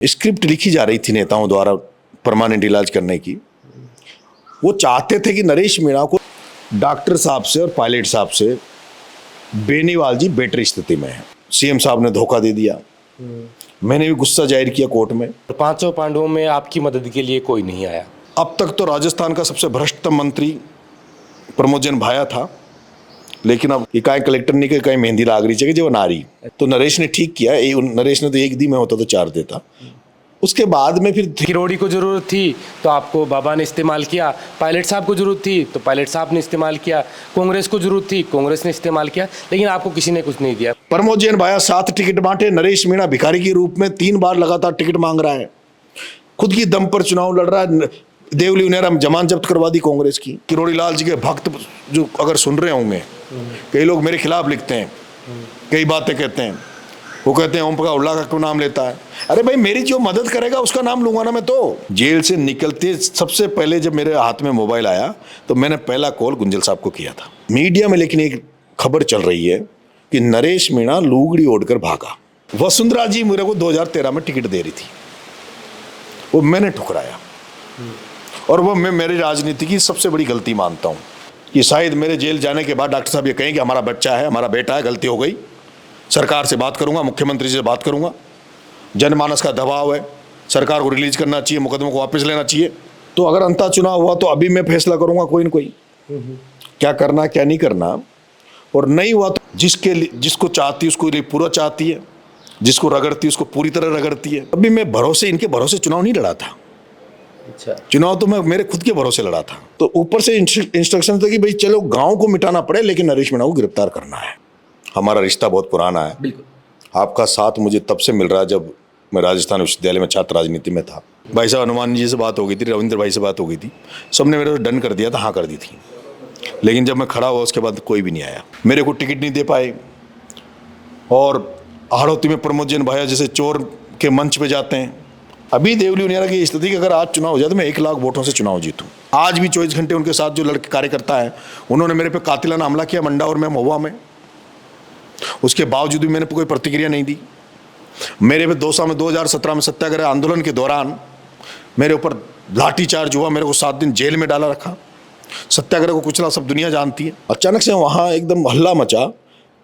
Script लिखी जा रही थी नेताओं द्वारा परमानेंट इलाज करने की। वो चाहते थे कि नरेश मीणा को डॉक्टर साहब से और पायलट साहब से बेनीवाल जी बेटर स्थिति में है। सीएम साहब ने धोखा दे दिया। मैंने भी गुस्सा जाहिर किया कोर्ट में। पांचों पांडवों में आपकी मदद के लिए कोई नहीं आया। अब तक तो राजस्थान का सबसे भ्रष्टतम मंत्री प्रमोद जैन भाया था, लेकिन अब इकाई कलेक्टर नहीं कहीं मेहंदी लाग रही चाहिए जो नारी। तो नरेश ने ठीक किया। नरेश ने तो एक दी में होता तो 4 देता। उसके बाद में फिर किरोड़ी को जरूरत थी तो आपको बाबा ने इस्तेमाल किया, पायलट साहब को जरूरत थी तो पायलट साहब ने इस्तेमाल किया, कांग्रेस को जरूरत थी कांग्रेस ने इस्तेमाल किया, लेकिन आपको किसी ने कुछ नहीं दिया। प्रमोद जैन भाया 7 टिकट बांटे। नरेश मीणा भिखारी के रूप में 3 बार लगातार टिकट मांग रहा है। खुद की दम पर चुनाव लड़ रहा है। देवली उनेरा जमान जब्त करवा दी कांग्रेस की। किरोड़ी लाल जी के भक्त जो अगर सुन रहे होंगे, कई लोग मेरे खिलाफ लिखते हैं, कई बातें कहते हैं। वो कहते हैं ओम प्रकाश उल्ला का क्यों नाम लेता है। अरे भाई, मेरी जो मदद करेगा उसका नाम लूंगा ना मैं। तो जेल से निकलते सबसे पहले जब मेरे हाथ में मोबाइल आया तो मैंने पहला कॉल गुंजल साहब को किया था। मीडिया में लेकिन एक खबर चल रही है कि नरेश मीणा लुगड़ी ओढ़कर भागा। वसुंधरा जी मेरे को 2013 में टिकट दे रही थी, वो मैंने ठुकराया। और वो मैं मेरी राजनीति की सबसे बड़ी गलती मानता हूँ कि शायद मेरे जेल जाने के बाद डॉक्टर साहब ये कहें कि हमारा बच्चा है, हमारा बेटा है, गलती हो गई, सरकार से बात करूंगा, मुख्यमंत्री से बात करूंगा, जनमानस का दबाव है, सरकार को रिलीज करना चाहिए, मुकदमे को वापस लेना चाहिए। तो अगर अंतः चुनाव हुआ तो अभी मैं फैसला करूंगा कोई ना कोई, क्या करना क्या नहीं करना। और नहीं हुआ तो जिसको चाहती है उसको पूरा चाहती है, जिसको रगड़ती है उसको पूरी तरह रगड़ती है। अभी मैं इनके भरोसे चुनाव नहीं लड़ा था। अच्छा, चुनाव तो मैं मेरे खुद के भरोसे लड़ा था। तो ऊपर से इंस्ट्रक्शन था कि भाई चलो गांव को मिटाना पड़े लेकिन नरेश मीणा को गिरफ्तार करना है। हमारा रिश्ता बहुत पुराना है। बिल्कुल। आपका साथ मुझे तब से मिल रहा है जब मैं राजस्थान विश्वविद्यालय में छात्र राजनीति में था। भाई साहब हनुमान जी से बात हो गई थी, रविंद्र भाई से बात हो गई थी, सबने मेरे को डन कर दिया था, हाँ कर दी थी। लेकिन जब मैं खड़ा हुआ उसके बाद कोई भी नहीं आया, मेरे को टिकट नहीं दे पाए। और हाड़ौती में प्रमोद जैन भाया जैसे चोर के मंच पे जाते हैं। अभी देवली उनियारा की स्थिति कि अगर आज चुनाव हो जाए तो मैं 1 लाख वोटों से चुनाव जीतूं। आज भी 24 घंटे उनके साथ जो लड़के कार्यकर्ता हैं उन्होंने मेरे पे कातिलाना हमला किया मंडाउर में, महुआ में। उसके बावजूद भी मैंने कोई प्रतिक्रिया नहीं दी। मेरे पे 2017 में सत्याग्रह आंदोलन के दौरान मेरे ऊपर लाठीचार्ज हुआ, मेरे को 7 दिन जेल में डाला रखा। सत्याग्रह को कुचला सब दुनिया जानती है। अचानक से वहाँ एकदम हल्ला मचा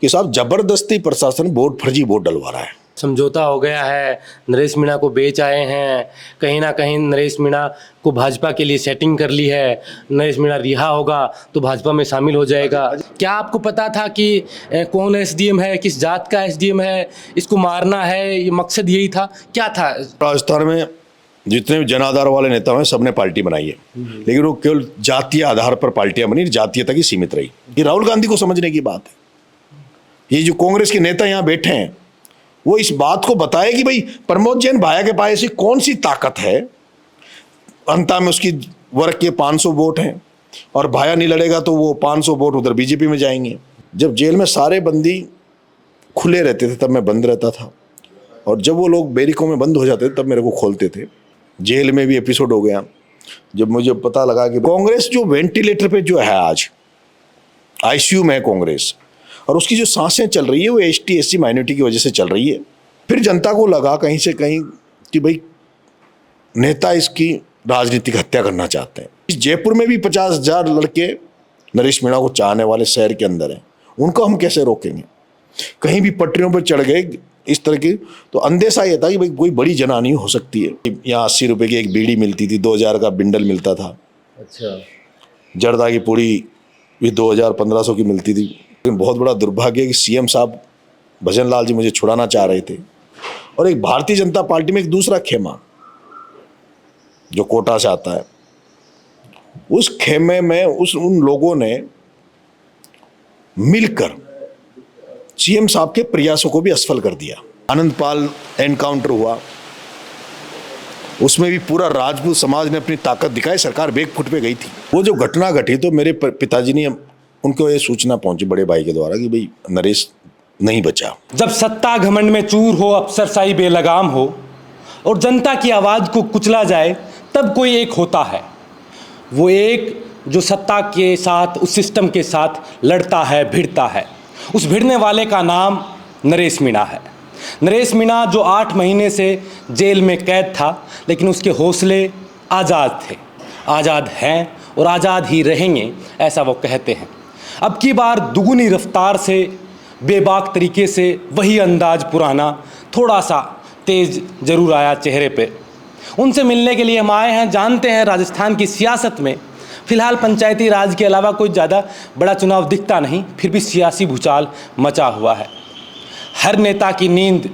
कि साहब जबरदस्ती प्रशासन फर्जी वोट डलवा रहा है। समझौता हो गया है, नरेश मीणा को बेच आए हैं, कहीं ना कहीं नरेश मीणा को भाजपा के लिए सेटिंग कर ली है। नरेश मीणा रिहा होगा तो भाजपा में शामिल हो जाएगा। क्या आपको पता था कि कौन एसडीएम है, किस जात का एसडीएम है, इसको मारना है, ये मकसद यही था, क्या था? राजस्थान में जितने भी जनाधार वाले नेता हैं सबने पार्टी बनाई है, लेकिन वो केवल जातीय आधार पर पार्टियां बनी, जातीयता की सीमित रही। ये राहुल गांधी को समझने की बात है। ये जो कांग्रेस के नेता यहाँ बैठे हैं वो इस बात को बताए कि भाई प्रमोद जैन भाया के पास ऐसी कौन सी ताकत है। अंता में उसकी वर्ग के 500 वोट हैं और भाया नहीं लड़ेगा तो वो 500 वोट उधर बीजेपी में जाएंगे। जब जेल में सारे बंदी खुले रहते थे तब मैं बंद रहता था, और जब वो लोग बैरिकों में बंद हो जाते थे तब मेरे को खोलते थे। जेल में भी एपिसोड हो गया जब मुझे पता लगा कि कांग्रेस जो वेंटिलेटर पे जो है आज आईसीयू में है कांग्रेस, और उसकी जो सांसें चल रही है वो एसटी एससी माइनॉरिटी की वजह से चल रही है। फिर जनता को लगा कहीं से कहीं कि भाई नेता इसकी राजनीतिक हत्या करना चाहते हैं। इस जयपुर में भी 50,000 लड़के नरेश मीणा को चाहने वाले शहर के अंदर हैं, उनको हम कैसे रोकेंगे। कहीं भी पटरियों पर चढ़ गए इस तरह की, तो अंदेशा ये था कि भाई कोई बड़ी जनानी हो सकती है। यहाँ 80 रुपये की एक बीड़ी मिलती थी, 2000 का बिंडल मिलता था। अच्छा, जर्दा की पूड़ी भी 2000-1500 की मिलती थी। लेकिन बहुत बड़ा दुर्भाग्य है कि सीएम साहब भजन लाल जी मुझे छुड़ाना चाह रहे थे, और एक भारतीय जनता पार्टी में एक दूसरा खेमा जो कोटा से आता है, उस खेमे में उन लोगों ने मिलकर सीएम साहब के प्रयासों को भी असफल कर दिया। आनंदपाल एनकाउंटर हुआ, उसमें भी पूरा राजपूत समाज ने अपनी ताकत दिखाई, सरकार बैकफुट पे गई थी। वो जो घटना घटी तो मेरे पिताजी ने उनको ये सूचना पहुंची बड़े भाई के द्वारा कि भाई नरेश नहीं बचा। जब सत्ता घमंड में चूर हो, अफसरशाही बेलगाम हो और जनता की आवाज़ को कुचला जाए, तब कोई एक होता है। वो एक जो सत्ता के साथ, उस सिस्टम के साथ लड़ता है, भिड़ता है। उस भिड़ने वाले का नाम नरेश मीणा है। नरेश मीणा जो 8 महीने से जेल में कैद था, लेकिन उसके हौसले आज़ाद थे, आज़ाद हैं और आज़ाद ही रहेंगे, ऐसा वो कहते हैं। अब की बार दुगुनी रफ्तार से, बेबाक तरीके से वही अंदाज पुराना, थोड़ा सा तेज जरूर आया चेहरे पे। उनसे मिलने के लिए हम आए हैं। जानते हैं राजस्थान की सियासत में फिलहाल पंचायती राज के अलावा कोई ज़्यादा बड़ा चुनाव दिखता नहीं, फिर भी सियासी भूचाल मचा हुआ है। हर नेता की नींद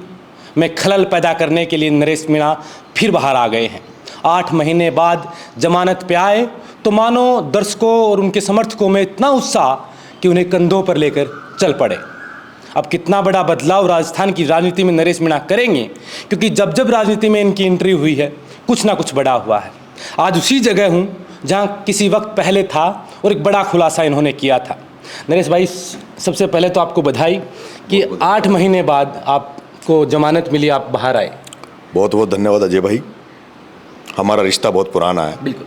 में खलल पैदा करने के लिए नरेश मीणा फिर बाहर आ गए हैं। 8 महीने बाद जमानत पे आए तो मानो दर्शकों और उनके समर्थकों में इतना उत्साह कि उन्हें कंधों पर लेकर चल पड़े। अब कितना बड़ा बदलाव राजस्थान की राजनीति में नरेश मीणा करेंगे, क्योंकि जब जब राजनीति में इनकी एंट्री हुई है कुछ ना कुछ बड़ा हुआ है। आज उसी जगह हूँ जहाँ किसी वक्त पहले था और एक बड़ा खुलासा इन्होंने किया था। नरेश भाई, सबसे पहले तो आपको बधाई कि 8 महीने बाद आपको जमानत मिली, आप बाहर आए। बहुत बहुत धन्यवाद अजय भाई, हमारा रिश्ता बहुत पुराना है। बिल्कुल।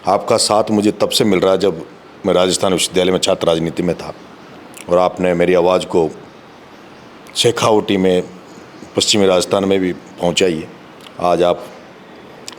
आपका साथ मुझे तब से मिल रहा है जब मैं राजस्थान विश्वविद्यालय में छात्र राजनीति में था, और आपने मेरी आवाज़ को शेखावटी में, पश्चिमी राजस्थान में भी पहुंचाई है। आज आप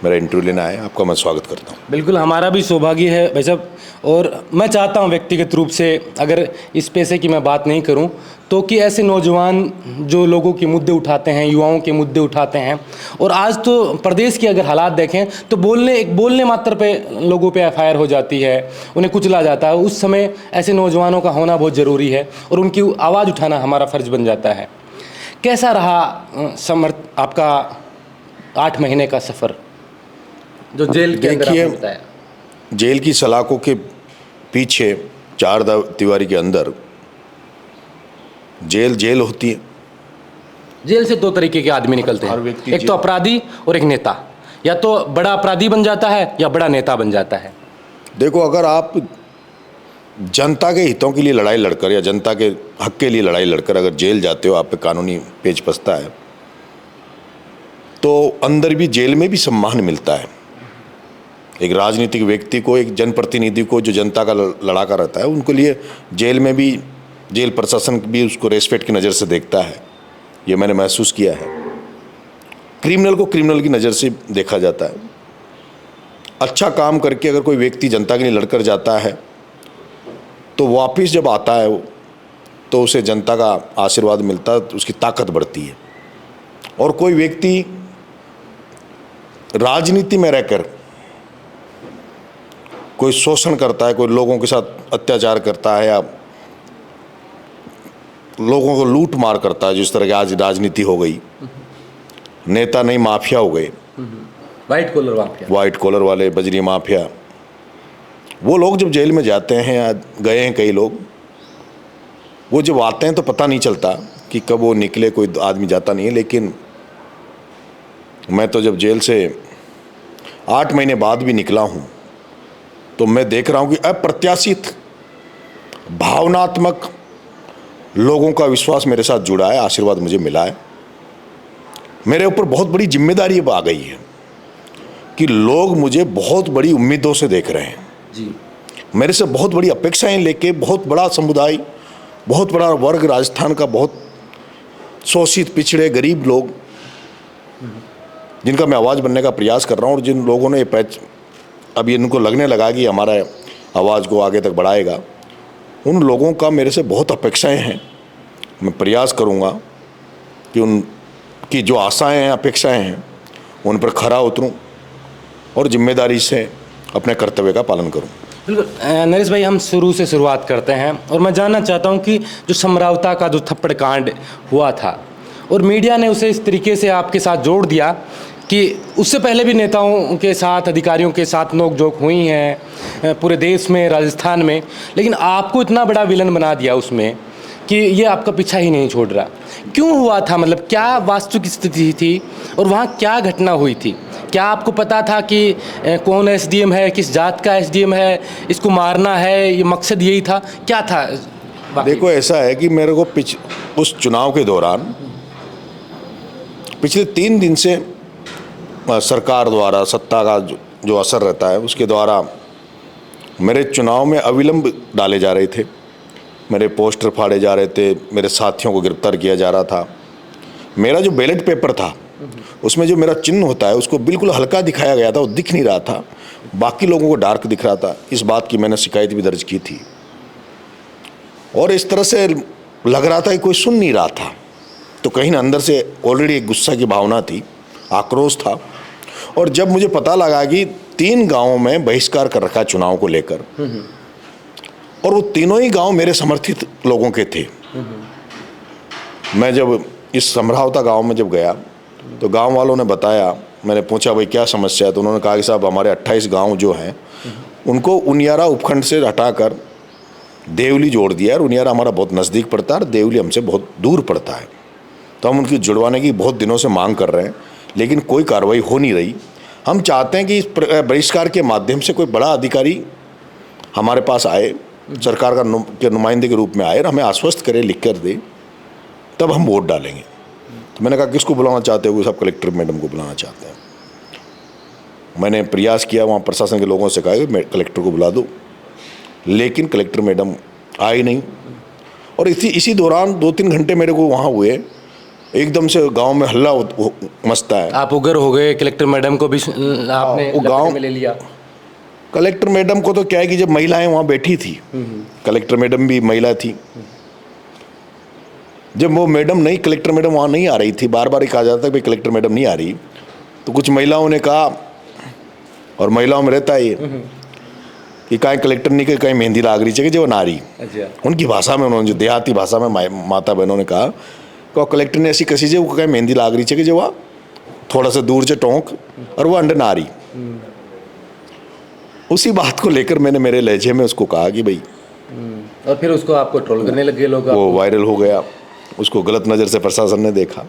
मेरा इंटरव्यू लेना है, आपका मैं स्वागत करता हूं। बिल्कुल, हमारा भी सौभाग्य है भाई साहब, और मैं चाहता हूं व्यक्तिगत रूप से, अगर इस पैसे की मैं बात नहीं करूं तो, कि ऐसे नौजवान जो लोगों के मुद्दे उठाते हैं, युवाओं के मुद्दे उठाते हैं, और आज तो प्रदेश की अगर हालात देखें तो बोलने मात्र पे लोगों पे FIR हो जाती है, उन्हें कुचला जाता है। उस समय ऐसे नौजवानों का होना बहुत ज़रूरी है और उनकी आवाज़ उठाना हमारा फ़र्ज बन जाता है। कैसा रहा आपका 8 महीने का सफ़र जो जेल के अंदर आपने बताया? जेल की सलाखों के पीछे, चार दीवारी के अंदर जेल होती है। जेल से 2 तरीके के आदमी निकलते हैं, एक तो अपराधी और एक नेता। या तो बड़ा अपराधी बन जाता है या बड़ा नेता बन जाता है। देखो, अगर आप जनता के हितों के लिए लड़ाई लड़कर या जनता के हक के लिए लड़ाई लड़कर अगर जेल जाते हो, आप पे कानूनी पेच फंसता है, तो अंदर भी जेल में भी सम्मान मिलता है। एक राजनीतिक व्यक्ति को, एक जनप्रतिनिधि को जो जनता का लड़ाका रहता है, उनके लिए जेल में भी जेल प्रशासन भी उसको रेस्पेक्ट की नज़र से देखता है। ये मैंने महसूस किया है। क्रिमिनल को क्रिमिनल की नज़र से देखा जाता है। अच्छा काम करके अगर कोई व्यक्ति जनता के लिए लड़कर जाता है तो वापस जब आता है तो उसे जनता का आशीर्वाद मिलता है, तो उसकी ताकत बढ़ती है। और कोई व्यक्ति राजनीति में रहकर कोई शोषण करता है, कोई लोगों के साथ अत्याचार करता है या लोगों को लूट मार करता है, जिस तरह की आज राजनीति हो गई, नेता नहीं माफिया हो गए, वाइट कॉलर वाले, बजरी माफिया, वो लोग जब जेल में जाते हैं या गए हैं कई लोग, वो जब आते हैं तो पता नहीं चलता कि कब वो निकले, कोई आदमी जाता नहीं है। लेकिन मैं तो जब जेल से 8 महीने बाद भी निकला हूँ तो मैं देख रहा हूँ कि अप्रत्याशित भावनात्मक लोगों का विश्वास मेरे साथ जुड़ा है, आशीर्वाद मुझे मिला है। मेरे ऊपर बहुत बड़ी जिम्मेदारी अब आ गई है कि लोग मुझे बहुत बड़ी उम्मीदों से देख रहे हैं जी। मेरे से बहुत बड़ी अपेक्षाएं लेके, बहुत बड़ा समुदाय, बहुत बड़ा वर्ग, राजस्थान का बहुत शोषित, पिछड़े, गरीब लोग, जिनका मैं आवाज़ बनने का प्रयास कर रहा हूँ, और जिन लोगों ने अब इनको लगने लगा कि हमारा आवाज़ को आगे तक बढ़ाएगा, उन लोगों का मेरे से बहुत अपेक्षाएं हैं। मैं प्रयास करूंगा कि उनकी जो आशाएं हैं, अपेक्षाएं हैं, उन पर खरा उतरूं और जिम्मेदारी से अपने कर्तव्य का पालन करूं। बिल्कुल नरेश भाई, हम शुरुआत करते हैं, और मैं जानना चाहता हूं कि जो समरावता का जो थप्पड़ कांड हुआ था और मीडिया ने उसे इस तरीके से आपके साथ जोड़ दिया कि उससे पहले भी नेताओं के साथ, अधिकारियों के साथ नोक-झोंक हुई हैं पूरे देश में, राजस्थान में, लेकिन आपको इतना बड़ा विलन बना दिया उसमें कि ये आपका पीछा ही नहीं छोड़ रहा। क्यों हुआ था? मतलब क्या वास्तविक स्थिति थी और वहाँ क्या घटना हुई थी? क्या आपको पता था कि कौन SDM है, किस जात का SDM है, इसको मारना है, ये मकसद यही था? क्या था? देखो, ऐसा है कि मेरे को उस चुनाव के दौरान पिछले 3 दिन से सरकार द्वारा, सत्ता का जो असर रहता है उसके द्वारा मेरे चुनाव में अविलंब डाले जा रहे थे, मेरे पोस्टर फाड़े जा रहे थे, मेरे साथियों को गिरफ्तार किया जा रहा था, मेरा जो बैलेट पेपर था उसमें जो मेरा चिन्ह होता है उसको बिल्कुल हल्का दिखाया गया था, वो दिख नहीं रहा था, बाकी लोगों को डार्क दिख रहा था। इस बात की मैंने शिकायत भी दर्ज की थी और इस तरह से लग रहा था कि कोई सुन नहीं रहा था। तो कहीं ना अंदर से ऑलरेडी एक गुस्सा की भावना थी, आक्रोश था। और जब मुझे पता लगा कि 3 गांवों में बहिष्कार कर रखा चुनाव को लेकर और वो तीनों ही गांव मेरे समर्थित लोगों के थे, मैं जब इस समरावता गांव में जब गया तो गांव वालों ने बताया, मैंने पूछा भाई क्या समस्या है, तो उन्होंने कहा कि साहब हमारे 28 गांव जो हैं उनको उनियारा उपखंड से हटाकर देवली जोड़ दिया है। और उनियारा हमारा बहुत नज़दीक पड़ता है और देवली हमसे बहुत दूर पड़ता है, तो हम उनकी जुड़वाने की बहुत दिनों से मांग कर रहे हैं, लेकिन कोई कार्रवाई हो नहीं रही। हम चाहते हैं कि इस बहिष्कार के माध्यम से कोई बड़ा अधिकारी हमारे पास आए, सरकार के नुमाइंदे के रूप में आए और हमें आश्वस्त करे, लिख कर दे, तब हम वोट डालेंगे। तो मैंने कहा किसको बुलाना चाहते हो? सब कलेक्टर मैडम को बुलाना चाहते हैं। मैंने प्रयास किया, वहाँ प्रशासन के लोगों से कहा कि कलेक्टर को बुला दो, लेकिन कलेक्टर मैडम आई नहीं। और इसी दौरान 2-3 घंटे मेरे को वहाँ हुए, एकदम से गांव में हल्ला मचता है। आप उग्र हो गए, कलेक्टर मैडम को भी आपने गांव में ले लिया। कलेक्टर मैडम को तो क्या है कि जब महिलाएं वहाँ बैठी थी, कलेक्टर मैडम भी महिला थी, जब वो मैडम नहीं, कलेक्टर मैडम वहाँ नहीं आ रही थी, बार बार कहा जाता है भाई कलेक्टर मैडम नहीं आ रही, तो कुछ महिलाओं ने कहा, और महिलाओं में रहता है ये कि कहीं कलेक्टर नहीं के कहीं मेहंदी लाग रही चाहिए जो नारी। उनकी भाषा में उन्होंने, जो देहाती भाषा में माता बहनों ने कहा कि कलेक्टर ने ऐसी कसी जो कहीं मेहंदी लाग रही चाहिए जो वह थोड़ा सा दूर से टोंक और वो अंडर नारी। उसी बात को लेकर मैंने मेरे लहजे में उसको कहा कि भाई, और फिर उसको आपको ट्रोल करने लगे लोग, वो वायरल हो गया, उसको गलत नज़र से प्रशासन ने देखा।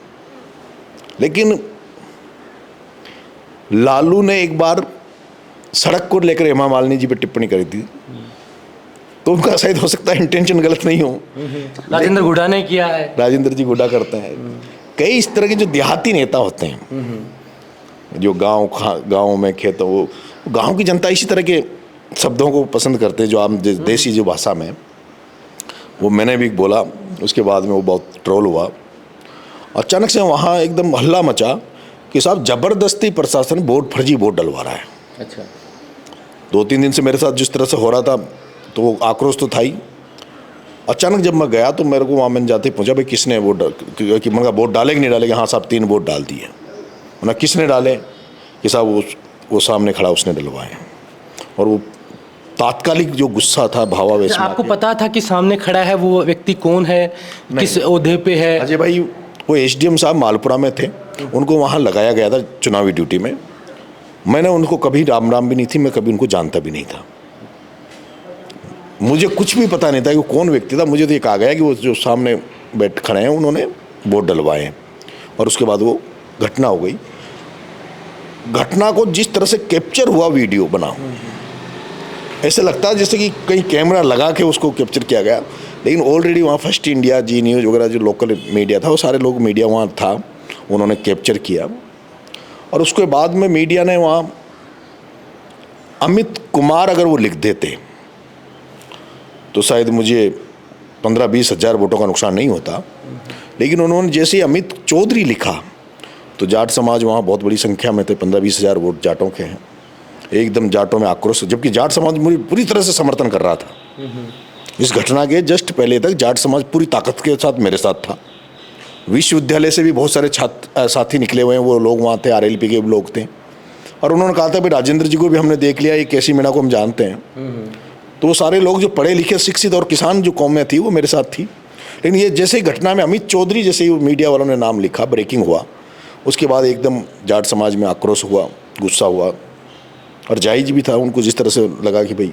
लेकिन लालू ने एक बार सड़क को लेकर हेमा मालिनी जी पे टिप्पणी करी थी, तो उनका शायद हो सकता है इंटेंशन गलत नहीं हो। राजेंद्र गुड्डा ने किया है, राजेंद्र जी गुड्डा करते हैं। कई इस तरह के जो देहाती नेता होते हैं, जो गाँव में खेतों, वो गाँव की जनता इसी तरह के शब्दों को पसंद करते हैं, जो आम देसी जो भाषा में, वो मैंने भी बोला। उसके बाद में वो बहुत ट्रोल हुआ। अचानक से वहाँ एकदम हल्ला मचा कि साहब ज़बरदस्ती प्रशासन फर्जी वोट डलवा रहा है। अच्छा, 2-3 दिन से मेरे साथ जिस तरह से हो रहा था, तो वो आक्रोश तो था ही। अचानक जब मैं गया तो मेरे को वहाँ मैंने जाते पूछा भाई किसने वोट कि मैंने वोट डाले कि नहीं डाले? हाँ साहब 3 वोट डाल दिए। मैंने किसने डाले? कि साहब वो सामने खड़ा उसने डलवाए। और वो तात्कालिक जो गुस्सा था, भावावेश में, आपको पता था कि सामने खड़ा है वो व्यक्ति कौन है, किस ओहदे पे है? अजय भाई, वो एसडीएम साहब मालपुरा में थे, उनको वहाँ लगाया गया था चुनावी ड्यूटी में। मैंने उनको कभी राम भी नहीं थी, मैं कभी उनको जानता भी नहीं था, मुझे कुछ भी पता नहीं था कि वो कौन व्यक्ति था। मुझे तो ये कहा गया कि वो जो सामने बैठ खड़े हैं उन्होंने वोट डलवाए हैं। और उसके बाद वो घटना हो गई। घटना को जिस तरह से कैप्चर हुआ, वीडियो बना, ऐसे लगता है जैसे कि कहीं कैमरा लगा के उसको कैप्चर किया गया। लेकिन ऑलरेडी वहाँ फर्स्ट इंडिया, जी न्यूज़ वगैरह जो लोकल मीडिया था, वो सारे लोग मीडिया वहाँ था, उन्होंने कैप्चर किया। और उसके बाद में मीडिया ने वहाँ अमित कुमार अगर वो लिख देते तो शायद मुझे 15-20 हज़ार वोटों का नुकसान नहीं होता। लेकिन उन्होंने जैसे अमित चौधरी लिखा तो जाट समाज वहाँ बहुत बड़ी संख्या में थे, 15-20 हज़ार वोट जाटों के हैं। एकदम जाटों में आक्रोश, जबकि जाट समाज मुझे पूरी तरह से समर्थन कर रहा था। इस घटना के जस्ट पहले तक जाट समाज पूरी ताकत के साथ मेरे साथ था। विश्वविद्यालय से भी बहुत सारे छात्र साथी निकले हुए हैं, वो लोग वहाँ थे, आरएलपी के लोग थे। और उन्होंने कहा था भाई राजेंद्र जी को भी हमने देख लिया, ये कैसी मीणा को हम जानते हैं। तो वो सारे लोग जो पढ़े लिखे, शिक्षित और किसान जो कौम में थी, वो मेरे साथ थी। लेकिन ये जैसे ही घटना में अमित चौधरी जैसे ही मीडिया वालों ने नाम लिखा, ब्रेकिंग हुआ, उसके बाद एकदम जाट समाज में आक्रोश हुआ, गुस्सा हुआ। और जायज भी था, उनको जिस तरह से लगा कि भाई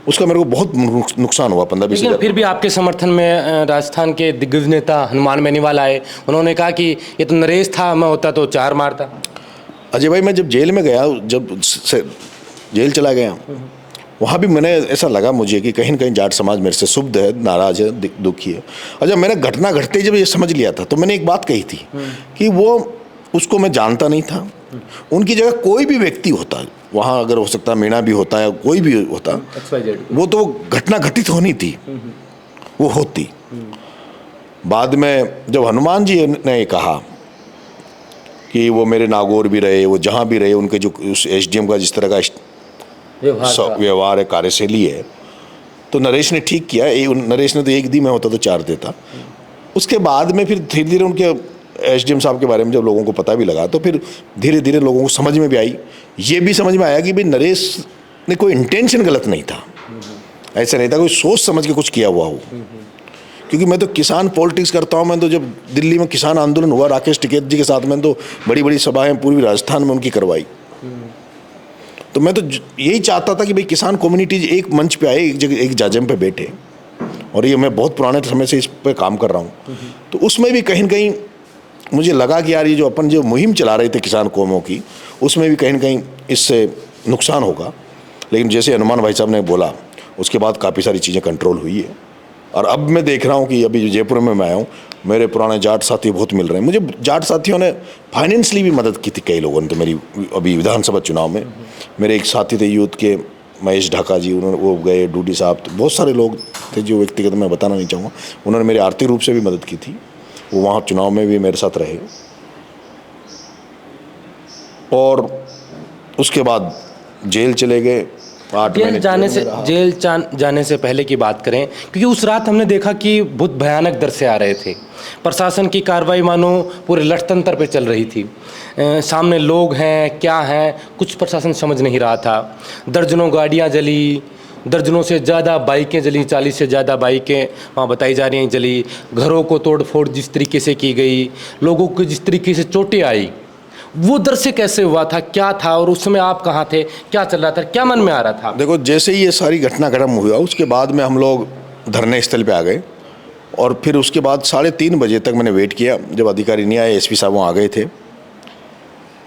उसका मेरे को बहुत नुकसान हुआ 15-20 हज़ार। फिर भी आपके समर्थन में राजस्थान के दिग्गज नेता हनुमान बेनीवाल आए, उन्होंने कहा कि ये तो नरेश था, मैं होता तो 4 मारता। अजय भाई, मैं जब जेल में गया, जब जेल चला गया, वहाँ भी मैंने ऐसा लगा मुझे कि कहीं न कहीं जाट समाज मेरे से क्षुब्ध है, नाराज़ है, दुखी है। और जब मैंने घटना घटते ही जब ये समझ लिया था, तो मैंने एक बात कही थी कि वो उसको मैं जानता नहीं था। उनकी जगह कोई भी व्यक्ति होता वहाँ, अगर हो सकता मीणा भी होता है, कोई भी होता, वो तो घटना घटित होनी थी, वो होती। बाद में जब हनुमान जी ने कहा कि वो मेरे नागौर भी रहे, वो जहाँ भी रहे, उनके जो उस एसडीएम का जिस तरह का व्यवहार है, कार्यशैली है, तो नरेश ने ठीक किया। नरेश ने तो एक दी, मैं होता तो 4 देता। उसके बाद में फिर धीरे धीरे उनके एसडीएम साहब के बारे में जब लोगों को पता भी लगा, तो फिर धीरे धीरे लोगों को समझ में भी आई, ये भी समझ में आया कि भाई नरेश ने कोई इंटेंशन गलत नहीं था, ऐसा नहीं था कोई सोच समझ के कुछ किया हुआ हो। क्योंकि मैं तो किसान पॉलिटिक्स करता हूँ। मैं तो जब दिल्ली में किसान आंदोलन हुआ राकेश टिकैत जी के साथ, मैंने तो बड़ी बड़ी सभाएं पूर्वी राजस्थान में उनकी करवाई। तो मैं तो यही चाहता था कि भाई किसान कम्युनिटीज एक मंच पे आए, एक जगह एक जाजम पे बैठे। और ये मैं बहुत पुराने समय से इस पर काम कर रहा हूँ। तो उसमें भी कहीं न कहीं मुझे लगा कि यार ये जो अपन जो मुहिम चला रहे थे किसान कौमों की, उसमें भी कहीं न कहीं इससे नुकसान होगा। लेकिन जैसे हनुमान भाई साहब ने बोला, उसके बाद काफ़ी सारी चीज़ें कंट्रोल हुई है। और अब मैं देख रहा हूँ कि अभी जयपुर में मैं आया हूँ, मेरे पुराने जाट साथी बहुत मिल रहे हैं मुझे। जाट साथियों ने फाइनेंशली भी मदद की थी कई लोगों ने। तो मेरी अभी विधानसभा चुनाव में मेरे एक साथी थे यूथ के, महेश ढाका जी, उन्होंने वो गए, डूडी साहब, तो बहुत सारे लोग थे जो व्यक्तिगत मैं बताना नहीं चाहूँगा। उन्होंने मेरी आर्थिक रूप से भी मदद की थी, वो वहाँ चुनाव में भी मेरे साथ रहे। और उसके बाद जेल चले गए। 8 महीने जेल जाने से पहले की बात करें, क्योंकि उस रात हमने देखा कि बहुत भयानक दृश्य आ रहे थे। प्रशासन की कार्रवाई मानो पूरे लठतंत्र पे चल रही थी। सामने लोग हैं, क्या हैं, कुछ प्रशासन समझ नहीं रहा था। दर्जनों गाड़ियां जली, दर्जनों से ज़्यादा बाइकें जली, 40 से ज़्यादा बाइकें वहाँ बताई जा रही हैं जली। घरों को तोड़ फोड़ जिस तरीके से की गई, लोगों को जिस तरीके से चोटें आई, वो दृश्य कैसे हुआ था, क्या था? और उस समय आप कहाँ थे, क्या चल रहा था, क्या मन में आ रहा था? देखो, जैसे ही ये सारी घटनाक्रम हुआ, उसके बाद में हम लोग धरने स्थल पे आ गए। और फिर उसके बाद 3:30 बजे तक मैंने वेट किया, जब अधिकारी नहीं आए। एसपी साहब वहाँ आ गए थे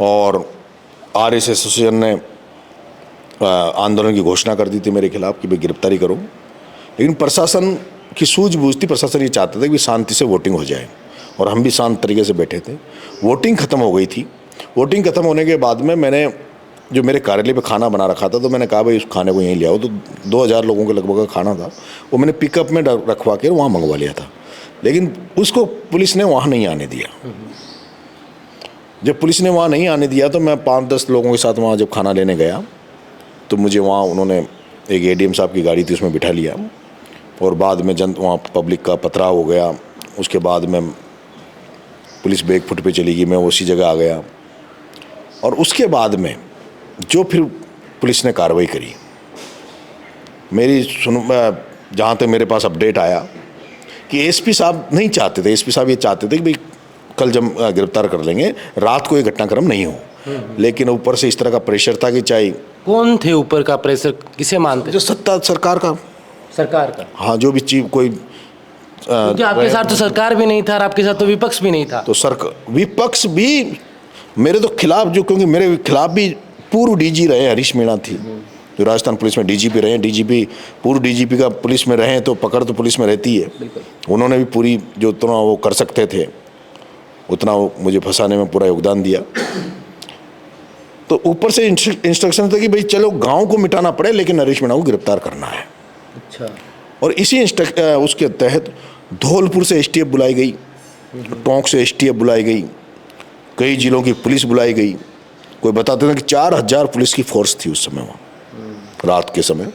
और आरएसएस एसोसिएशन ने आंदोलन की घोषणा कर दी थी मेरे खिलाफ कि भाई गिरफ्तारी करो। लेकिन प्रशासन की सूझबूझ थी, प्रशासन ये चाहता था कि शांति से वोटिंग हो जाए, और हम भी शांत तरीके से बैठे थे। वोटिंग खत्म हो गई थी। वोटिंग खत्म होने के बाद में मैंने जो मेरे कार्यालय पे खाना बना रखा था, तो मैंने कहा भाई उस खाने को यहीं ले आओ। तो 2000 लोगों के लगभग का खाना था, वो मैंने पिकअप में रखवा के वहाँ मंगवा लिया था। लेकिन उसको पुलिस ने वहाँ नहीं आने दिया। जब पुलिस ने वहाँ नहीं आने दिया, तो मैं 5-10 लोगों के साथ वहाँ जब खाना लेने गया, तो मुझे वहाँ उन्होंने एक एडीएम साहब की गाड़ी थी, उसमें बिठा लिया। और बाद में वहाँ पब्लिक का पथराव हो गया। उसके बाद में पुलिस बैक फुट पे चली गई, मैं उसी जगह आ गया। और उसके बाद में जो फिर पुलिस ने कार्रवाई करी, मेरी जहाँ तक मेरे पास अपडेट आया कि एसपी साहब नहीं चाहते थे। एसपी साहब ये चाहते थे कि भाई कल जब गिरफ्तार कर लेंगे, रात को ये घटनाक्रम नहीं हो। लेकिन ऊपर से इस तरह का प्रेशर था कि चाहे कौन थे ऊपर का प्रेशर, किसे मानते? जो सत्ता सरकार का। हाँ, जो भी चीफ कोई क्योंकि आपके साथ तो सरकार भी नहीं था और आपके साथ तो विपक्ष भी नहीं था। तो विपक्ष भी मेरे तो खिलाफ, जो क्योंकि मेरे खिलाफ भी पूर्व डीजी रहे हरीश मीणा थी, जो राजस्थान पुलिस में डीजीपी रहे। डीजीपी पूर्व डीजीपी का पुलिस में रहे तो पकड़ तो पुलिस में रहती है। उन्होंने भी पूरी जो उतना वो कर सकते थे उतना वो मुझे फंसाने में पूरा योगदान दिया। तो ऊपर से इंस्ट्रक्शन था कि भाई चलो गांव को मिटाना पड़े, लेकिन हरीश मीणा को गिरफ्तार करना है। अच्छा। और इसी उसके तहत धौलपुर से एसटीएफ बुलाई गई, टोंक से एसटीएफ बुलाई गई, कई जिलों की पुलिस बुलाई गई। कोई बताते थे कि 4000 पुलिस की फोर्स थी उस समय वहाँ, रात के समय।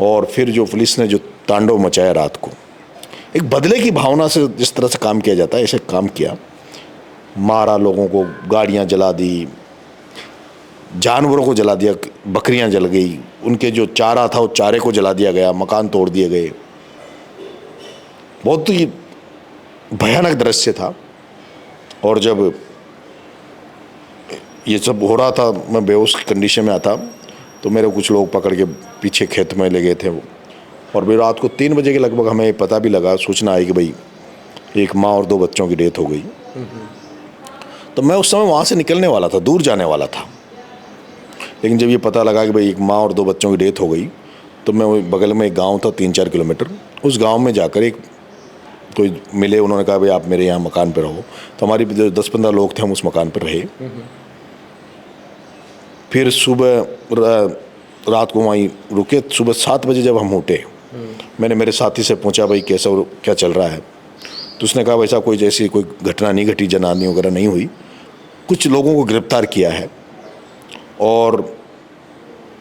और फिर जो पुलिस ने जो तांडव मचाया रात को, एक बदले की भावना से जिस तरह से काम किया जाता है, ऐसे काम किया। मारा लोगों को, गाड़ियाँ जला दी, जानवरों को जला दिया, बकरियां जल गई, उनके जो चारा था वो चारे को जला दिया गया, मकान तोड़ दिए गए। बहुत ही भयानक दृश्य था। और जब ये सब हो रहा था, मैं बेहोश कंडीशन में आता, तो मेरे कुछ लोग पकड़ के पीछे खेत में ले गए थे वो। और फिर रात को 3 बजे के लगभग हमें पता भी लगा, सूचना आई कि भाई एक माँ और 2 बच्चों की डेथ हो गई। तो मैं उस समय वहाँ से निकलने वाला था, दूर जाने वाला था। लेकिन जब ये पता लगा कि भाई एक माँ और 2 बच्चों की डेथ हो गई, तो मैं बगल में एक गांव था 3-4 किलोमीटर, उस गांव में जाकर एक कोई मिले, उन्होंने कहा भाई आप मेरे यहाँ मकान पर रहो। तो हमारी 10-15 लोग थे, हम उस मकान पर रहे। फिर सुबह रात को वहीं रुके। सुबह 7 बजे जब हम उठे, मैंने मेरे साथी से पूछा भाई कैसा क्या चल रहा है। तो उसने कहा वैसा कोई जैसी कोई घटना नहीं घटी, जनहानि वगैरह नहीं हुई। कुछ लोगों को गिरफ्तार किया है और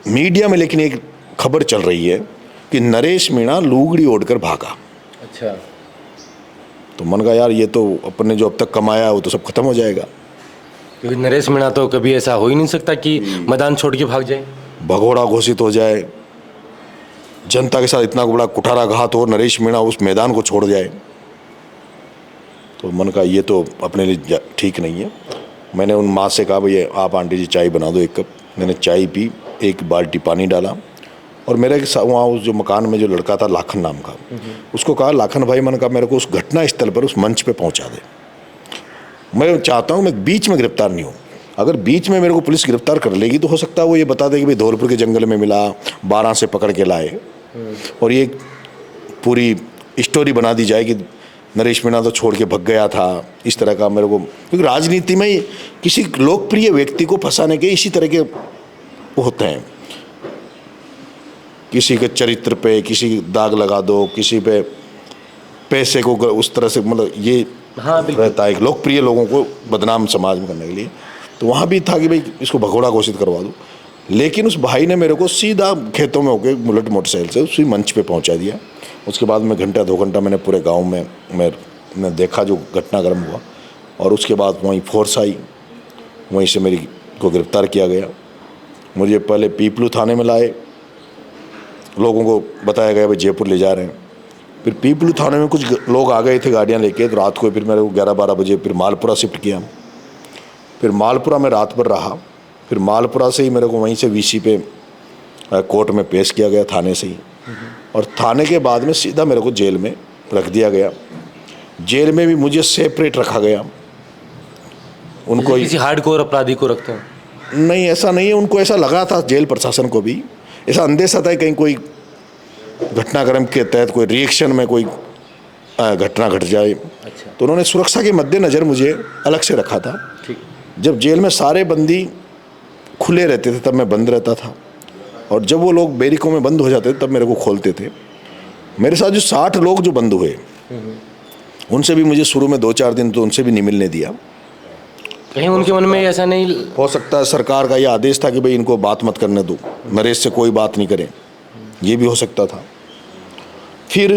मीडिया में लेकिन एक खबर चल रही है कि नरेश मीणा लुगड़ी ओढ़कर भागा। अच्छा, तो मन का यार ये तो अपने जो अब तक कमाया वो तो सब खत्म हो जाएगा। क्योंकि नरेश मीणा तो कभी ऐसा हो ही नहीं सकता कि मैदान छोड़ के भाग जाए, भगोड़ा घोषित हो जाए, जनता के साथ इतना बड़ा कुठाराघात हो, नरेश मीणा उस मैदान को छोड़ जाए। तो मन का ये तो अपने लिए ठीक नहीं है। मैंने उन माँ से कहा भैया आप आंटी जी चाय बना दो 1 कप। मैंने चाय पी, 1 बाल्टी पानी डाला और मेरे वहाँ उस जो मकान में जो लड़का था लाखन नाम का, उसको कहा लाखन भाई, मैंने कहा मेरे को उस घटना स्थल पर उस मंच पे पहुँचा दे। मैं चाहता हूँ मैं बीच में गिरफ्तार नहीं हूँ। अगर बीच में मेरे को पुलिस गिरफ्तार कर लेगी तो हो सकता है वो ये बता दे कि भाई धौलपुर के जंगल में मिला, 12 से पकड़ के लाए, और ये पूरी स्टोरी बना दी जाए कि नरेश मीणा तो छोड़ के भग गया था। इस तरह का मेरे को, क्योंकि राजनीति में किसी लोकप्रिय व्यक्ति को फंसाने के इसी तरह के वो होते हैं, किसी के चरित्र पे किसी दाग लगा दो, किसी पे पैसे को उस तरह से, मतलब ये रहता है लोकप्रिय लोगों को बदनाम समाज में करने के लिए। तो वहाँ भी था कि भाई इसको भगोड़ा घोषित करवा दो, लेकिन उस भाई ने मेरे को सीधा खेतों में होकर बुलेट मोटरसाइकिल से उसी मंच पे पहुँचा दिया। उसके बाद मैं घंटा 2 घंटा मैंने पूरे गांव में मैं देखा जो घटनाक्रम हुआ, और उसके बाद वहीं फोर्स आई, वहीं से मेरी को गिरफ्तार किया गया। मुझे पहले पीपलू थाने में लाए, लोगों को बताया गया भाई जयपुर ले जा रहे हैं। फिर पीपलू थाने में कुछ लोग आ गए थे गाड़ियाँ लेके, तो रात को फिर मेरे को 11-12 बजे फिर मालपुरा शिफ्ट किया। फिर मालपुरा में रात भर रहा, फिर मालपुरा से ही मेरे को वहीं से वीसी पे कोर्ट में पेश किया गया थाने से ही, और थाने के बाद में सीधा मेरे को जेल में रख दिया गया। जेल में भी मुझे सेपरेट रखा गया। उनको किसी हार्डकोर अपराधी को रखते हैं? नहीं, ऐसा नहीं है। उनको ऐसा लगा था, जेल प्रशासन को भी ऐसा अंदेशा था कहीं कोई घटनाक्रम के तहत कोई रिएक्शन में कोई घटना घट जाए। अच्छा। तो उन्होंने सुरक्षा के मद्देनज़र मुझे अलग से रखा था। ठीक। जब जेल में सारे बंदी खुले रहते थे तब मैं बंद रहता था, और जब वो लोग बैरिकों में बंद हो जाते थे तब मेरे को खोलते थे। मेरे साथ जो 60 लोग जो बंद हुए, उनसे भी मुझे शुरू में 2-4 दिन तो उनसे भी नहीं मिलने दिया। कहीं उनके मन में ऐसा नहीं हो सकता है सरकार का ये आदेश था कि भाई इनको बात मत करने दो, नरेश से कोई बात नहीं करें, ये भी हो सकता था। फिर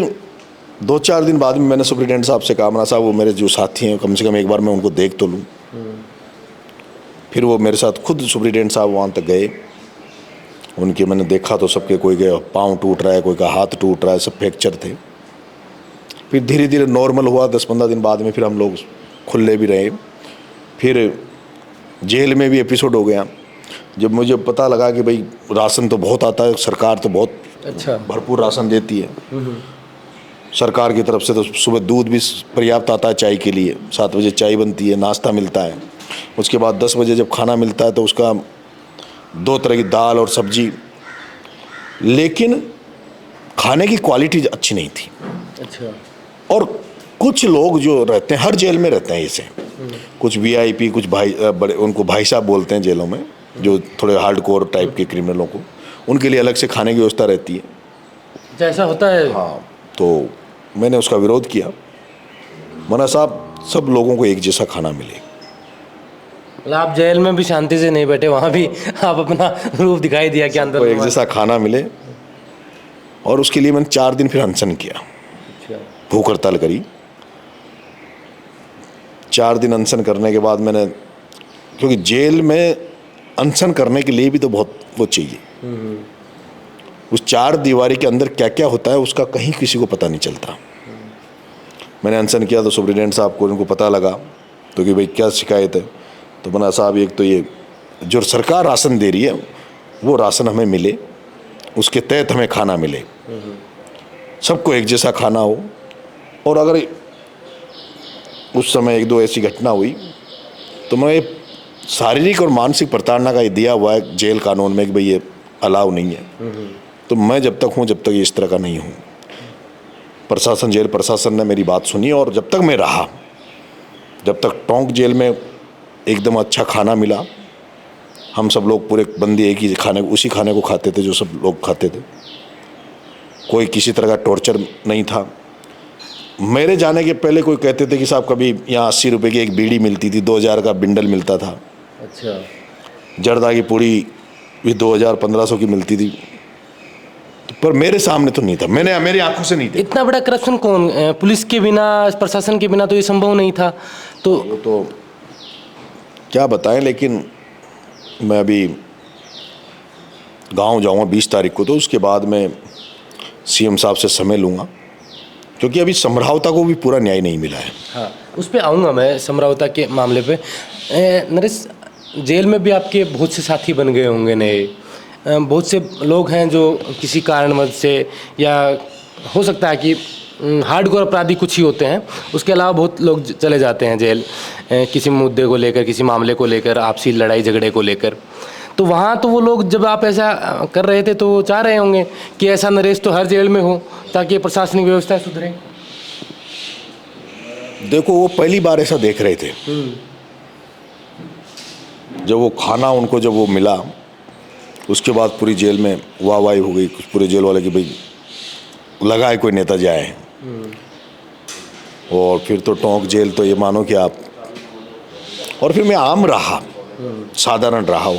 2-4 दिन बाद में मैंने सुप्रिटेंडेंट साहब से कहा, साहब वो मेरे जो साथी हैं कम से कम एक बार मैं उनको देख तो लूँ। फिर वो मेरे साथ खुद सुप्रिटेंडेंट साहब वहाँ तक गए, उनके मैंने देखा तो सबके कोई का पाँव टूट रहा है, कोई का हाथ टूट रहा है, सब फ्रैक्चर थे। फिर धीरे धीरे नॉर्मल हुआ। 10-15 दिन बाद में फिर हम लोग खुले भी रहे। फिर जेल में भी एपिसोड हो गया जब मुझे पता लगा कि भाई राशन तो बहुत आता है, सरकार तो बहुत अच्छा भरपूर राशन देती है सरकार की तरफ से। तो सुबह दूध भी पर्याप्त आता है चाय के लिए, 7 बजे चाय बनती है, नाश्ता मिलता है। उसके बाद 10 बजे जब खाना मिलता है तो उसका 2 तरह की दाल और सब्जी, लेकिन खाने की क्वालिटी अच्छी नहीं थी। अच्छा। और कुछ लोग जो रहते हैं, हर जेल में रहते हैं ऐसे, कुछ वीआईपी, कुछ भाई बड़े, उनको भाई साहब बोलते हैं जेलों में, जो थोड़े हार्डकोर टाइप के क्रिमिनलों को, उनके लिए अलग से खाने की व्यवस्था रहती है। ऐसा होता है? हाँ, तो मैंने उसका विरोध किया। मना साहब सब लोगों को एक जैसा खाना मिले। मतलब आप जेल में भी शांति से नहीं बैठे, वहाँ भी आप अपना रूप दिखाई दिया कि अंदर एक जैसा खाना मिले, और उसके लिए मैंने 4 दिन फिर अनशन किया, भूख हड़ताल करी। 4 दिन अनशन करने के बाद मैंने, क्योंकि जेल में अनशन करने के लिए भी तो बहुत वो चाहिए, उस 4 दीवारी के अंदर क्या क्या होता है उसका कहीं किसी को पता नहीं चलता। मैंने अनशन किया तो सुप्रिटेंडेंट साहब को उनको पता लगा, तो कि भाई क्या शिकायत है। तो बना साहब एक तो ये जो सरकार राशन दे रही है वो राशन हमें मिले, उसके तहत हमें खाना मिले, सबको एक जैसा खाना हो। और अगर उस समय 1-2 ऐसी घटना हुई तो मैं शारीरिक और मानसिक प्रताड़ना का ये दिया हुआ है जेल कानून में कि भाई ये अलाउ नहीं है। तो मैं जब तक हूँ, जब तक इस तरह का नहीं हूँ। प्रशासन, जेल प्रशासन ने मेरी बात सुनी, और जब तक मैं रहा, जब तक टोंक जेल में एकदम अच्छा खाना मिला, हम सब लोग पूरे बंदी एक ही खाने, उसी खाने को खाते थे जो सब लोग खाते थे, कोई किसी तरह का टॉर्चर नहीं था। मेरे जाने के पहले कोई कहते थे कि साहब कभी यहाँ 80 रुपये की एक बीड़ी मिलती थी, 2000 का बिंडल मिलता था, अच्छा। जर्दा की पूड़ी भी 2000-1500 की मिलती थी, पर मेरे सामने तो नहीं था, मैंने मेरी आंखों से नहीं देखा। इतना बड़ा करप्शन कौन, पुलिस के बिना, प्रशासन के बिना तो ये संभव नहीं था। तो वो तो क्या बताएं, लेकिन मैं अभी गांव जाऊंगा 20 तारीख को, तो उसके बाद मैं सीएम साहब से समय लूँगा, क्योंकि अभी समरावता को भी पूरा न्याय नहीं मिला है। हाँ, उस पर आऊँगा मैं, समरावता के मामले पे। नरेश, जेल में भी आपके बहुत से साथी बन गए होंगे नए, बहुत से लोग हैं जो किसी कारणवश से, या हो सकता है कि हार्डकोर अपराधी कुछ ही होते हैं, उसके अलावा बहुत लोग चले जाते हैं जेल, किसी मुद्दे को लेकर, किसी मामले को लेकर, आपसी लड़ाई झगड़े को लेकर। तो वहाँ तो वो लोग, जब आप ऐसा कर रहे थे तो वो चाह रहे होंगे कि ऐसा नरेश तो हर जेल में हो, ताकि प्रशासनिक व्यवस्था सुधरे। देखो, वो पहली बार ऐसा देख रहे थे जब वो खाना उनको जब वो मिला, उसके बाद पूरी जेल में वाहवाही हो गई, कुछ पूरे जेल वाले कि भाई लगाए कोई नेता जाए, और फिर तो टोंक जेल तो ये मानो कि आप, और फिर मैं आम रहा, साधारण रहा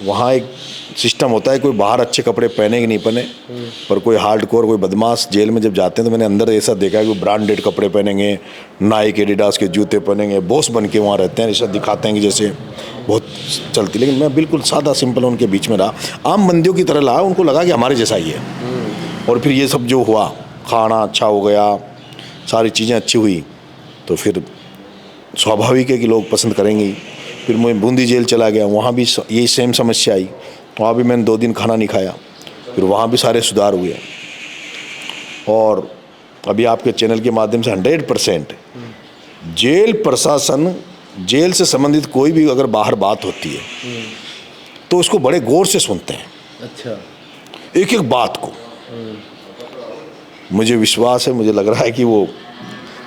वहाँ एक सिस्टम होता है, कोई बाहर अच्छे कपड़े पहने कि नहीं पहने, पर कोई हार्डकोर, कोई बदमाश जेल में जब जाते हैं तो मैंने अंदर ऐसा देखा है कि ब्रांडेड कपड़े पहनेंगे, नाइक एडिडास के जूते पहनेंगे, बॉस बन के वहाँ रहते हैं, ऐसा दिखाते हैं कि जैसे बहुत चलती। लेकिन मैं बिल्कुल सादा सिंपल उनके बीच में रहा, आम बंदियों की तरह रहा, उनको लगा कि हमारे जैसा ही है। और फिर ये सब जो हुआ, खाना अच्छा हो गया, सारी चीज़ें अच्छी हुई, तो फिर स्वाभाविक है कि लोग पसंद करेंगे ही। फिर मैं बूंदी जेल चला गया, वहाँ भी यही सेम समस्या आई, वहाँ भी मैंने 2 दिन खाना नहीं खाया, फिर वहाँ भी सारे सुधार हुए। और अभी आपके चैनल के माध्यम से 100% जेल प्रशासन, जेल से संबंधित कोई भी अगर बाहर बात होती है तो उसको बड़े गौर से सुनते हैं। अच्छा। एक एक बात को। मुझे विश्वास है, मुझे लग रहा है कि वो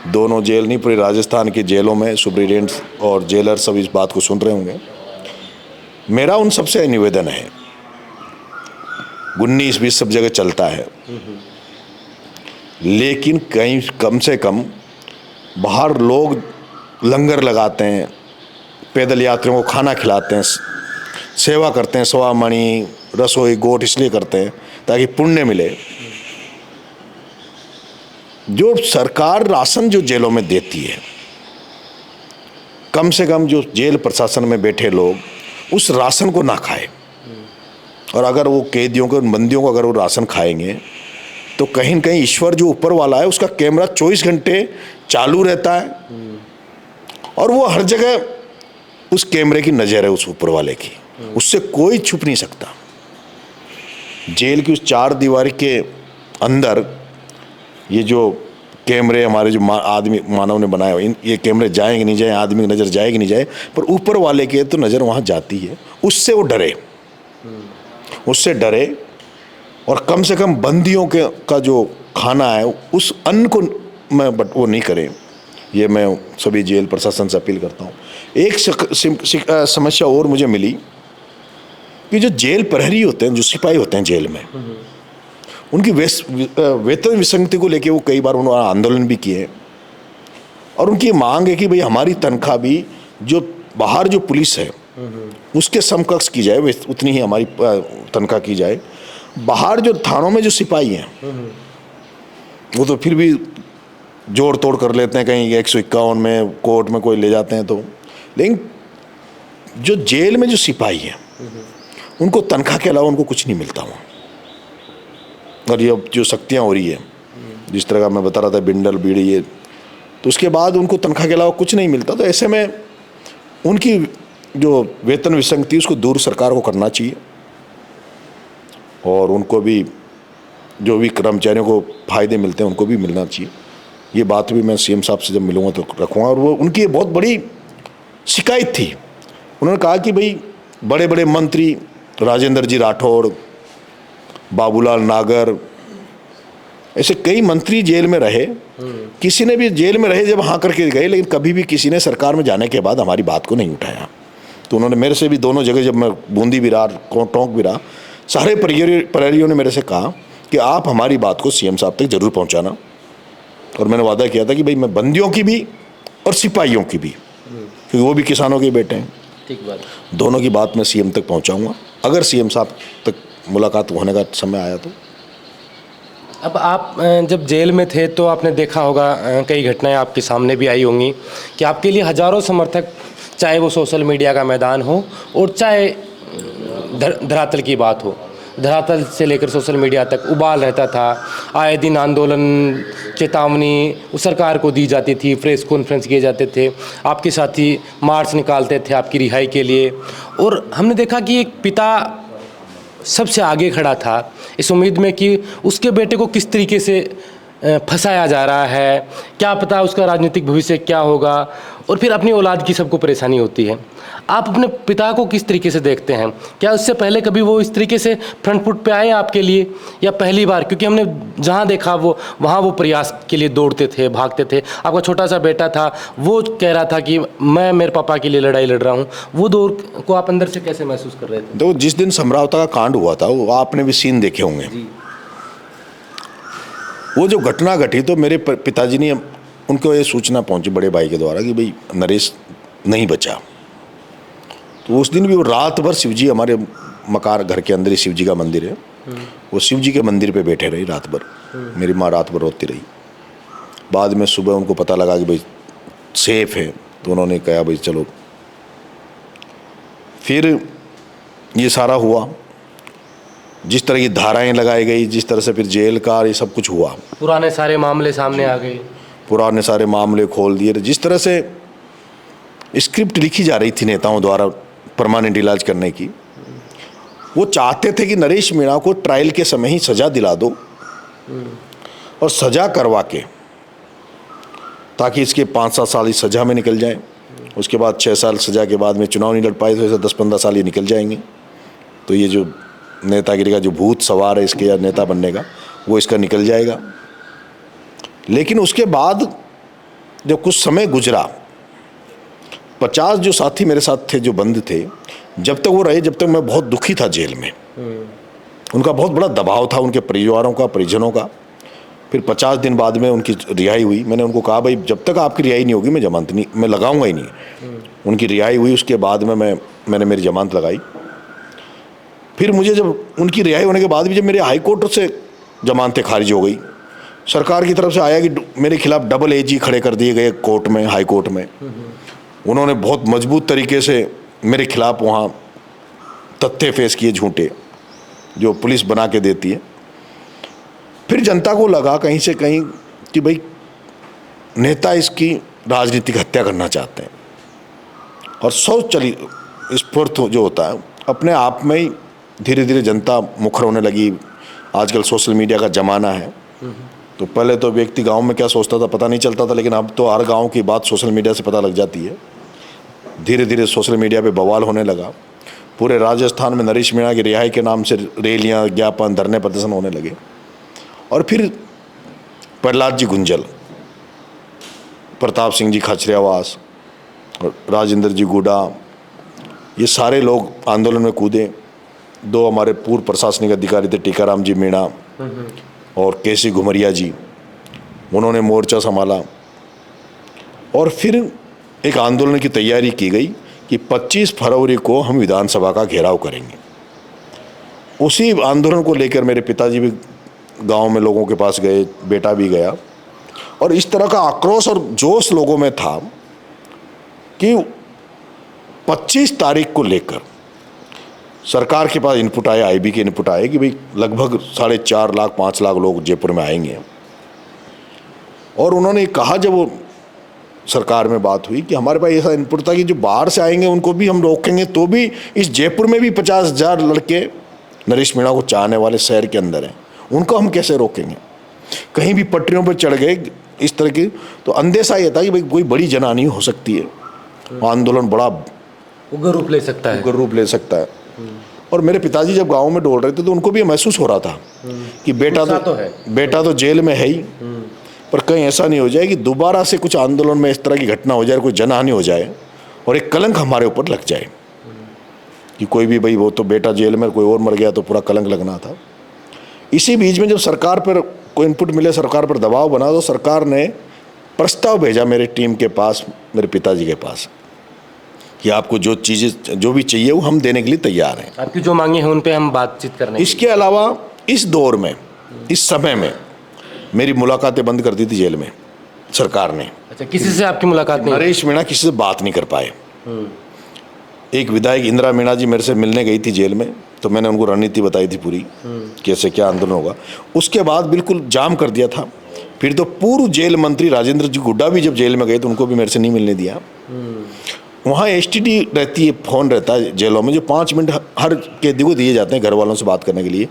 दोनों जेल नहीं, पूरे राजस्थान की जेलों में सुप्रीडेंट्स और जेलर सब इस बात को सुन रहे होंगे। मेरा उन सबसे निवेदन है, 19-20 सब जगह चलता है, लेकिन कहीं कम से कम बाहर लोग लंगर लगाते हैं, पैदल यात्रियों को खाना खिलाते हैं, सेवा करते हैं, सवा मणि, रसोई, गोट इसलिए करते हैं ताकि पुण्य मिले। जो सरकार राशन जो जेलों में देती है, कम से कम जो जेल प्रशासन में बैठे लोग उस राशन को ना खाए, और अगर वो कैदियों को, बंदियों को अगर वो राशन खाएंगे तो कहीं न कहीं ईश्वर जो ऊपर वाला है उसका कैमरा 24 घंटे चालू रहता है, और वो हर जगह उस कैमरे की नज़र है, उस ऊपर वाले की, उससे कोई छुप नहीं सकता। जेल की उस 4 दीवारी के अंदर ये जो कैमरे हमारे जो आदमी मानव ने बनाए हुए, ये कैमरे जाएंगे नहीं जाए, आदमी की नज़र जाएगी नहीं जाए, पर ऊपर वाले के तो नज़र वहाँ जाती है, उससे वो डरे, उससे डरे। और कम से कम बंदियों के का जो खाना है उस अन्न को मैं बट वो नहीं करें, ये मैं सभी जेल प्रशासन से अपील करता हूँ। एक समस्या और मुझे मिली कि जो जेल प्रहरी होते हैं, जो सिपाही होते हैं जेल में, उनकी वेतन विसंगति को लेके वो कई बार उन्होंने आंदोलन भी किए, और उनकी मांग है कि भाई हमारी तनख्वाह भी जो बाहर जो पुलिस है उसके समकक्ष की जाए, उतनी ही हमारी तनख्वाह की जाए। बाहर जो थानों में जो सिपाही हैं वो तो फिर भी जोड़ तोड़ कर लेते हैं, कहीं 151 में कोर्ट में कोई ले जाते हैं तो, लेकिन जो जेल में जो सिपाही हैं उनको तनख्वाह के अलावा उनको कुछ नहीं मिलता वहाँ। और ये जो सख्तियाँ हो रही है, जिस तरह का मैं बता रहा था, बिंडल बीड़ी, ये तो उसके बाद उनको तनख्वाह के अलावा कुछ नहीं मिलता। तो ऐसे में उनकी जो वेतन विसंगति उसको दूर सरकार को करना चाहिए, और उनको भी जो भी कर्मचारियों को फ़ायदे मिलते हैं उनको भी मिलना चाहिए। ये बात भी मैं सीएम साहब से जब मिलूँगा तो रखूँगा। और वो उनकी बहुत बड़ी शिकायत थी, उन्होंने कहा कि भाई बड़े बड़े मंत्री राजेंद्र जी राठौड़, बाबूलाल नागर, ऐसे कई मंत्री जेल में रहे, किसी ने भी जेल में रहे जब हाँ करके गए, लेकिन कभी भी किसी ने सरकार में जाने के बाद हमारी बात को नहीं उठाया। तो उन्होंने मेरे से भी दोनों जगह, जब मैं बूंदी भी रहा, टोंक भी रहा, सारे प्रहरियों ने मेरे से कहा कि आप हमारी बात को सीएम साहब तक जरूर पहुंचाना। और मैंने वादा किया था कि भाई मैं बंदियों की भी और सिपाहियों की भी, क्योंकि वो भी किसानों के बेटे हैं, ठीक बात। दोनों की बात मैं सीएम तक पहुंचाऊंगा अगर सीएम साहब तक मुलाकात होने का समय आया तो। अब आप जब जेल में थे तो आपने देखा होगा कई घटनाएं आपके सामने भी आई होंगी कि आपके लिए हजारों समर्थक, चाहे वो सोशल मीडिया का मैदान हो और चाहे धरातल की बात हो, धरातल से लेकर सोशल मीडिया तक उबाल रहता था। आए दिन आंदोलन, चेतावनी उस सरकार को दी जाती थी, प्रेस कॉन्फ्रेंस किए जाते थे, आपके साथी मार्च निकालते थे आपकी रिहाई के लिए। और हमने देखा कि एक पिता सबसे आगे खड़ा था इस उम्मीद में कि उसके बेटे को किस तरीके से फंसाया जा रहा है, क्या पता उसका राजनीतिक भविष्य क्या होगा, और फिर अपनी औलाद की सबको परेशानी होती है। आप अपने पिता को किस तरीके से देखते हैं? क्या उससे पहले कभी वो इस तरीके से फ्रंट फुट पे आए आपके लिए, या पहली बार? क्योंकि हमने जहाँ देखा वो वहाँ वो प्रयास के लिए दौड़ते थे, भागते थे। आपका छोटा सा बेटा था, वो कह रहा था कि मैं मेरे पापा के लिए लड़ाई लड़ रहा हूँ। वो दौड़ को आप अंदर से कैसे महसूस कर रहे थे? देखो, जिस दिन समरावता का कांड हुआ था वो आपने भी सीन देखे होंगे। वो जो घटना घटी तो मेरे पिताजी ने, उनको ये सूचना पहुंची बड़े भाई के द्वारा कि भाई नरेश नहीं बचा। तो उस दिन भी वो रात भर शिवजी, हमारे मकान घर के अंदर ही शिवजी का मंदिर है, वो शिवजी के मंदिर पे बैठे रही रात भर। मेरी माँ रात भर रोती रही। बाद में सुबह उनको पता लगा कि भाई सेफ है, तो उन्होंने कहा भाई चलो। फिर ये सारा हुआ, जिस तरह की धाराएं लगाई गई, जिस तरह से फिर जेल का ये सब कुछ हुआ, पुराने सारे मामले सामने आ गए, पुराने सारे मामले खोल दिए। जिस तरह से स्क्रिप्ट लिखी जा रही थी नेताओं द्वारा परमानेंट इलाज करने की, वो चाहते थे कि नरेश मीणा को ट्रायल के समय ही सजा दिला दो और सजा करवा के, ताकि इसके 5-7 साल इस सजा में निकल जाए। उसके बाद 6 साल सजा के बाद में चुनाव नहीं लड़ पाए तो ऐसे 10-15 साल ये निकल जाएंगे। तो ये जो नेतागिरी का जो भूत सवार है इसके, या नेता बनने का, वो इसका निकल जाएगा। लेकिन उसके बाद जब कुछ समय गुजरा, 50 जो साथी मेरे साथ थे जो बंद थे, जब तक वो रहे, जब तक मैं बहुत दुखी था जेल में। उनका बहुत बड़ा दबाव था, उनके परिवारों का, परिजनों का। फिर 50 दिन बाद में उनकी रिहाई हुई। मैंने उनको कहा भाई जब तक आपकी रिहाई नहीं होगी मैं जमानत नहीं, मैं लगाऊंगा ही नहीं। उनकी रिहाई हुई, उसके बाद में मैंने मेरी जमानत लगाई। फिर मुझे जब उनकी रिहाई होने के बाद भी जब मेरे हाई कोर्ट से जमानतें खारिज हो गई, सरकार की तरफ से आया कि मेरे खिलाफ डबल एजी खड़े कर दिए गए कोर्ट में, हाई कोर्ट में। उन्होंने बहुत मजबूत तरीके से मेरे खिलाफ वहाँ तथ्य फेस किए झूठे, जो पुलिस बना के देती है। फिर जनता को लगा कहीं से कहीं कि भाई नेता इसकी राजनीतिक हत्या करना चाहते हैं, और सोच चली स्फूर्त जो होता है अपने आप में ही धीरे धीरे जनता मुखर होने लगी। आजकल सोशल मीडिया का ज़माना है, तो पहले तो व्यक्ति गांव में क्या सोचता था पता नहीं चलता था, लेकिन अब तो हर गांव की बात सोशल मीडिया से पता लग जाती है। धीरे धीरे सोशल मीडिया पे बवाल होने लगा। पूरे राजस्थान में नरेश मीणा की रिहाई के नाम से रैलियां, ज्ञापन, धरने, प्रदर्शन होने लगे। और फिर प्रहलाद जी गुंजल, प्रताप सिंह जी खाचरियावास, राजेंद्र जी गुडा, ये सारे लोग आंदोलन में कूदे। 2 हमारे पूर्व प्रशासनिक अधिकारी थे, टीकाराम जी मीणा और केसी घुमरिया जी, उन्होंने मोर्चा संभाला। और फिर एक आंदोलन की तैयारी की गई कि 25 फरवरी को हम विधानसभा का घेराव करेंगे। उसी आंदोलन को लेकर मेरे पिताजी भी गांव में लोगों के पास गए, बेटा भी गया। और इस तरह का आक्रोश और जोश लोगों में था कि 25 तारीख को लेकर सरकार के पास इनपुट आया, आईबी के इनपुट आए कि भाई लगभग 4.5 लाख 5 लाख लोग जयपुर में आएंगे। और उन्होंने कहा, जब वो सरकार में बात हुई, कि हमारे पास ऐसा इनपुट था कि जो बाहर से आएंगे उनको भी हम रोकेंगे, तो भी इस जयपुर में भी 50,000 लड़के नरेश मीणा को चाहने वाले शहर के अंदर हैं, उनको हम कैसे रोकेंगे। कहीं भी पटरियों पर चढ़ गए इस तरह की, तो अंदेशा ये था कि भाई कोई बड़ी जनहानि हो सकती है, आंदोलन बड़ा उग्र रूप ले सकता है, उग्र रूप ले सकता है। और मेरे पिताजी जब गांव में डोल रहे थे तो उनको भी महसूस हो रहा था कि बेटा तो जेल में है ही, पर कहीं ऐसा नहीं हो जाए कि दोबारा से कुछ आंदोलन में इस तरह की घटना हो जाए, कोई जनहानि हो जाए और एक कलंक हमारे ऊपर लग जाए कि कोई भी, भाई वो तो बेटा जेल में, कोई और मर गया तो पूरा कलंक लगना था। इसी बीच में जब सरकार पर कोई इनपुट मिले, सरकार पर दबाव बना, तो सरकार ने प्रस्ताव भेजा मेरे टीम के पास, मेरे पिताजी के पास, कि आपको जो चीज़ें जो भी चाहिए वो हम देने के लिए तैयार हैं। आपकी जो मांगे हैं उन पे हम बातचीत करने। इसके अलावा इस दौर में, इस समय में मेरी मुलाकातें बंद कर दी थी जेल में सरकार ने। अच्छा, किसी से आपकी मुलाकात नहीं? नरेश मीणा किसी से बात नहीं कर पाए। एक विधायक इंदिरा मीणा जी मेरे से मिलने गई थी जेल में, तो मैंने उनको रणनीति बताई थी पूरी, कैसे क्या आंदोलन होगा। उसके बाद बिल्कुल जाम कर दिया था। फिर तो पूर्व जेल मंत्री राजेंद्र जी गुड्डा भी जब जेल में गए तो उनको भी मेरे से नहीं मिलने दिया। वहाँ STD रहती है, फ़ोन रहता है जेलों में, जो 5 मिनट हर कैदी को दिए जाते हैं घर वालों से बात करने के लिए।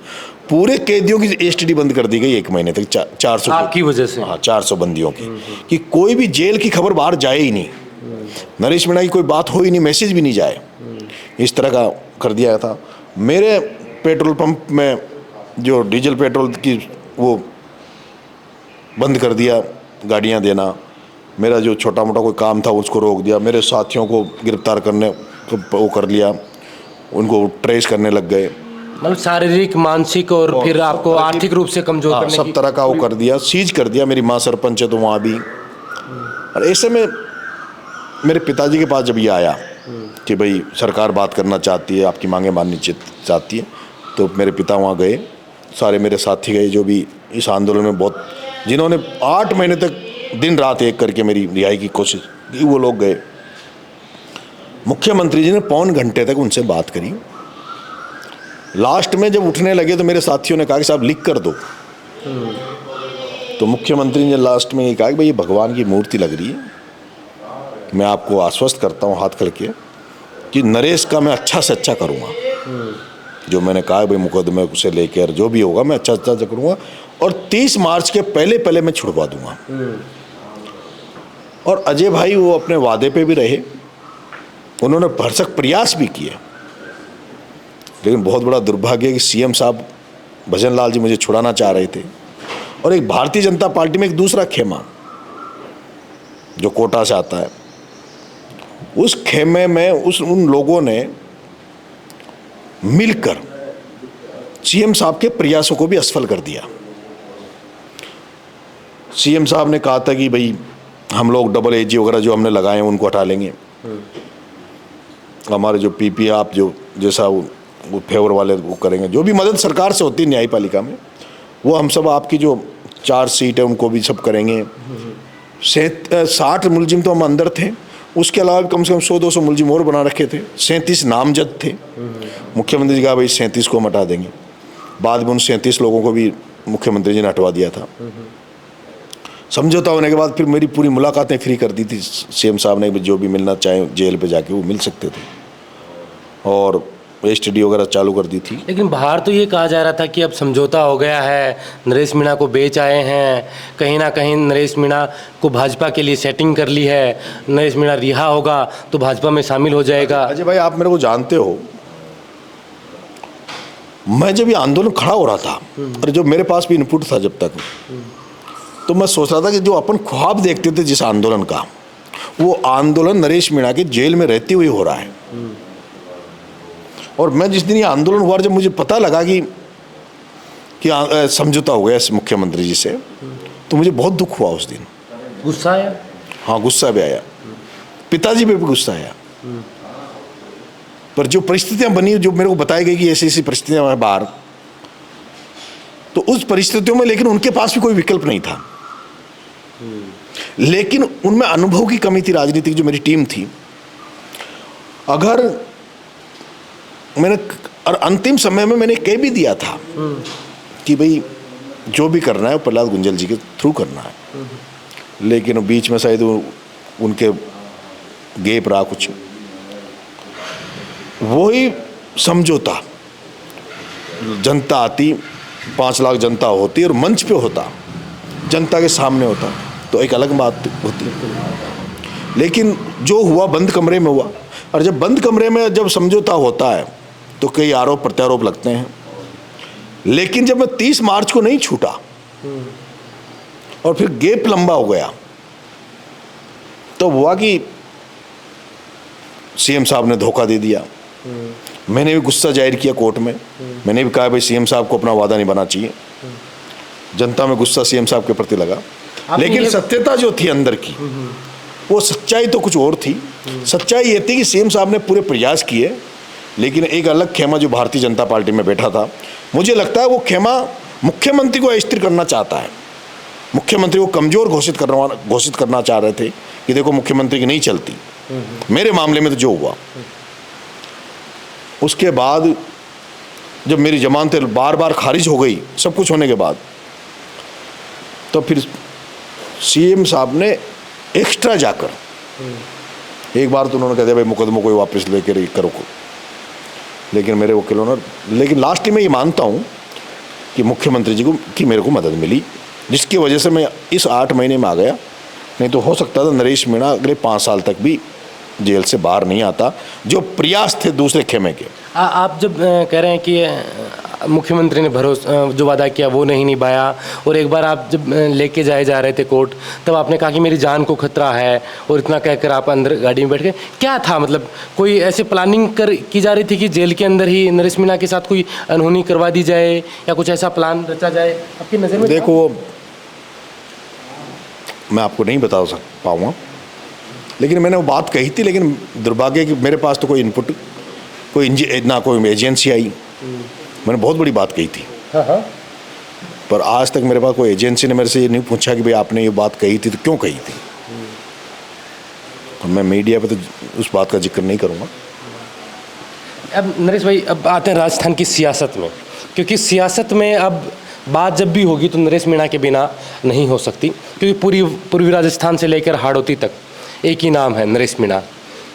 पूरे कैदियों की STD बंद कर दी गई 1 महीने तक, 400 आपकी वजह से? हाँ, 400 बंदियों की, कि कोई भी जेल की खबर बाहर जाए ही नहीं, नरेश मीणा की कोई बात हो ही नहीं, मैसेज भी नहीं जाए, इस तरह का कर दिया था। मेरे पेट्रोल पंप में जो डीजल पेट्रोल की वो बंद कर दिया, गाड़ियाँ देना। मेरा जो छोटा मोटा कोई काम था उसको रोक दिया। मेरे साथियों को गिरफ्तार करने को वो कर लिया, उनको ट्रेस करने लग गए। मतलब शारीरिक, मानसिक और फिर आपको आर्थिक रूप से कमजोर करने सब की तरह का वो कर दिया, सीज कर दिया। मेरी माँ सरपंच है तो वहाँ भी। और ऐसे में मेरे पिताजी के पास जब ये आया कि भाई सरकार बात करना चाहती है, आपकी मांगे माननी चाहती है, तो मेरे पिता वहाँ गए, सारे मेरे साथी गए जो भी इस आंदोलन में बहुत, जिन्होंने 8 महीने तक दिन रात एक करके मेरी रिहाई की कोशिश की, वो लोग गए। मुख्यमंत्री जी ने पौन घंटे तक उनसे बात करी। लास्ट में जब उठने लगे तो मेरे साथियों ने कहा कि साहब लिख कर दो। तो मुख्यमंत्री ने लास्ट में ये कहा कि भाई ये भगवान की मूर्ति लग रही है, मैं आपको आश्वस्त करता हूँ हाथ करके कि नरेश का मैं अच्छा से अच्छा करूँगा। जो मैंने कहा भाई मुकदमे से लेकर जो भी होगा मैं अच्छा से करूँगा, और 30 मार्च के पहले मैं छुड़वा दूंगा। और अजय भाई वो अपने वादे पे भी रहे, उन्होंने भरसक प्रयास भी किए। लेकिन बहुत बड़ा दुर्भाग्य है कि CM साहब भजन लाल जी मुझे छुड़ाना चाह रहे थे, और एक भारतीय जनता पार्टी में एक दूसरा खेमा जो कोटा से आता है, उस खेमे में उन लोगों ने मिलकर CM साहब के प्रयासों को भी असफल कर दिया। CM साहब ने कहा था कि भाई हम लोग डबल AG वगैरह जो हमने लगाए हैं उनको हटा लेंगे, हमारे जो PP आप जो जैसा वो फेवर वाले वो करेंगे, जो भी मदद सरकार से होती है न्यायपालिका में वो हम सब, आपकी जो 4 सीट है उनको भी सब करेंगे। 60 मुलजिम तो हम अंदर थे, उसके अलावा कम से कम 100-200 मुलजिम और बना रखे थे। 37 नामजद थे। मुख्यमंत्री जी कहा भाई 37 को हम हटा देंगे। बाद में उन 37 लोगों को भी मुख्यमंत्री जी ने हटवा दिया था। समझौता होने के बाद फिर मेरी पूरी मुलाकातें फ्री कर दी थी CM साहब ने, जो भी मिलना चाहे जेल पे जाके वो मिल सकते थे, और STD वगैरह चालू कर दी थी। लेकिन बाहर तो ये कहा जा रहा था कि अब समझौता हो गया है, नरेश मीणा को बेच आए हैं, कहीं ना कहीं नरेश मीणा को भाजपा के लिए सेटिंग कर ली है, नरेश मीणा रिहा होगा तो भाजपा में शामिल हो जाएगा। अजय भाई आप मेरे को जानते हो, मैं जब ये आंदोलन खड़ा हो रहा था और जब मेरे पास भी इनपुट था जब तक, तो मैं सोच रहा था कि जो अपन ख्वाब देखते थे जिस आंदोलन का, वो आंदोलन नरेश मीणा के जेल में रहते हुए हो रहा है। और मैं जिस दिन ये आंदोलन हुआ, जब मुझे पता लगा कि समझौता हो गया इस मुख्यमंत्री जी से, तो मुझे बहुत दुख हुआ उस दिन। गुस्सा आया? हाँ, गुस्सा भी आया, पिताजी पे भी गुस्सा आया। पर जो परिस्थितियां बनी, जो मेरे को बताई गई कि ऐसी ऐसी परिस्थितियां हैं बाहर, तो उस परिस्थितियों में लेकिन उनके पास भी कोई विकल्प नहीं था। लेकिन उनमें अनुभव की कमी थी राजनीतिक, जो मेरी टीम थी। अगर मैंने, और अंतिम समय में मैंने कह भी दिया था कि भाई जो भी करना है वो प्रहलाद गुंजल जी के थ्रू करना है, लेकिन बीच में शायद उनके गैप रहा कुछ। वही समझौता, जनता आती, 5 लाख जनता होती और मंच पे होता, जनता के सामने होता, तो एक अलग बात होती। लेकिन जो हुआ बंद कमरे में हुआ, और जब बंद कमरे में जब समझौता होता है तो कई आरोप प्रत्यारोप लगते हैं। लेकिन जब मैं 30 मार्च को नहीं छूटा और फिर गैप लंबा हो गया, तो हुआ कि CM साहब ने धोखा दे दिया। मैंने भी गुस्सा जाहिर किया कोर्ट में, मैंने भी कहा भाई CM साहब को अपना वादा निभाना चाहिए। जनता में गुस्सा सीएम साहब के प्रति लगा, लेकिन सत्यता जो थी अंदर की, वो सच्चाई तो कुछ और थी। सच्चाई ये थी कि सीएम साहब ने पूरे प्रयास किए, लेकिन एक अलग खेमा जो भारतीय जनता पार्टी में बैठा था, मुझे लगता है वो खेमा मुख्यमंत्री को अस्थिर करना चाहता है। मुख्यमंत्री को कमज़ोर घोषित करना चाह रहे थे कि देखो मुख्यमंत्री की नहीं चलती। मेरे मामले में तो जो हुआ, उसके बाद जब मेरी जमानतें बार बार खारिज हो गई, सब कुछ होने के बाद, तो फिर सीएम साहब ने एक्स्ट्रा जाकर एक बार तो उन्होंने कह दिया भाई मुकदमों को वापस लेकर करो, लेकिन मेरे वकीलों ने, लेकिन लास्ट में ये मानता हूँ कि मुख्यमंत्री जी की मेरे को मदद मिली, जिसकी वजह से मैं इस 8 महीने में आ गया। नहीं तो हो सकता था नरेश मीणा अगले 5 साल तक भी जेल से बाहर नहीं आता, जो प्रयास थे दूसरे खेमे के। आप जब कह रहे हैं कि मुख्यमंत्री ने भरोसा जो वादा किया वो नहीं निभाया, और एक बार आप जब लेके जाए जा रहे थे कोर्ट, तब आपने कहा कि मेरी जान को खतरा है, और इतना कहकर आप अंदर गाड़ी में बैठ गए। क्या था, मतलब कोई ऐसे प्लानिंग की जा रही थी कि जेल के अंदर ही नरेश मीणा के साथ कोई अनहोनी करवा दी जाए, या कुछ ऐसा प्लान रचा जाए आपकी नज़र में? देखो, मैं आपको नहीं बता पाऊँगा, लेकिन मैंने वो बात कही थी, लेकिन दुर्भाग्य कि मेरे पास तो कोई इनपुट, ना कोई एजेंसी आई। मैंने बहुत बड़ी बात कही थी, पर आज तक मेरे पास कोई एजेंसी ने मेरे से ये नहीं पूछा कि भाई आपने ये बात कही थी तो क्यों कही थी। तो मैं मीडिया पे तो उस बात का जिक्र नहीं करूँगा। अब नरेश भाई, अब आते हैं राजस्थान की सियासत में, क्योंकि सियासत में अब बात जब भी होगी तो नरेश मीणा के बिना नहीं हो सकती, क्योंकि पूर्वी राजस्थान से लेकर हाड़ौती तक एक ही नाम है, नरेश मीणा।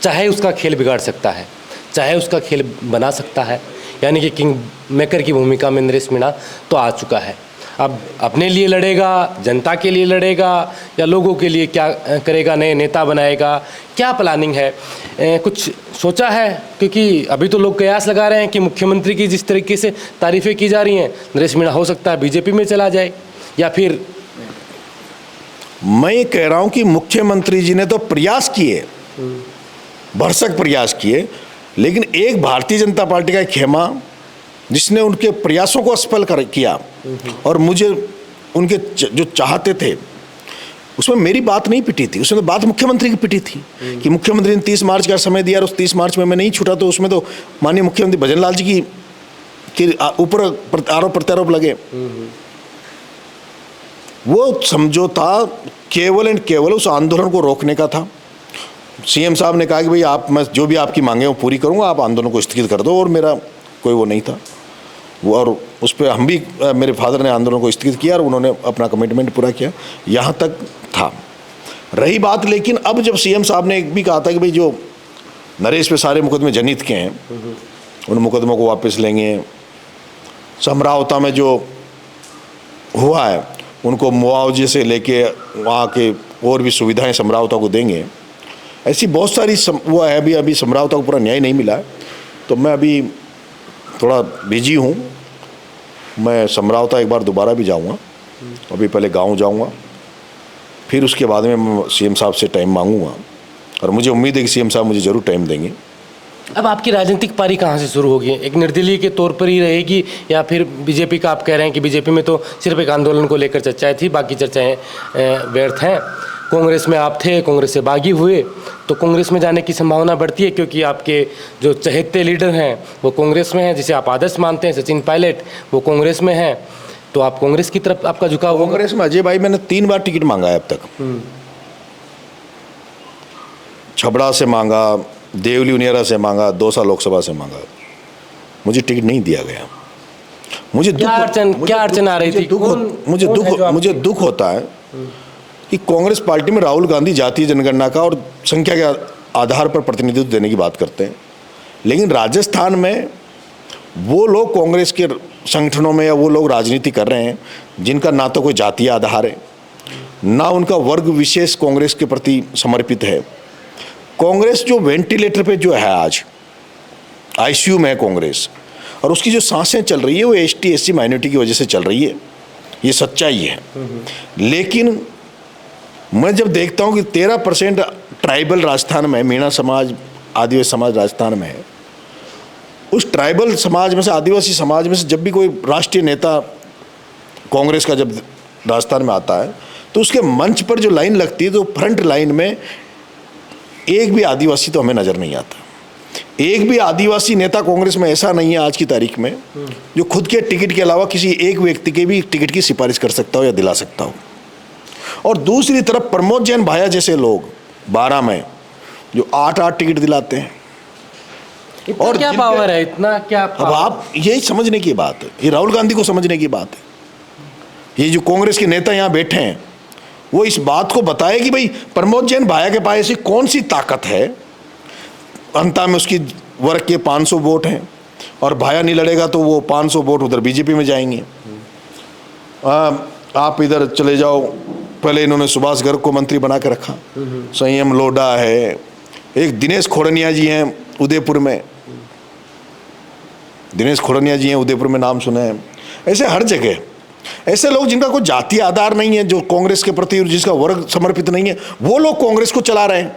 चाहे उसका खेल बिगाड़ सकता है, चाहे उसका खेल बना सकता है, यानी कि किंग मेकर की भूमिका में नरेश मीणा तो आ चुका है। अब अपने लिए लड़ेगा, जनता के लिए लड़ेगा, या लोगों के लिए क्या करेगा, नए नेता बनाएगा, क्या प्लानिंग है, कुछ सोचा है? क्योंकि अभी तो लोग कयास लगा रहे हैं कि मुख्यमंत्री की जिस तरीके से तारीफ़ें की जा रही हैं, नरेश मीणा हो सकता है बीजेपी में चला जाए, या फिर। मैं ये कह रहा हूँ कि मुख्यमंत्री जी ने तो प्रयास किए, भरसक प्रयास किए, लेकिन एक भारतीय जनता पार्टी का एक खेमा जिसने उनके प्रयासों को असफल किया, और मुझे उनके जो चाहते थे उसमें मेरी बात नहीं पिटी थी, उसमें तो बात मुख्यमंत्री की पिटी थी कि मुख्यमंत्री ने 30 मार्च का समय दिया और उस 30 मार्च में मैं नहीं छूटा, तो उसमें तो माननीय मुख्यमंत्री भजन लाल जी के ऊपर आरोप प्रत्यारोप लगे। वो समझौता केवल एंड केवल उस आंदोलन को रोकने का था। सीएम साहब ने कहा कि भाई आप, मैं जो भी आपकी मांगे वो पूरी करूंगा, आप आंदोलन को स्थगित कर दो, और मेरा कोई वो नहीं था वो, और उस पर हम भी, मेरे फादर ने आंदोलन को स्थगित किया और उन्होंने अपना कमिटमेंट पूरा किया, यहाँ तक था। रही बात, लेकिन अब जब सीएम साहब ने एक भी कहा था कि भाई जो नरेश पे सारे मुकदमे जनहित के हैं, उन मुकदमों को वापस लेंगे, समरावता में जो हुआ है उनको मुआवजे से लेके वहाँ के और भी सुविधाएं समरावता को देंगे, ऐसी बहुत सारी वो है। अभी समरावता को पूरा न्याय नहीं मिला है, तो मैं अभी थोड़ा बिजी हूँ। मैं समरावता एक बार दोबारा भी जाऊँगा, अभी पहले गांव जाऊँगा, फिर उसके बाद में मैं सीएम साहब से टाइम मांगूंगा, और मुझे उम्मीद है कि सीएम साहब मुझे ज़रूर टाइम देंगे। अब आपकी राजनीतिक पारी कहाँ से शुरू होगी? एक निर्दलीय के तौर पर ही रहेगी, या फिर बीजेपी का? आप कह रहे हैं कि बीजेपी में तो सिर्फ एक आंदोलन को लेकर चर्चाएं थी, बाकी चर्चाएं व्यर्थ हैं। कांग्रेस में आप थे, कांग्रेस से बागी हुए, तो कांग्रेस में जाने की संभावना बढ़ती है, क्योंकि आपके जो चहेते लीडर हैं वो कांग्रेस में हैं, जिसे आप आदर्श मानते हैं, सचिन पायलट, वो कांग्रेस में हैं, तो आप कांग्रेस की तरफ आपका झुकाव होगा? कांग्रेस में अजय भाई, मैंने 3 बार टिकट मांगा है अब तक। छबड़ा से मांगा, देवली उनियारा से मांगा, दौसा लोकसभा से मांगा, मुझे टिकट नहीं दिया गया। मुझे क्या अड़चन आ रही थी? मुझे दुख होता है कि कांग्रेस पार्टी में राहुल गांधी जातीय जनगणना का और संख्या के आधार पर प्रतिनिधित्व देने की बात करते हैं, लेकिन राजस्थान में वो लोग कांग्रेस के संगठनों में, या वो लोग राजनीति कर रहे हैं जिनका ना तो कोई जातीय आधार है, ना उनका वर्ग विशेष कांग्रेस के प्रति समर्पित है। कांग्रेस जो वेंटिलेटर पे जो है आज, आईसीयू में है कांग्रेस, और उसकी जो सांसें चल रही है वो एसटी एससी माइनॉरिटी की वजह से चल रही है, ये सच्चाई है। लेकिन मैं जब देखता हूँ कि 13% ट्राइबल राजस्थान में, मीणा समाज, आदिवासी समाज राजस्थान में है, उस ट्राइबल समाज में से, आदिवासी समाज में से जब भी कोई राष्ट्रीय नेता कांग्रेस का जब राजस्थान में आता है तो उसके मंच पर जो लाइन लगती है तो फ्रंट लाइन में एक भी आदिवासी तो हमें नज़र नहीं आता। एक भी आदिवासी नेता कांग्रेस में ऐसा नहीं है आज की तारीख में जो खुद के टिकट के अलावा किसी एक व्यक्ति के भी टिकट की सिफारिश कर सकता हो या दिला सकता हो। और दूसरी तरफ प्रमोद जैन भाया जैसे लोग 12 में जो 8-8 टिकट दिलाते हैं। और क्या पावर है, इतना क्या अब आप यही समझने की बात है, ये राहुल गांधी को समझने की बात है। ये जो कांग्रेस के नेता यहाँ बैठे हैं वो इस बात को बताए कि भाई प्रमोद जैन भाया के पास ऐसी कौन सी ताकत है, अंता में उसकी वर्ग के 500 वोट हैं और भाया नहीं लड़ेगा तो वो 500 वोट उधर बीजेपी में जाएंगे। आप इधर चले जाओ, पहले इन्होंने सुभाष गर्ग को मंत्री बना के रखा, संयम लोढ़ा है, एक दिनेश खोड़निया जी हैं उदयपुर में, दिनेश खोड़निया जी हैं उदयपुर में, नाम सुने हैं। ऐसे हर जगह ऐसे लोग जिनका कोई जातीय आधार नहीं है, जो कांग्रेस के प्रति जिसका वर्ग समर्पित नहीं है, वो लोग कांग्रेस को चला रहे हैं।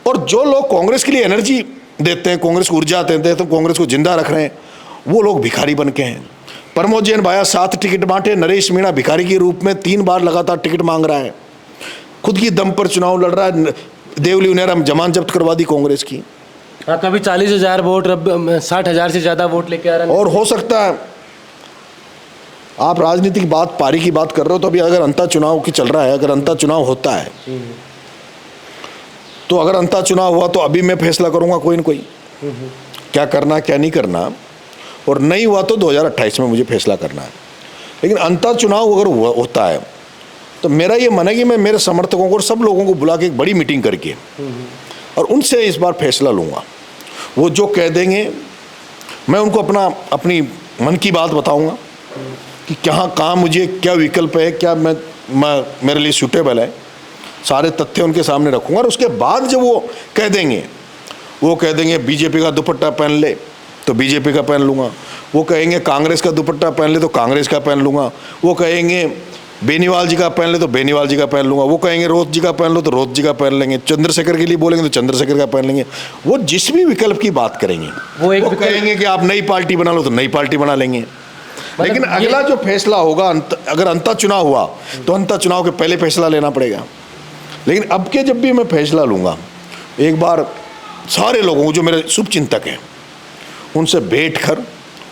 और जो लोग कांग्रेस के लिए एनर्जी देते हैं, कांग्रेस को ऊर्जा देते हैं, तो कांग्रेस को जिंदा रख रहे हैं, वो लोग भिखारी बन के हैं। प्रमोद जैन भाया 7 टिकट बांटे, नरेश मीणा भिखारी के रूप में 3 बार लगातार टिकट मांग रहा है, खुद की दम पर चुनाव लड़ रहा है। देवली उन्हेरा जमानत जब्त करवा दी कांग्रेस की। हाँ, कभी 40,000 वोट, 60,000 से ज़्यादा वोट लेके आ रहा है। और हो सकता है आप राजनीतिक बात, पारी की बात कर रहे हो, तो अभी अगर अंता चुनाव की चल रहा है, अगर अंता चुनाव होता है तो अगर अंता चुनाव हुआ तो अभी मैं फैसला करूंगा कोई न कोई क्या करना क्या नहीं करना, और नहीं हुआ तो 2028 में मुझे फैसला करना है। लेकिन अंता चुनाव अगर होता है तो मेरा ये मन है कि मैं मेरे समर्थकों को और सब लोगों को बुला के एक बड़ी मीटिंग करके और उनसे इस बार फैसला लूँगा। वो जो कह देंगे मैं उनको अपनी मन की बात बताऊँगा कि कहाँ मुझे क्या विकल्प है, क्या मैं मेरे लिए सूटेबल है, सारे तथ्य उनके सामने रखूँगा। और उसके बाद जब वो कह देंगे बीजेपी का दुपट्टा पहन ले तो बीजेपी का पहन लूँगा, वो कहेंगे कांग्रेस का दुपट्टा पहन ले तो कांग्रेस का पहन लूँगा, वो कहेंगे बेनीवाल जी का पहन ले तो बेनीवाल जी का पहन लूँगा, वो कहेंगे रोत जी का पहन लो तो रोत जी का पहन लेंगे, चंद्रशेखर के लिए बोलेंगे तो चंद्रशेखर का पहन लेंगे। वो जिस भी विकल्प की बात करेंगे वो कहेंगे कि आप नई पार्टी बना लो तो नई पार्टी बना लेंगे। लेकिन अगला जो फैसला होगा, अगर अंता चुनाव हुआ तो अंता चुनाव के पहले फैसला लेना पड़ेगा। लेकिन अब के जब भी मैं फैसला लूँगा, एक बार सारे लोगों को जो मेरे शुभचिंतक हैं उनसे बैठ कर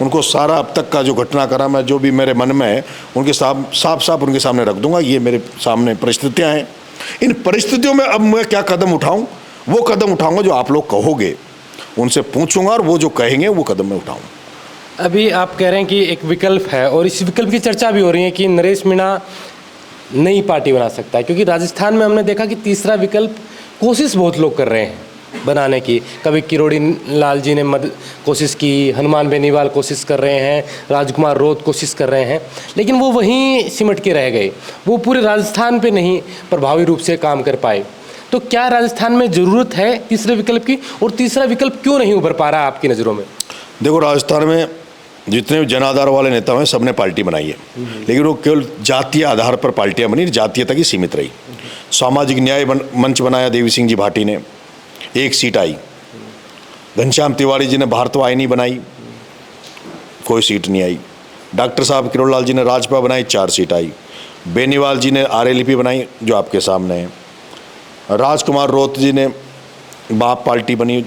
उनको सारा अब तक का जो घटनाक्रम है, जो भी मेरे मन में है, उनके साफ उनके सामने रख दूंगा। ये मेरे सामने परिस्थितियाँ हैं, इन परिस्थितियों में अब मैं क्या कदम उठाऊँ, वो कदम उठाऊँगा जो आप लोग कहोगे, उनसे पूछूंगा और वो जो कहेंगे वो कदम मैं उठाऊँगा। अभी आप कह रहे हैं कि एक विकल्प है और इस विकल्प की चर्चा भी हो रही है कि नरेश मीणा नई पार्टी बना सकता है, क्योंकि राजस्थान में हमने देखा कि तीसरा विकल्प कोशिश बहुत लोग कर रहे हैं बनाने की। कभी किरोड़ी लाल जी ने कोशिश की, हनुमान बेनीवाल कोशिश कर रहे हैं, राजकुमार रोत कोशिश कर रहे हैं, लेकिन वो वहीं सिमट के रह गए, वो पूरे राजस्थान पे नहीं प्रभावी रूप से काम कर पाए। तो क्या राजस्थान में ज़रूरत है तीसरे विकल्प की, और तीसरा विकल्प क्यों नहीं उभर पा रहा आपकी नज़रों में? देखो, राजस्थान में जितने भी जन आधार वाले नेता हैं सबने पार्टी बनाई है, लेकिन वो केवल जातीय आधार पर पार्टियां बनी, जातीय तक ही सीमित रही। सामाजिक न्याय मंच बनाया देवी सिंह जी भाटी ने, 1 सीट आई। घनश्याम तिवारी जी ने भारतवाहिनी बनाई, कोई सीट नहीं आई। डॉक्टर साहब किरोड़लाल जी ने राजपा बनाई, 4 सीट आई। बेनीवाल जी ने RLP बनाई जो आपके सामने है। राजकुमार रोत जी ने बाप पार्टी बनी,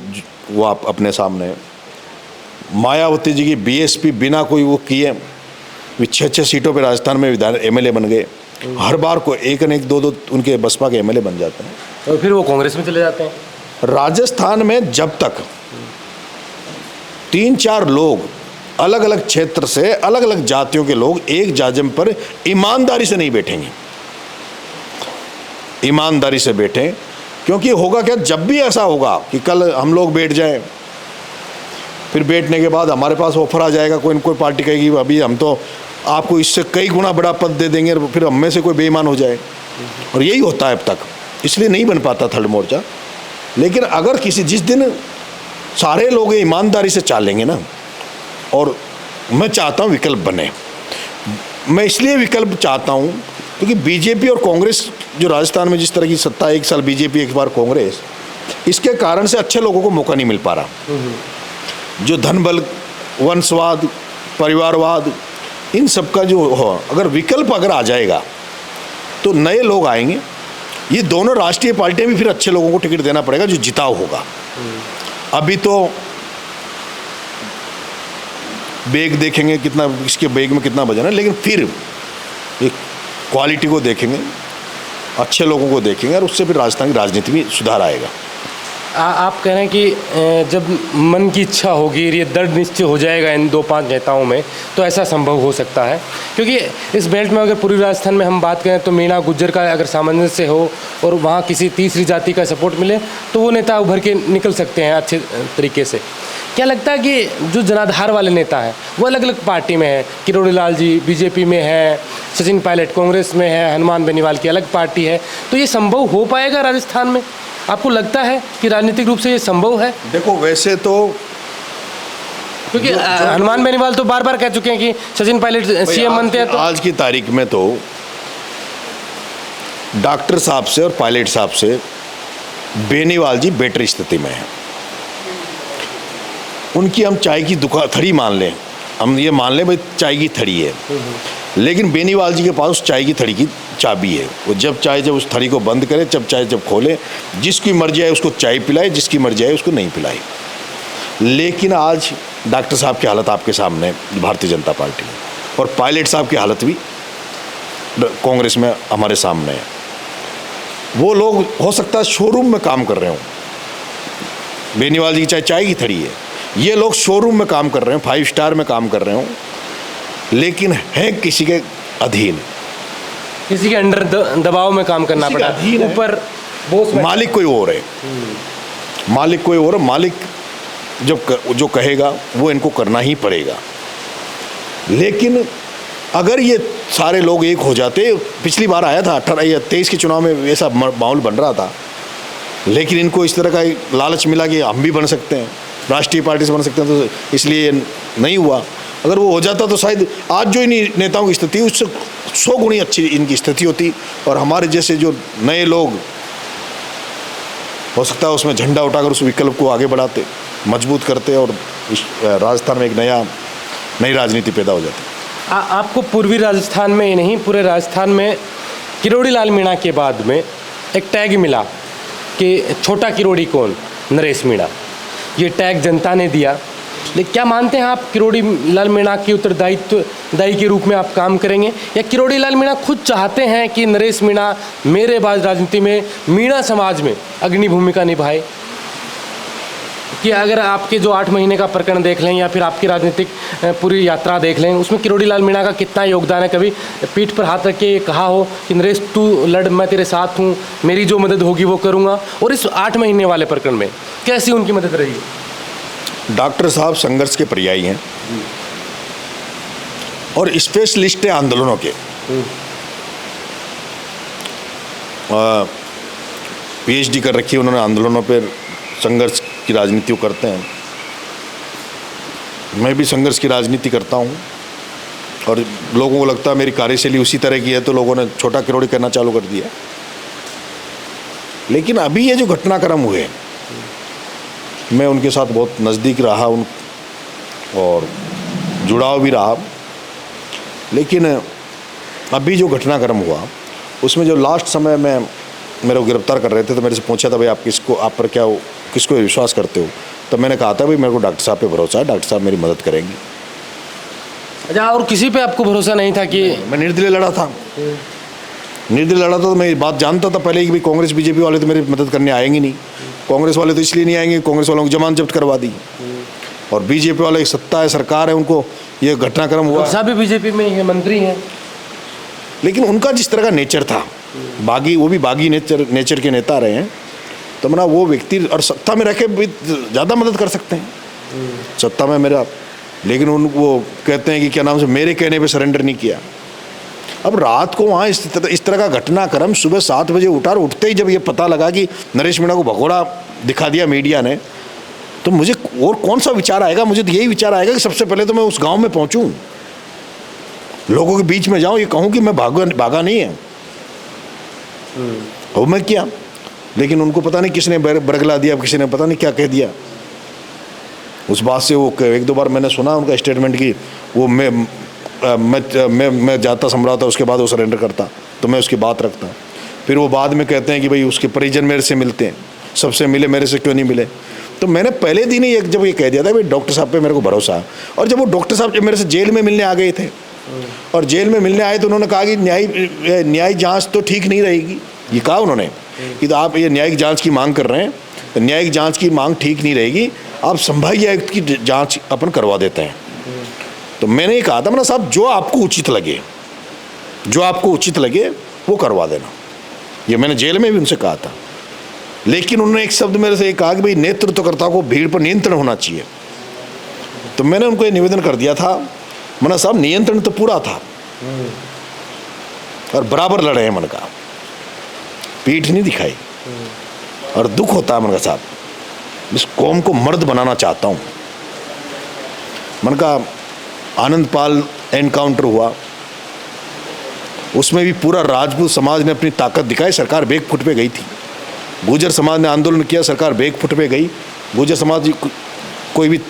वो आप अपने सामने है। मायावती जी की BSP बिना कोई वो किए 6 सीटों पे राजस्थान में MLA बन गए। हर बार को 1-2 उनके बसपा के MLA बन जाते हैं और फिर वो कांग्रेस में चले जाते हैं। राजस्थान में जब तक 3-4 लोग अलग अलग क्षेत्र से, अलग अलग जातियों के लोग एक जाजम पर ईमानदारी से नहीं बैठेंगे, ईमानदारी से बैठें, क्योंकि होगा क्या, जब भी ऐसा होगा कि कल हम लोग बैठ जाएं, फिर बैठने के बाद हमारे पास ऑफर आ जाएगा, कोई न कोई पार्टी कहेगी अभी हम तो आपको इससे कई गुना बड़ा पद दे देंगे, फिर हम में से कोई बेईमान हो जाए। और यही होता है अब तक, इसलिए नहीं बन पाता थर्ड मोर्चा। लेकिन अगर जिस दिन सारे लोग ईमानदारी से चालेंगे ना, और मैं चाहता हूँ विकल्प बने, मैं इसलिए विकल्प चाहता हूँ क्योंकि बीजेपी और कांग्रेस जो राजस्थान में जिस तरह की सत्ता, एक साल बीजेपी एक बार कांग्रेस, इसके कारण से अच्छे लोगों को मौका नहीं मिल पा रहा। जो धन बल, वंशवाद, परिवारवाद, इन सब का जो हो, अगर विकल्प अगर आ जाएगा तो नए लोग आएंगे। ये दोनों राष्ट्रीय पार्टियां भी फिर अच्छे लोगों को टिकट देना पड़ेगा जो जिताव होगा। अभी तो बैग देखेंगे कितना, इसके बैग में कितना वजन है, लेकिन फिर एक क्वालिटी को देखेंगे, अच्छे लोगों को देखेंगे और उससे फिर राजस्थान की राजनीति में सुधार आएगा। आप कह रहे हैं कि जब मन की इच्छा होगी, ये दृढ़ निश्चय हो जाएगा इन 2-5 नेताओं में, तो ऐसा संभव हो सकता है। क्योंकि इस बेल्ट में अगर पूर्वी राजस्थान में हम बात करें तो मीणा गुज्जर का अगर सामंजस्य हो और वहाँ किसी तीसरी जाति का सपोर्ट मिले तो वो नेता उभर के निकल सकते हैं अच्छे तरीके से। क्या लगता है कि जो जनाधार वाले नेता हैं वो अलग अलग पार्टी में हैं? किरोड़ी लाल जी बीजेपी में है, सचिन पायलट कांग्रेस में है, हनुमान बेनीवाल की अलग पार्टी है, तो ये संभव हो पाएगा राजस्थान में? आपको लगता है कि राजनीतिक रूप से ये संभव है? देखो वैसे तो क्योंकि हनुमान बेनीवाल तो बार बार कह चुके हैं कि सचिन पायलट सीएम बनते हैं। तो आज की तारीख में तो डॉक्टर साहब से और पायलट साहब से बेनीवाल जी बेटर स्थिति में हैं। उनकी हम चाय की दुकान थड़ी मान लें, हम ये मान लें भाई चाय की थड़ी है, लेकिन बेनीवाल जी के पास उस चाय की थड़ी की चाबी है। वो जब उस थड़ी को बंद करे, जब खोले, जिसकी मर्जी आए उसको चाय पिलाए, जिसकी मर्जी आए उसको नहीं पिलाए। लेकिन आज डॉक्टर साहब की हालत आपके सामने है, भारतीय जनता पार्टी में, और पायलट साहब की हालत भी कांग्रेस में हमारे सामने है। वो लोग हो सकता है शोरूम में काम कर रहे हों, बेनीवाल जी की चाय की थड़ी है, ये लोग शोरूम में काम कर रहे हैं, 5 स्टार में काम कर रहे हों, लेकिन है किसी के अधीन, किसी के अंडर दबाव में काम करना पड़ा, ऊपर बॉस मालिक कोई और है, मालिक कोई और, मालिक जो कहेगा वो इनको करना ही पड़ेगा। लेकिन अगर ये सारे लोग एक हो जाते, पिछली बार आया था 18 या 23 के चुनाव में ऐसा माहौल बन रहा था, लेकिन इनको इस तरह का लालच मिला कि हम भी बन सकते हैं, राष्ट्रीय पार्टी से बन सकते हैं, तो इसलिए नहीं हुआ। अगर वो हो जाता तो शायद आज जो इन नेताओं की स्थिति उससे 100 गुनी अच्छी इनकी स्थिति होती, और हमारे जैसे जो नए लोग हो सकता है उसमें झंडा उठाकर उस विकल्प को आगे बढ़ाते, मजबूत करते, और राजस्थान में एक नई राजनीति पैदा हो जाती। आपको पूर्वी राजस्थान में ही नहीं, पूरे राजस्थान में किरोड़ी लाल मीणा के बाद में एक टैग मिला कि छोटा किरोड़ी कौन, नरेश मीणा। ये टैग जनता ने दिया। लेकिन क्या मानते हैं आप किरोड़ी लाल मीणा के उत्तरदायी के रूप में आप काम करेंगे, या किरोड़ी लाल मीणा खुद चाहते हैं कि नरेश मीणा मेरे बाद राजनीति में मीणा समाज में अग्रणी भूमिका निभाए? कि अगर आपके जो 8 महीने का प्रकरण देख लें या फिर आपकी राजनीतिक पूरी यात्रा देख लें, उसमें किरोड़ी लाल मीणा का कितना योगदान है? कभी पीठ पर हाथ रख के कहा हो कि नरेश तू लड़, मैं तेरे साथ हूँ, मेरी जो मदद होगी वो करूँगा? और इस 8 महीने वाले प्रकरण में कैसी उनकी मदद रही? डॉक्टर साहब संघर्ष के पर्यायी हैं और स्पेशलिस्ट है आंदोलनों के। PhD कर रखी है उन्होंने, आंदोलनों पर संघर्ष की राजनीति करते हैं। मैं भी संघर्ष की राजनीति करता हूं, और लोगों को लगता है मेरी कार्यशैली उसी तरह की है, तो लोगों ने छोटा किरोड़ी करना चालू कर दिया। लेकिन अभी ये जो घटनाक्रम हुए, मैं उनके साथ बहुत नज़दीक रहा और जुड़ाव भी रहा, लेकिन अभी जो घटनाक्रम हुआ उसमें जो लास्ट समय में मेरे को गिरफ्तार कर रहे थे, तो मेरे से पूछा था भाई आप पर किसको विश्वास करते हो? तो मैंने कहा था भाई मेरे को डॉक्टर साहब पे भरोसा है, डॉक्टर साहब मेरी मदद करेंगे। अच्छा, और किसी पे आपको भरोसा नहीं था? कि मैं निर्दलीय लड़ा था, तो मैं ये बात जानता था पहले कि भाई कांग्रेस बीजेपी वाले तो मेरी मदद करने आएंगे नहीं। कांग्रेस वाले तो इसलिए नहीं आएंगे, कांग्रेस वालों को जमानत जब्त करवा दी, और बीजेपी वाले एक सत्ता है, सरकार है, उनको ये घटनाक्रम हुआ। साहब भी बीजेपी में ही मंत्री हैं, लेकिन उनका जिस तरह का नेचर था, बागी, वो भी बागी नेचर के नेता रहे हैं, तो मना वो व्यक्ति और सत्ता में रह के भी ज़्यादा मदद कर सकते हैं, सत्ता में मेरा। लेकिन वो कहते हैं कि क्या नाम से मेरे कहने पे सरेंडर नहीं किया। अब रात को वहाँ इस तरह का घटनाक्रम, सुबह 7 बजे उठते ही जब ये पता लगा कि नरेश मीणा को भगोड़ा दिखा दिया मीडिया ने, तो मुझे और कौन सा विचार आएगा? मुझे तो यही विचार आएगा कि सबसे पहले तो मैं उस गांव में पहुंचूं, लोगों के बीच में जाऊं, ये कहूं कि मैं भागा नहीं है, और मैं क्या। लेकिन उनको पता नहीं किसने बरगला दिया, किसी ने पता नहीं क्या कह दिया। उस बात से वो 1-2 बार मैंने सुना उनका स्टेटमेंट कि वो मैं मैं जाता समझाता, उसके बाद वो सरेंडर करता, तो मैं उसकी बात रखता। फिर वो बाद में कहते हैं कि भाई उसके परिजन मेरे से मिलते हैं, सबसे मिले, मेरे से क्यों नहीं मिले। तो मैंने पहले दिन ही जब ये कह दिया था भाई डॉक्टर साहब पे मेरे को भरोसा है। और जब वो डॉक्टर साहब जब मेरे से जेल में मिलने आ गए थे, और जेल में मिलने आए तो उन्होंने कहा कि न्यायिक जांच तो ठीक नहीं रहेगी, ये कहा उन्होंने कि तो आप ये न्यायिक जांच की मांग कर रहे हैं, तो न्यायिक जांच की मांग ठीक नहीं रहेगी, आप संभागीय आयुक्त की जांच अपन करवा देते हैं। तो मैंने ये कहा था मना साहब जो आपको उचित लगे, जो आपको उचित लगे वो करवा देना, ये मैंने जेल में भी उनसे कहा था। लेकिन उन्होंने एक शब्द मेरे से ये कहा कि भाई नेतृत्वकर्ता को भीड़ पर नियंत्रण होना चाहिए। तो मैंने उनको ये निवेदन कर दिया था, मना साहब नियंत्रण तो पूरा था और बराबर लड़े हैं, मन का पीठ नहीं दिखाई। और दुख होता है मन का साहब, इस कौम को मर्द बनाना चाहता हूँ। मन का आनंद पाल एनकाउंटर हुआ, उसमें भी पूरा राजपूत समाज ने अपनी ताकत दिखाई, सरकार बेक फुट पे गई थी। गुर्जर समाज ने आंदोलन किया, सरकार बेक फुट पे गई। गुर्जर समाज कोई भी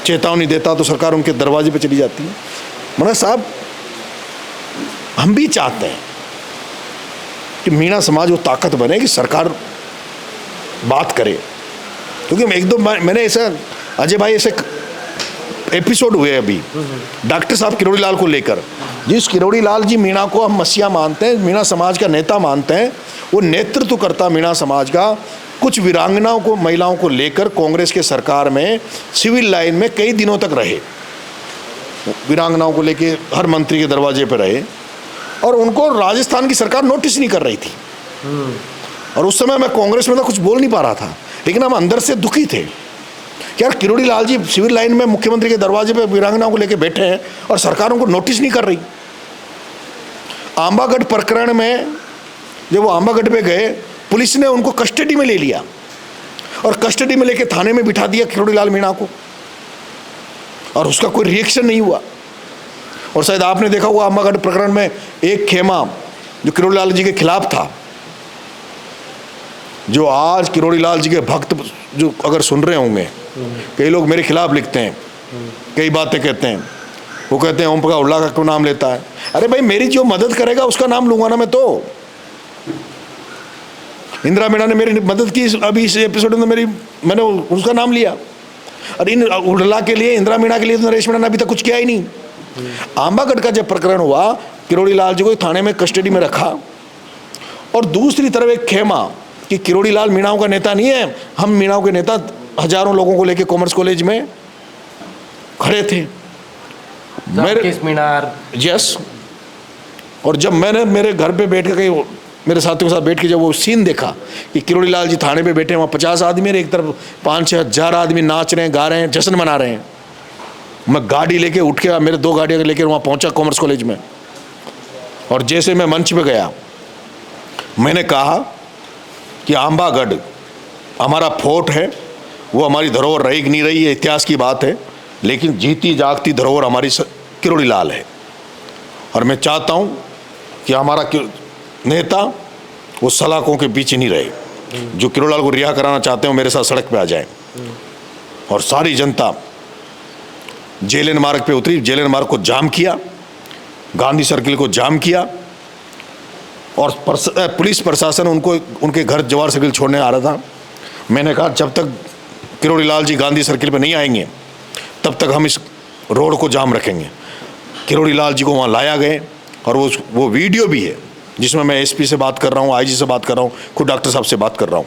चेतावनी देता तो सरकार उनके दरवाजे पे चली जाती है। मना साहब हम भी चाहते हैं कि मीणा समाज वो ताकत बने कि सरकार बात करे, क्योंकि एक दो मैंने ऐसा अजय भाई ऐसे एपिसोड हुए अभी डॉक्टर साहब किरोड़ी लाल को लेकर, जिस किरोड़ी लाल जी मीणा को हम मसीहा मानते हैं, मीणा समाज का नेता मानते हैं, वो नेतृत्व करता मीणा समाज का कुछ वीरांगनाओं को, महिलाओं को लेकर कांग्रेस के सरकार में सिविल लाइन में कई दिनों तक रहे, वीरांगनाओं को लेके हर मंत्री के दरवाजे पर रहे, और उनको राजस्थान की सरकार नोटिस नहीं कर रही थी। और उस समय मैं कांग्रेस में तो कुछ बोल नहीं पा रहा था, लेकिन हम अंदर से दुखी थे कि यार किरोड़ी लाल जी सिविल लाइन में मुख्यमंत्री के दरवाजे पे वीरांगनाओं को लेके बैठे हैं और सरकार उनको नोटिस नहीं कर रही। आंबागढ़ प्रकरण में जब वो आंबागढ़ पे गए, पुलिस ने उनको कस्टडी में ले लिया और कस्टडी में लेके थाने में बिठा दिया किरोड़ी लाल मीणा को, और उसका कोई रिएक्शन नहीं हुआ। और शायद आपने देखा हुआ आंबागढ़ प्रकरण में एक खेमा जो किरोड़ी लाल जी के खिलाफ था, जो आज किरोड़ी लाल जी के भक्त जो अगर सुन रहे होंगे, कई लोग मेरे खिलाफ लिखते हैं, कई बातें कहते हैं, वो कहते हैं ओम प्रकाश उल्ला का क्यों नाम लेता है। अरे भाई मेरी जो मदद करेगा उसका नाम लूंगा ना मैं। तो इंदिरा मीणा ने मेरी मदद की अभी इस एपिसोड में, मैंने उसका नाम लिया। और इन उल्ला के लिए, इंदिरा मीणा के लिए तो नरेश मीणा ने अभी तक कुछ किया ही नहीं। आंबागढ़ का जब प्रकरण हुआ, किरोड़ी लाल जी को थाने में कस्टडी में रखा, और दूसरी तरफ एक खेमा कि किरोड़ी लाल मीणाओं का नेता नहीं है, हम मीणाओं के नेता हजारों लोगों को लेके कॉमर्स कॉलेज में खड़े थे। मेरे मीनार यस। और जब मैंने मेरे घर पे बैठ के कहीं मेरे साथियों के साथ बैठ के जब वो सीन देखा कि किरोड़ी लाल जी थाने पे बैठे, वहाँ 50 आदमी, एक तरफ 5-6 हज़ार आदमी नाच रहे हैं, गा रहे हैं, जश्न मना रहे हैं। मैं गाड़ी लेके उठ के, मेरे 2 गाड़ियाँ लेकर वहाँ पहुँचा कॉमर्स कॉलेज में, और जैसे मैं मंच पे गया, मैंने कहा कि आंबागढ़ हमारा फोर्ट है, वो हमारी धरोहर रही कि नहीं रही ये इतिहास की बात है, लेकिन जीती जागती धरोहर हमारी किरोड़ी लाल है। और मैं चाहता हूँ कि हमारा नेता वो सलाखों के पीछे नहीं रहे, जो किरोड़ी लाल को रिहा कराना चाहते हो मेरे साथ सड़क पे आ जाए। और सारी जनता जेएलएन मार्ग पे उतरी, जेएलएन मार्ग को जाम किया, गांधी सर्किल को जाम किया, और पुलिस प्रशासन उनको उनके घर जवाहर सर्किल छोड़ने आ रहा था। मैंने कहा जब तक किरोड़ी लाल जी गांधी सर्किल पे नहीं आएंगे तब तक हम इस रोड को जाम रखेंगे। किरोड़ी लाल जी को वहाँ लाया गए, और वो वीडियो भी है जिसमें मैं एसपी से बात कर रहा हूँ, आईजी से बात कर रहा हूँ, खुद डॉक्टर साहब से बात कर रहा हूँ।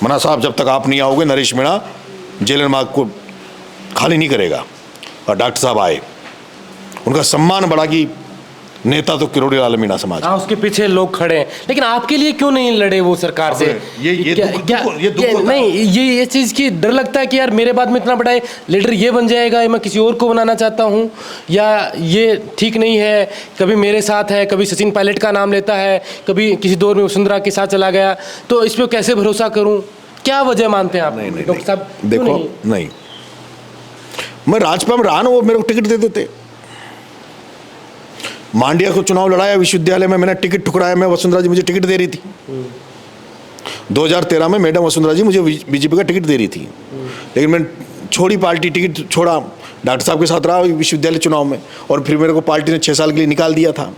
मना साहब जब तक आप नहीं आओगे नरेश मीणा जेएलएन मार्ग को खाली नहीं करेगा। और डॉक्टर साहब आए, उनका सम्मान बढ़ा कि नेता तो किरोड़ी लाल मीणा समाज। हाँ, उसके पीछे लोग खड़े हैं, लेकिन आपके लिए क्यों नहीं लड़े वो सरकार से? ये चीज़ की डर लगता है कि यार मेरे बाद में इतना बड़ा लीडर ये बन जाएगा, मैं किसी और को बनाना चाहता हूँ, या ये ठीक नहीं है, कभी मेरे साथ है, कभी सचिन पायलट का नाम लेता है, कभी किसी दौर में वसुंधरा के साथ चला गया, तो इस पर कैसे भरोसा करूँ? क्या वजह मानते हैं आप डॉक्टर साहब? देखो नहीं, मैं राजपा में रहा ना, वो मेरे को टिकट दे देते। मांडिया को चुनाव लड़ाया विश्वविद्यालय में, मैंने टिकट ठुकराया, मैं वसुंधरा जी मुझे टिकट दे रही थी। 2013 में मैडम वसुंधरा जी मुझे बीजेपी का टिकट दे रही थी, लेकिन मैं छोड़ी पार्टी, टिकट छोड़ा, डॉक्टर साहब के साथ रहा विश्वविद्यालय चुनाव में, और फिर मेरे को पार्टी ने 6 साल के लिए निकाल दिया था।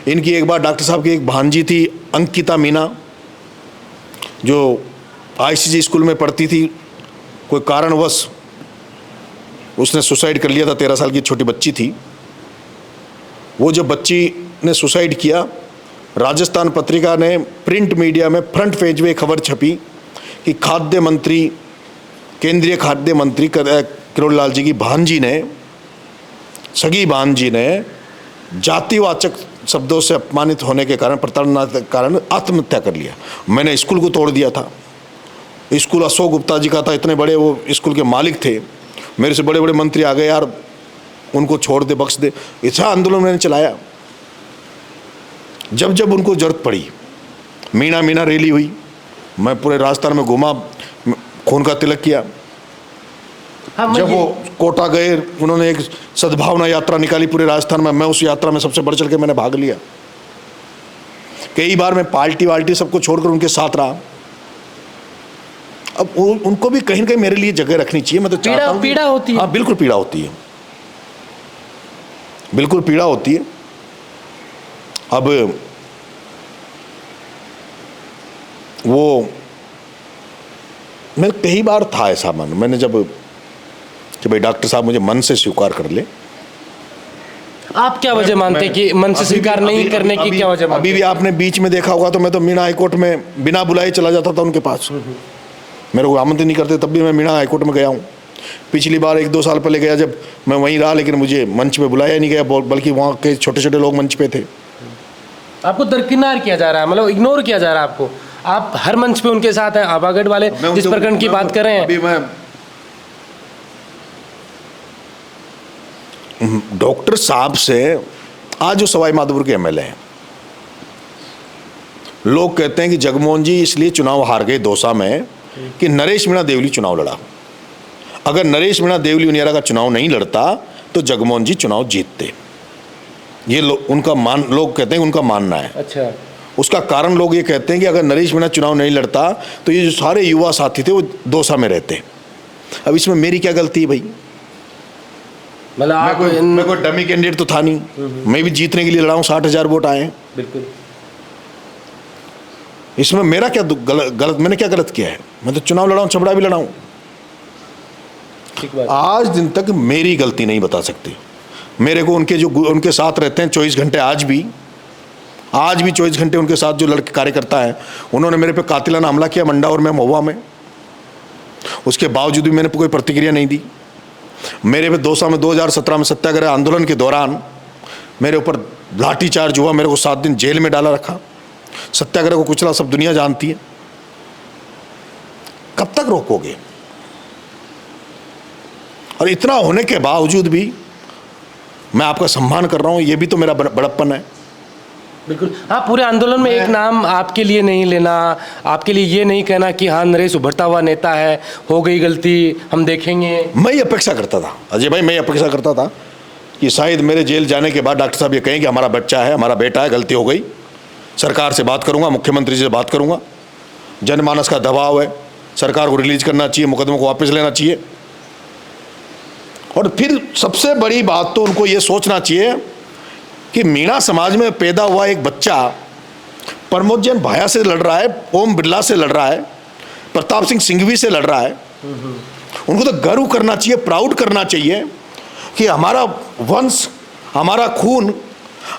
इनकी एक बार डॉक्टर साहब की एक भांजी थी अंकिता मीना, जो ICG स्कूल में पढ़ती थी, कोई कारणवश उसने सुसाइड कर लिया था। 13 साल की छोटी बच्ची थी। वो जब बच्ची ने सुसाइड किया, राजस्थान पत्रिका ने प्रिंट मीडिया में फ्रंट पेज पे खबर छपी कि खाद्य मंत्री, केंद्रीय खाद्य मंत्री किरोड़ीलाल जी की भांजी ने, सगी भांजी ने जातिवाचक शब्दों से अपमानित होने के कारण, प्रताड़ना के कारण आत्महत्या कर लिया। मैंने स्कूल को तोड़ दिया था। स्कूल अशोक गुप्ता जी का था, इतने बड़े वो स्कूल के मालिक थे। मेरे से बड़े बड़े मंत्री आ गए, यार उनको छोड़ दे, बख्श दे। इतना आंदोलन मैंने चलाया। जब जब उनको जरूरत पड़ी, मीना मीना रैली हुई, मैं पूरे राजस्थान में घूमा, खून का तिलक किया। हाँ, जब वो कोटा गए, उन्होंने एक सद्भावना यात्रा निकाली पूरे राजस्थान में, मैं उस यात्रा में सबसे बढ़ चढ़ के मैंने भाग लिया। कई बार मैं पार्टी वाल्टी सबको छोड़कर उनके साथ रहा। अब उनको भी कहीं ना कहीं मेरे लिए जगह रखनी चाहिए। मैं तो चाहता हूं, पीड़ा होती है। हाँ, बिल्कुल पीड़ा होती है, बिल्कुल पीड़ा होती है। अब वो मैं कई बार था ऐसा मन, मैंने जब कि भाई डॉक्टर साहब मुझे मन से स्वीकार कर ले। आप क्या वजह मानते हैं कि मन से स्वीकार नहीं करने की क्या वजह? अभी भी आपने बीच में देखा होगा तो मैं तो मीना हाईकोर्ट में बिना बुलाए चला जाता था उनके पास। मेरे को आमंत्रित नहीं करते, तब भी मैं मीना हाईकोर्ट में गया हूँ। पिछली बार 1-2 साल पहले गया जब मैं वहीं रहा, लेकिन मुझे मंच पे बुलाया नहीं गया, बल्कि वहाँ के छोटे छोटे लोग मंच पे थे। आपको दरकिनार किया जा रहा है, मतलब इग्नोर किया जा रहा है आपको। आप हर मंच पे उनके साथ हैं। आबागढ़ वाले जिस प्रकरण की बात कर रहे हैं, अभी मैं डॉक्टर साहब से, आज जो सवाई माधोपुर के MLA हैं, लोग कहते हैं कि जगमोहन जी इसलिए चुनाव हार गए दौसा में कि नरेश मीणा देवली चुनाव लड़ा। अगर नरेश मीणा देवली उनियारा का चुनाव नहीं लड़ता तो जगमोहन जी चुनाव जीतते। ये लोग कहते हैं, उनका मानना है। अच्छा, उसका कारण लोग ये कहते हैं कि अगर नरेश मीणा चुनाव नहीं लड़ता तो ये जो सारे युवा साथी थे वो दौसा में रहते। अब इसमें मेरी क्या गलती है भाई? मतलब मैं कोई डमी कैंडिडेट तो था नहीं, मैं भी जीतने के लिए लड़ा हूँ। 60,000 वोट आए हैं। बिल्कुल। इसमें मेरा क्या गलत, मैंने क्या गलत किया है? मैं तो चुनाव लड़ा हूँ, छबड़ा भी लड़ा हूँ। ठीक बात। आज दिन तक मेरी गलती नहीं बता सकते। मेरे को उनके साथ रहते हैं 24 घंटे, आज भी 24 घंटे उनके साथ जो लड़के कार्यकर्ता हैं, उन्होंने मेरे पे कातिलाना हमला किया मंडाउर में, महुआ में। उसके बावजूद भी मैंने कोई प्रतिक्रिया नहीं दी। मेरे पे 2017 में सत्याग्रह आंदोलन के दौरान मेरे ऊपर लाठीचार्ज हुआ, मेरे को 7 दिन जेल में डाला रखा। सत्याग्रह को कुचला सब दुनिया जानती है। कब तक रोकोगे? और इतना होने के बावजूद भी मैं आपका सम्मान कर रहा हूं, यह भी तो मेरा बड़प्पन है। बिल्कुल। हाँ, पूरे आंदोलन में एक नाम आपके लिए नहीं लेना, आपके लिए ये नहीं कहना कि हाँ नरेश उभरता हुआ नेता है, हो गई गलती, हम देखेंगे। मैं ये अपेक्षा करता था अजय भाई, मैं अपेक्षा करता था कि शायद मेरे जेल जाने के बाद डॉक्टर साहब ये कहें कि हमारा बच्चा है, हमारा बेटा है, गलती हो गई, सरकार से बात करूंगा, मुख्यमंत्री से बात करूंगा, जनमानस का दबाव है, सरकार को रिलीज करना चाहिए, मुकदमे को वापस लेना चाहिए। और फिर सबसे बड़ी बात तो उनको ये सोचना चाहिए कि मीणा समाज में पैदा हुआ एक बच्चा प्रमोद जैन भाया से लड़ रहा है, ओम बिरला से लड़ रहा है, प्रताप सिंह सिंघवी से लड़ रहा है। उनको तो गर्व करना चाहिए, प्राउड करना चाहिए कि हमारा वंश, हमारा खून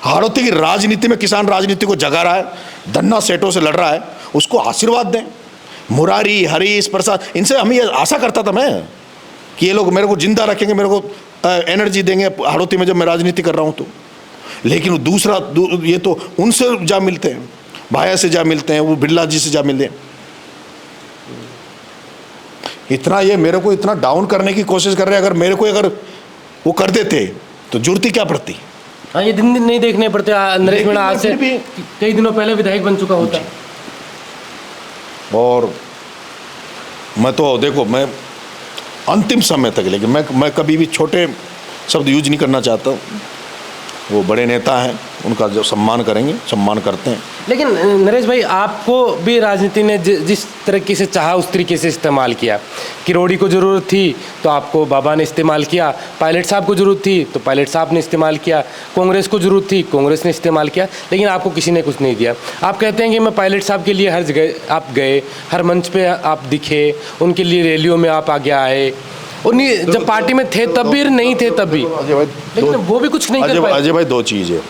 हाड़ौती की राजनीति में, किसान राजनीति को जगा रहा है, धन्ना सेठों से लड़ रहा है, उसको आशीर्वाद दें। मुरारी, हरीश, प्रसाद, इनसे हम ये आशा करता था मैं कि ये लोग मेरे को जिंदा रखेंगे, मेरे को एनर्जी देंगे हाड़ौती में जब मैं राजनीति कर रहा हूँ तो। लेकिन दूसरा ये तो उनसे जा मिलते हैं, भाया से जा मिलते हैं, वो बिरला जी से जा मिलते हैं। इतना ये मेरे को इतना डाउन करने की कोशिश कर रहे हैं। अगर वो कर देते तो जुर्ती क्या पड़ती? हाँ, ये दिन नहीं देखने पड़ते। नरेश मीणा आज से कई दिनों पहले विधायक बन चुका होता। और मैं तो देखो, मैं अंतिम समय तक, लेकिन मैं कभी भी छोटे शब्द यूज नहीं करना चाहता हूँ। वो बड़े नेता हैं, उनका जो सम्मान करेंगे, सम्मान करते हैं। लेकिन नरेश भाई, आपको भी राजनीति ने जिस तरीके से चाहा उस तरीके से इस्तेमाल किया। किरोड़ी को ज़रूरत थी तो आपको बाबा ने इस्तेमाल किया, पायलट साहब को ज़रूरत थी तो पायलट साहब ने इस्तेमाल किया, कांग्रेस को ज़रूरत थी कांग्रेस ने इस्तेमाल किया, लेकिन आपको किसी ने कुछ नहीं दिया। आप कहते हैं कि मैं पायलट साहब के लिए हर जगह आप गए, हर मंच पे आप दिखे, उनके लिए रैलियों में आप आगे आए, और जब पार्टी में थे तब भी, नहीं थे तब भी, अजय भाई, लेकिन वो भी कुछ नहीं कर पाए। अजय भाई, दो चीज़ है।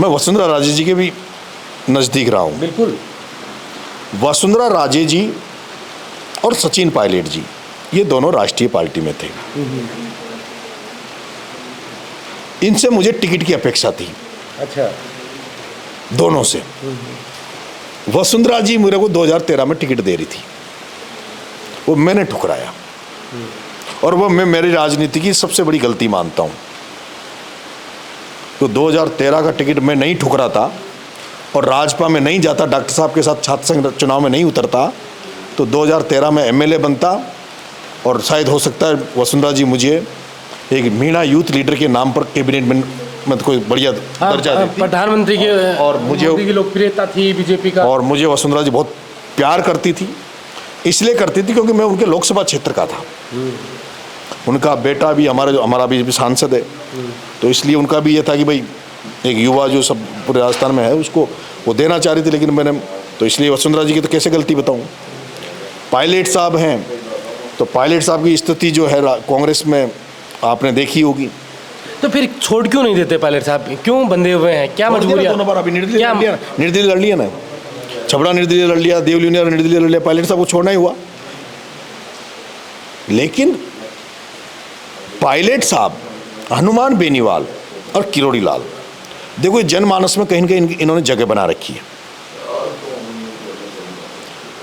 मैं वसुंधरा राजे जी के भी नज़दीक रहा हूँ। बिल्कुल। वसुंधरा राजे जी और सचिन पायलट जी, ये दोनों राष्ट्रीय पार्टी में थे। इनसे मुझे टिकट की अपेक्षा थी। अच्छा। दोनों से। वसुंधरा जी मेरे को 2013 में टिकट दे रही थी, वो मैंने ठुकराया, और वो मैं मेरी राजनीति की सबसे बड़ी गलती मानता हूँ। तो 2013 का टिकट मैं नहीं ठुकरा था और राजपा में नहीं जाता, डॉक्टर साहब के साथ छात्र संघ चुनाव में नहीं उतरता, तो 2013 में एमएलए बनता, और शायद हो सकता है वसुंधरा जी मुझे एक मीणा यूथ लीडर के नाम पर कैबिनेट में मतलब कोई बढ़िया दर्जा देती, प्रधानमंत्री के, और मुझे की लोकप्रियता थी बीजेपी का, और मुझे वसुंधरा जी बहुत प्यार करती थी। इसलिए करती थी क्योंकि मैं उनके लोकसभा क्षेत्र का था। उनका बेटा भी हमारा भी सांसद है, तो इसलिए उनका भी ये था कि भाई एक युवा जो सब पूरे राजस्थान में है उसको वो देना चाह रही थी, लेकिन मैंने तो इसलिए वसुंधरा जी की तो कैसे गलती बताऊं। पायलट साहब हैं, तो पायलट साहब की स्थिति जो है कांग्रेस में आपने देखी होगी। तो फिर छोड़ क्यों नहीं देते पायलट साहब, क्यों बंधे हुए हैं, क्या मजबूरी? दोनों बार अभी निर्दलीय लड़ लिया ना, छबड़ा निर्दलीय लड़ लिया, देवली निर्दलीय लड़ लिया, पायलट साहब को छोड़ना ही हुआ। लेकिन पायलट साहब, हनुमान बेनीवाल और किरोड़ी लाल, देखो जनमानस में कहीं न कहीं इन्होंने जगह बना रखी है।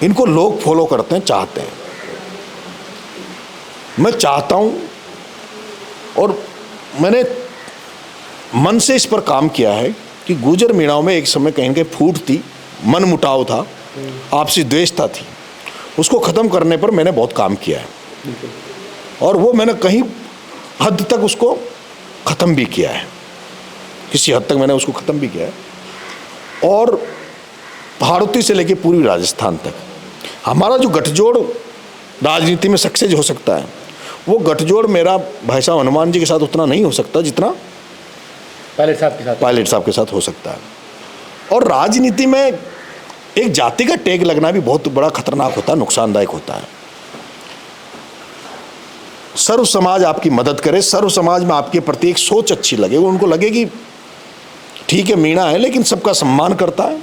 इनको लोग फॉलो करते हैं, चाहते हैं। मैं चाहता हूं और मैंने मन से इस पर काम किया है कि गुर्जर मीणाओं में एक समय कहीं न कहीं फूट थी, मन मुटाव था, आपसी द्वेषता थी, उसको ख़त्म करने पर मैंने बहुत काम किया है, और वो मैंने कहीं हद तक उसको ख़त्म भी किया है, किसी हद तक मैंने उसको ख़त्म भी किया है। और हाड़ौती से लेकर पूर्वी राजस्थान तक हमारा जो गठजोड़ राजनीति में सक्सेस हो सकता है, वो गठजोड़ मेरा भाई साहब हनुमान जी के साथ उतना नहीं हो सकता जितना पायलट साहब के साथ हो सकता है। और राजनीति में एक जाति का टैग लगना भी बहुत बड़ा खतरनाक होता है, नुकसानदायक होता है। सर्व समाज आपकी मदद करे, सर्व समाज में आपके प्रति एक सोच अच्छी लगे, उनको लगे कि ठीक है मीणा है लेकिन सबका सम्मान करता है,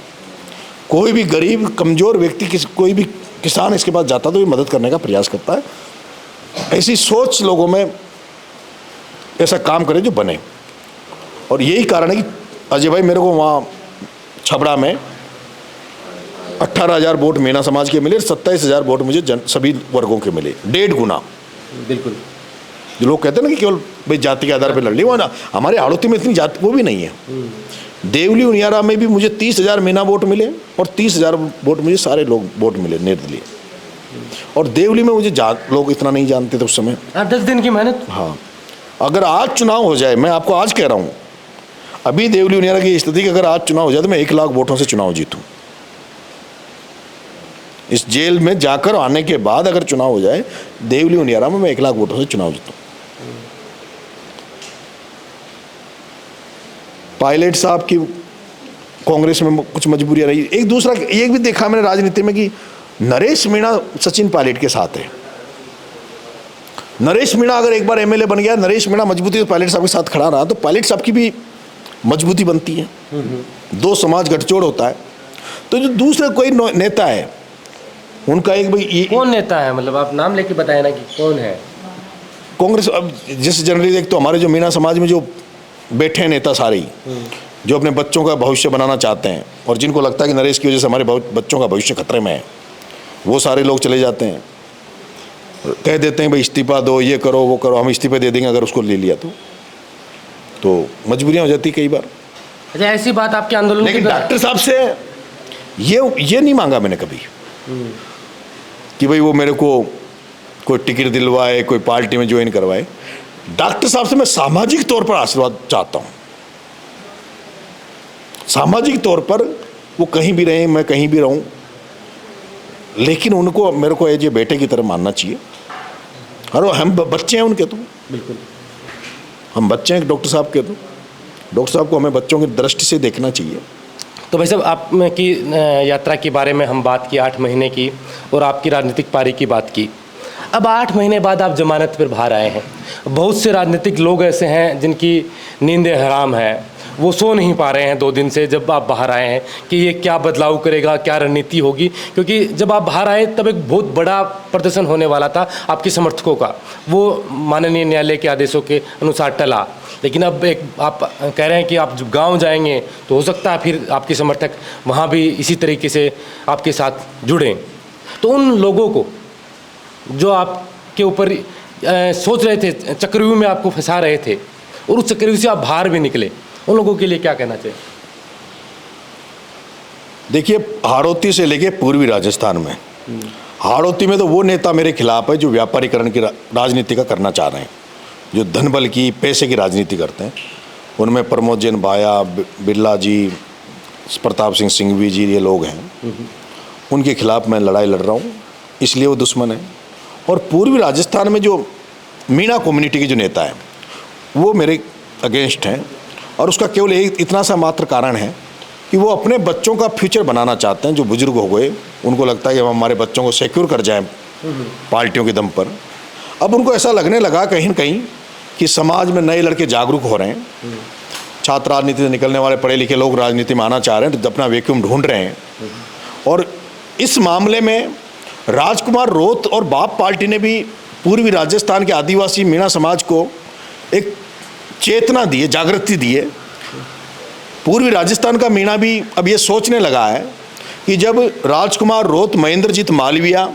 कोई भी गरीब कमजोर व्यक्ति कोई भी किसान इसके पास जाता तो ये मदद करने का प्रयास करता है। ऐसी सोच लोगों में ऐसा काम करे जो बने। और यही कारण है कि अजय भाई मेरे को वहाँ छबड़ा में 18,000 वोट मीणा समाज के मिले, 27,000 वोट मुझे सभी वर्गों के मिले, 1.5 गुना। बिल्कुल। जो लोग कहते हैं ना कि केवल भाई जाति के आधार पर लड़ ली, वो ना हमारे हाड़ौती में इतनी जाति वो भी नहीं है। देवली उनियारा में भी मुझे 30,000 मीणा वोट मिले और 30,000 वोट मुझे सारे लोग वोट मिले निर्दलीय। और देवली में मुझे लोग इतना नहीं जानते थे उस समय। 10 दिन की मेहनत। हाँ, अगर आज चुनाव हो जाए, मैं आपको आज कह रहा हूँ, अभी देवली उनियारा की स्थिति कि अगर आज चुनाव हो जाए तो मैं 1 लाख वोटों से चुनाव जीतूँ। इस जेल में जाकर आने के बाद अगर चुनाव हो जाए देवली उनियारा में, मैं 1 लाख वोटों से चुनाव जीतूँ। पायलट साहब की कांग्रेस में कुछ मजबूरियां रही। एक दूसरा एक भी देखा मैंने राजनीति में कि नरेश मीणा सचिन पायलट के साथ है। नरेश मीणा अगर एक बार एमएलए बन गया, नरेश मीणा मजबूती से पायलट साहब के साथ खड़ा रहा तो पायलट साहब की भी मजबूती बनती है, दो समाज गठजोड़ होता है। तो जो दूसरा कोई नेता है उनका एक भाई कौन नेता है, मतलब आप नाम लेके बताए ना कि कौन है कांग्रेस। अब जैसे जनरली देख तो हमारे जो मीणा समाज में जो बैठे हैं नेता सारे ही, जो अपने बच्चों का भविष्य बनाना चाहते हैं और जिनको लगता है कि नरेश की वजह से हमारे बच्चों का भविष्य खतरे में है, वो सारे लोग चले जाते हैं, कह देते हैं भाई इस्तीफा दो, ये करो वो करो, हम इस्तीफे दे देंगे अगर उसको ले लिया तो मजबूरियां हो जाती कई बार। अच्छा, ऐसी बात आपके आंदोलन। लेकिन डॉक्टर साहब से ये नहीं मांगा मैंने कभी कि भाई वो मेरे को कोई टिकट दिलवाए, कोई पार्टी में ज्वाइन करवाए। डॉक्टर साहब से मैं सामाजिक तौर पर आशीर्वाद चाहता हूँ सामाजिक तौर पर वो कहीं भी रहें, मैं कहीं भी रहूं, लेकिन उनको मेरे को एज ए बेटे की तरह मानना चाहिए। और हम बच्चे हैं उनके, तो बिल्कुल। हम बच्चे हैं डॉक्टर साहब के, तो डॉक्टर साहब को हमें बच्चों की दृष्टि से देखना चाहिए। तो भाई साहब, आप की यात्रा के बारे में हम बात की 8 महीने की, और आपकी राजनीतिक पारी की बात की। अब 8 महीने बाद आप जमानत पर बाहर आए हैं। बहुत से राजनीतिक लोग ऐसे हैं जिनकी नींदें हराम है, वो सो नहीं पा रहे हैं 2 दिन से जब आप बाहर आए हैं कि ये क्या बदलाव करेगा, क्या रणनीति होगी। क्योंकि जब आप बाहर आए तब एक बहुत बड़ा प्रदर्शन होने वाला था आपके समर्थकों का, वो माननीय न्यायालय के आदेशों के अनुसार टला। लेकिन अब एक आप कह रहे हैं कि आप जब गाँव जाएंगे तो हो सकता है फिर आपके समर्थक वहाँ भी इसी तरीके से आपके साथ जुड़ें। तो उन लोगों को जो आपके ऊपर सोच रहे थे, चक्रव्यूह में आपको फंसा रहे थे, और उस चक्रव्यूह से आप बाहर भी निकले, उन लोगों के लिए क्या कहना चाहिए? देखिए, हाड़ौती से लेके पूर्वी राजस्थान में, हाड़ौती में तो वो नेता मेरे खिलाफ है जो व्यापारीकरण की राजनीति का करना चाह रहे हैं, जो धन बल की, पैसे की राजनीति करते हैं। उनमें प्रमोद जैन भाया, बिरला जी, प्रताप सिंह सिंघवी जी, ये लोग हैं। उनके खिलाफ मैं लड़ाई लड़ रहा हूँ, इसलिए वो दुश्मन है। और पूर्वी राजस्थान में जो मीणा कम्युनिटी के जो नेता हैं वो मेरे अगेंस्ट हैं, और उसका केवल एक इतना सा मात्र कारण है कि वो अपने बच्चों का फ्यूचर बनाना चाहते हैं। जो बुजुर्ग हो गए, उनको लगता है कि हम हमारे बच्चों को सिक्योर कर जाएं पार्टियों के दम पर। अब उनको ऐसा लगने लगा कहीं न कहीं कि समाज में नए लड़के जागरूक हो रहे हैं, छात्र राजनीति से निकलने वाले पढ़े लिखे लोग राजनीति में आना चाह रहे हैं, तो अपना वैक्यूम ढूंढ रहे हैं। और इस मामले में राजकुमार रोत और बाप पार्टी ने भी पूर्वी राजस्थान के आदिवासी मीणा समाज को एक चेतना दी है, जागृति दी है। पूर्वी राजस्थान का मीणा भी अब ये सोचने लगा है कि जब राजकुमार रोत, महेंद्रजीत मालविया,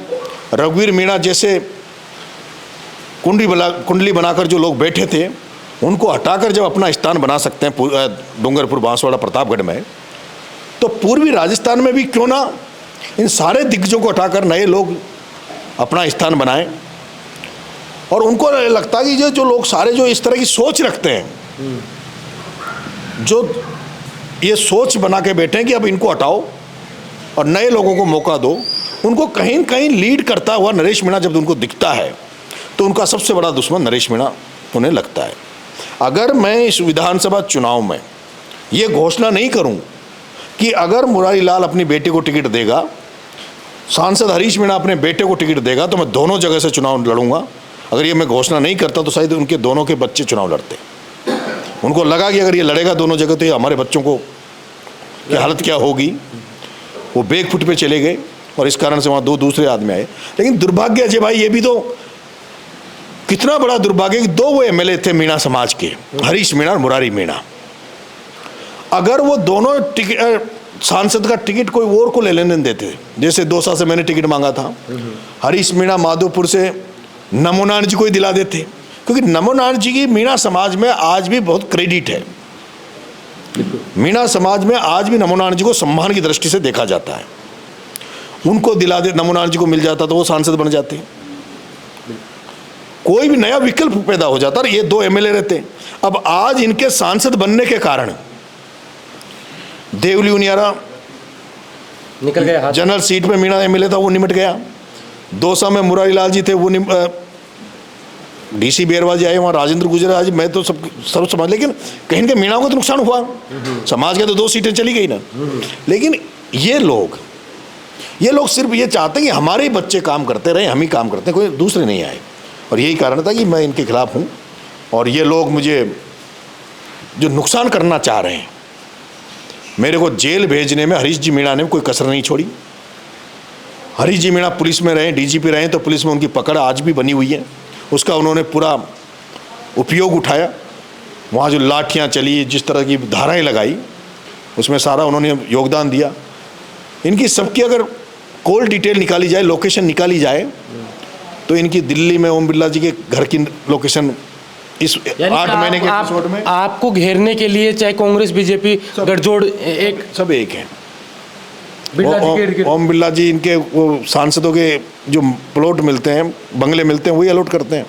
रघुवीर मीणा जैसे कुंडली बनाकर जो लोग बैठे थे, उनको हटाकर जब अपना स्थान बना सकते हैं डूंगरपुर, बांसवाड़ा, प्रतापगढ़ में, तो पूर्वी राजस्थान में भी क्यों ना इन सारे दिग्गजों को हटाकर नए लोग अपना स्थान बनाएं। और उनको लगता है कि जो लोग सारे जो इस तरह की सोच रखते हैं, जो ये सोच बना के बैठे हैं कि अब इनको हटाओ और नए लोगों को मौका दो, उनको कहीं न कहीं लीड करता हुआ नरेश मीणा जब उनको दिखता है तो उनका सबसे बड़ा दुश्मन नरेश मीणा उन्हें लगता है। अगर मैं इस विधानसभा चुनाव में ये घोषणा नहीं करूं कि अगर मुरारी लाल अपनी बेटी को टिकट देगा, सांसद हरीश मीणा अपने बेटे को टिकट देगा, तो मैं दोनों जगह से चुनाव लड़ूंगा। अगर ये मैं घोषणा नहीं करता तो शायद उनके दोनों के बच्चे चुनाव लड़ते। उनको लगा कि अगर ये लड़ेगा दोनों जगह तो ये हमारे बच्चों को की हालत क्या होगी। वो बैकफुट पे चले गए और इस कारण से वहाँ 2 दूसरे आदमी आए। लेकिन दुर्भाग्य अजय भाई, ये भी तो कितना बड़ा दुर्भाग्य कि 2 वो एमएलए थे मीणा समाज के, हरीश मीणा और मुरारी मीणा। अगर वो दोनों सांसद का टिकट कोई और को ले लेने देते, जैसे 2 साल से मैंने टिकट मांगा था, हरीश मीणा माधोपुर से नमो नारायण जी को ही दिला देते, क्योंकि नमो नारायण जी की मीणा समाज में आज भी बहुत क्रेडिट है। मीणा समाज में आज भी नमो नारायण जी को सम्मान की दृष्टि से देखा जाता है। उनको दिला दे, नमो नारायण जी को मिल जाता तो वो सांसद बन जाते, कोई भी नया विकल्प पैदा हो जाता, और ये 2 एमएलए रहते। अब आज इनके सांसद बनने के कारण देवली उनियारा निकल गया, जनरल सीट में मीणा एमएलए था, वो निमट गया। दौसा में मुरारी लाल जी थे, वो डीसी बेरवाल जी आए, वहाँ राजेंद्र गुजराल जी, मैं तो सब समझ, लेकिन कहीं के मीणा को तो नुकसान हुआ, समाज के तो 2 सीटें चली गई ना। लेकिन ये लोग सिर्फ ये चाहते हैं कि हमारे ही बच्चे काम करते रहे, हम ही काम करते हैं, कोई दूसरे नहीं आए। और यही कारण था कि मैं इनके खिलाफ हूँ। और ये लोग मुझे जो नुकसान करना चाह रहे हैं, मेरे को जेल भेजने में हरीश जी मीणा ने कोई कसर नहीं छोड़ी। हरीश जी मीणा पुलिस में रहे, डीजीपी रहे, तो पुलिस में उनकी पकड़ आज भी बनी हुई है, उसका उन्होंने पूरा उपयोग उठाया। वहाँ जो लाठियाँ चली, जिस तरह की धाराएं लगाई, उसमें सारा उन्होंने योगदान दिया। इनकी सबकी अगर कॉल डिटेल निकाली जाए, लोकेशन निकाली जाए, तो इनकी दिल्ली में ओम बिरला जी के घर की लोकेशन इस 8 महीने के एपिसोड में आपको घेरने के लिए चाहे कांग्रेस, बीजेपी, गठजोड़ सब एक हैं। ओम बिरला जी इनके वो सांसदों के जो प्लॉट मिलते हैं, बंगले मिलते हैं, वही अलॉट करते हैं।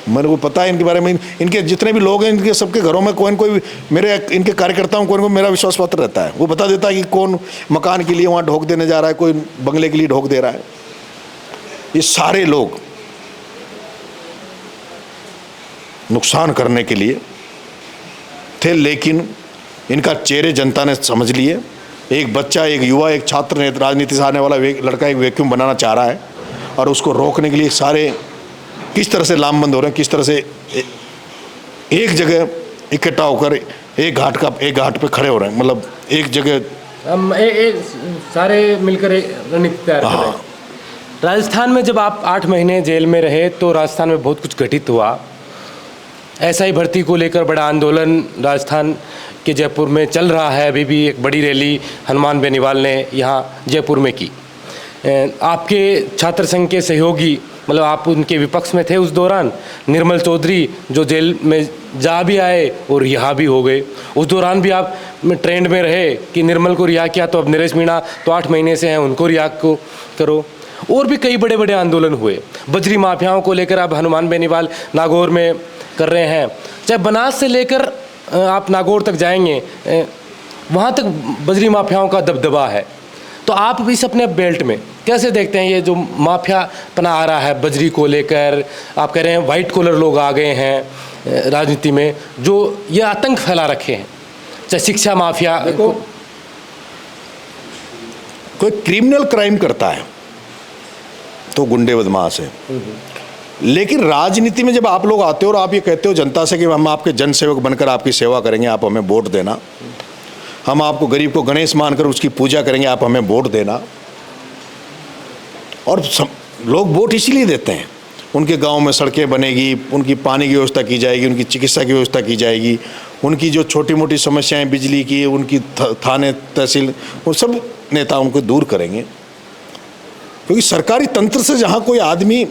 मेरे को पता है इनके बारे में। इनके जितने भी लोग हैं, इनके सबके घरों में कोई न कोई मेरे इनके कार्यकर्ताओं को मेरा विश्वास पत्र रहता है। वो बता देता है कि कौन मकान के लिए वहाँ ढोक देने जा रहा है, कोई बंगले के लिए ढोक दे रहा है। ये सारे लोग नुकसान करने के लिए थे, लेकिन इनका चेहरे जनता ने समझ लिए। एक बच्चा, एक युवा, एक छात्र ने, राजनीति से आने वाला लड़का एक वैक्यूम बनाना चाह रहा है, और उसको रोकने के लिए सारे किस तरह से लामबंद हो रहे हैं, किस तरह से एक जगह इकट्ठा होकर एक घाट पे खड़े हो रहे हैं। मतलब एक जगह हम एक सारे मिलकर एक रणनीति तैयार कर रहे हैं। राजस्थान में जब आप 8 महीने जेल में रहे तो राजस्थान में बहुत कुछ घटित हुआ। SI भर्ती को लेकर बड़ा आंदोलन राजस्थान के जयपुर में चल रहा है। अभी भी एक बड़ी रैली हनुमान बेनीवाल ने यहाँ जयपुर में की। आपके छात्र संघ के सहयोगी, मतलब आप उनके विपक्ष में थे उस दौरान, निर्मल चौधरी, जो जेल में जा भी आए और रिहा भी हो गए। उस दौरान भी आप ट्रेंड में रहे कि निर्मल को रिहा किया तो अब नरेश मीणा तो 8 महीने से हैं, उनको रिहा को करो। और भी कई बड़े बड़े आंदोलन हुए। बजरी माफियाओं को लेकर आप हनुमान बेनीवाल नागौर में कर रहे हैं। चाहे बनास से लेकर आप नागौर तक जाएंगे, वहाँ तक बजरी माफियाओं का दबदबा है। तो आप इस अपने बेल्ट में कैसे देखते हैं ये जो माफिया पना आ रहा है बजरी को लेकर? आप कह रहे हैं वाइट कॉलर लोग आ गए हैं राजनीति में जो ये आतंक फैला रखे हैं, चाहे शिक्षा माफिया। कोई क्रिमिनल क्राइम करता है तो गुंडे बदमाश है, लेकिन राजनीति में जब आप लोग आते हो और आप ये कहते हो जनता से कि हम आपके जन सेवक बनकर आपकी सेवा करेंगे, आप हमें वोट देना, हम आपको गरीब को गणेश मानकर उसकी पूजा करेंगे, आप हमें वोट देना। और लोग वोट इसीलिए देते हैं। उनके गांव में सड़कें बनेगी, उनकी पानी की व्यवस्था की जाएगी, उनकी चिकित्सा की व्यवस्था की जाएगी, उनकी जो छोटी मोटी समस्याएं बिजली की, उनकी थाने तहसील, वो सब नेता उनको दूर करेंगे। क्योंकि सरकारी तंत्र से जहाँ कोई आदमी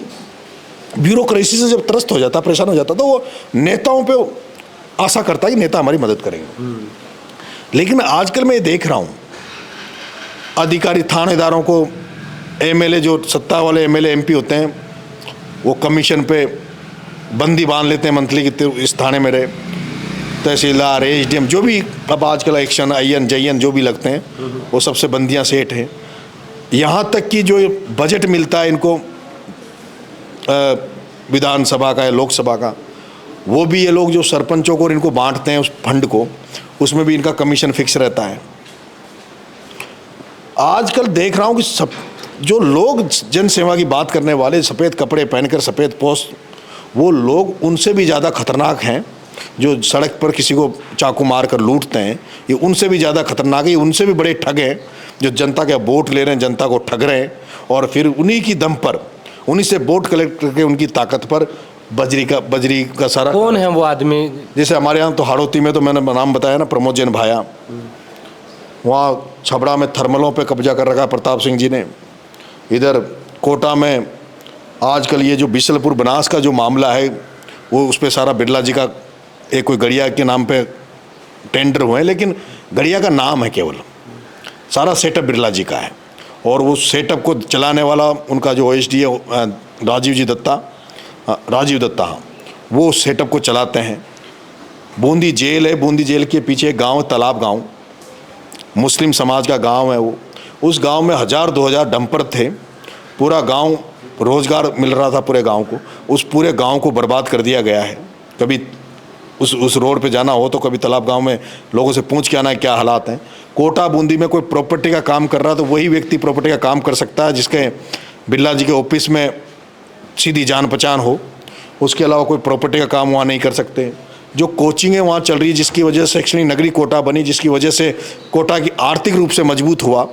ब्यूरोक्रेसी से जब त्रस्त हो जाता, परेशान हो जाता, तो वो नेताओं पे आशा करता है कि नेता हमारी मदद करेंगे। लेकिन आजकल मैं ये देख रहा हूँ अधिकारी थानेदारों को, MLA जो सत्ता वाले MLA MP होते हैं, वो कमीशन पे बंदी बांध लेते हैं मंथली कि इस थाने में रहे। तहसीलदार, SDM, जो भी अब आजकल एक्शन IN JN जो भी लगते हैं, वो सबसे बंदियाँ सेठ हैं। यहाँ तक कि जो बजट मिलता है इनको विधानसभा का या लोकसभा का, वो भी ये लोग जो सरपंचों को और इनको बांटते हैं उस फंड को, उसमें भी इनका कमीशन फिक्स रहता है। आजकल देख रहा हूँ कि सब जो लोग जन सेवा की बात करने वाले, सफ़ेद कपड़े पहनकर सफ़ेद पोस्ट, वो लोग उनसे भी ज़्यादा खतरनाक हैं। जो सड़क पर किसी को चाकू मार कर लूटते हैं, ये उनसे भी ज़्यादा खतरनाक है। ये उनसे भी बड़े ठग हैं जो जनता के वोट ले रहे हैं, जनता को ठग रहे हैं, और फिर उन्हीं की दम पर, उन्हीं से वोट कलेक्ट करके उनकी ताकत पर बजरी का सारा। कौन है वो आदमी? जैसे हमारे यहाँ तो हाड़ौती में तो मैंने नाम बताया ना, प्रमोद जैन भाया, वहाँ छबड़ा में थर्मलों पे कब्जा कर रखा प्रताप सिंह जी ने। इधर कोटा में आजकल ये जो बिशलपुर बनास का जो मामला है, वो उस पर सारा बिरला जी का एक कोई गड़िया के नाम पे टेंडर हुए हैं, लेकिन गड़िया का नाम है केवल, सारा सेटअप बिरला जी का है। और वो सेटअप को चलाने वाला उनका जो OSD है राजीव दत्ता, हाँ, वो सेटअप को चलाते हैं। बूंदी जेल है, बूंदी जेल के पीछे गांव तालाब गांव, मुस्लिम समाज का गांव है वो। उस गांव में 1000-2000 डंपर थे। पूरा गांव, रोजगार मिल रहा था पूरे गांव को, उस पूरे गांव को बर्बाद कर दिया गया है। कभी उस रोड पे जाना हो तो कभी तालाब गांव में लोगों से पूछ के आना है क्या हालात हैं। कोटा बूंदी में कोई प्रॉपर्टी का काम कर रहा है तो वही व्यक्ति प्रॉपर्टी का काम कर सकता है जिसके बिरला जी के ऑफिस में सीधी जान पहचान हो। उसके अलावा कोई प्रॉपर्टी का काम वहाँ नहीं कर सकते। जो कोचिंगें वहाँ चल रही है, जिसकी वजह से शैक्षणिक नगरी कोटा बनी, जिसकी वजह से कोटा की आर्थिक रूप से मजबूत हुआ,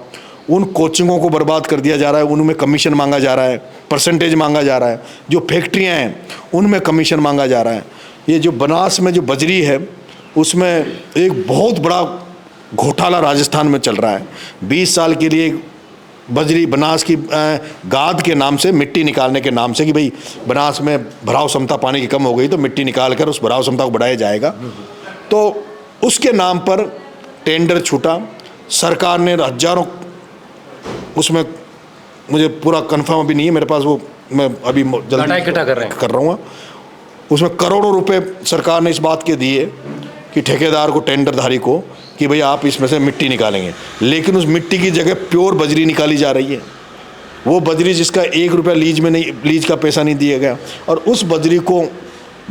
उन कोचिंगों को बर्बाद कर दिया जा रहा है। उनमें कमीशन मांगा जा रहा है, परसेंटेज मांगा जा रहा है। जो फैक्ट्रियाँ हैं उनमें कमीशन मांगा जा रहा है। ये जो बनास में जो बजरी है, उसमें एक बहुत बड़ा घोटाला राजस्थान में चल रहा है। 20 साल के लिए बजरी बनास की गाद के नाम से, मिट्टी निकालने के नाम से कि भाई बनास में भराव क्षमता पानी की कम हो गई तो मिट्टी निकाल कर उस भराव क्षमता को बढ़ाया जाएगा, तो उसके नाम पर टेंडर छूटा। सरकार ने हजारों, उसमें मुझे पूरा कंफर्म अभी नहीं है मेरे पास, वो मैं अभी जल्दी इकट्ठा कर रहा हूँ। उसमें करोड़ों रुपए सरकार ने इस बात के दिए कि ठेकेदार को, टेंडरधारी को, कि भाई आप इसमें से मिट्टी निकालेंगे, लेकिन उस मिट्टी की जगह प्योर बजरी निकाली जा रही है। वो बजरी जिसका 1 रुपया लीज में नहीं, लीज का पैसा नहीं दिया गया, और उस बजरी को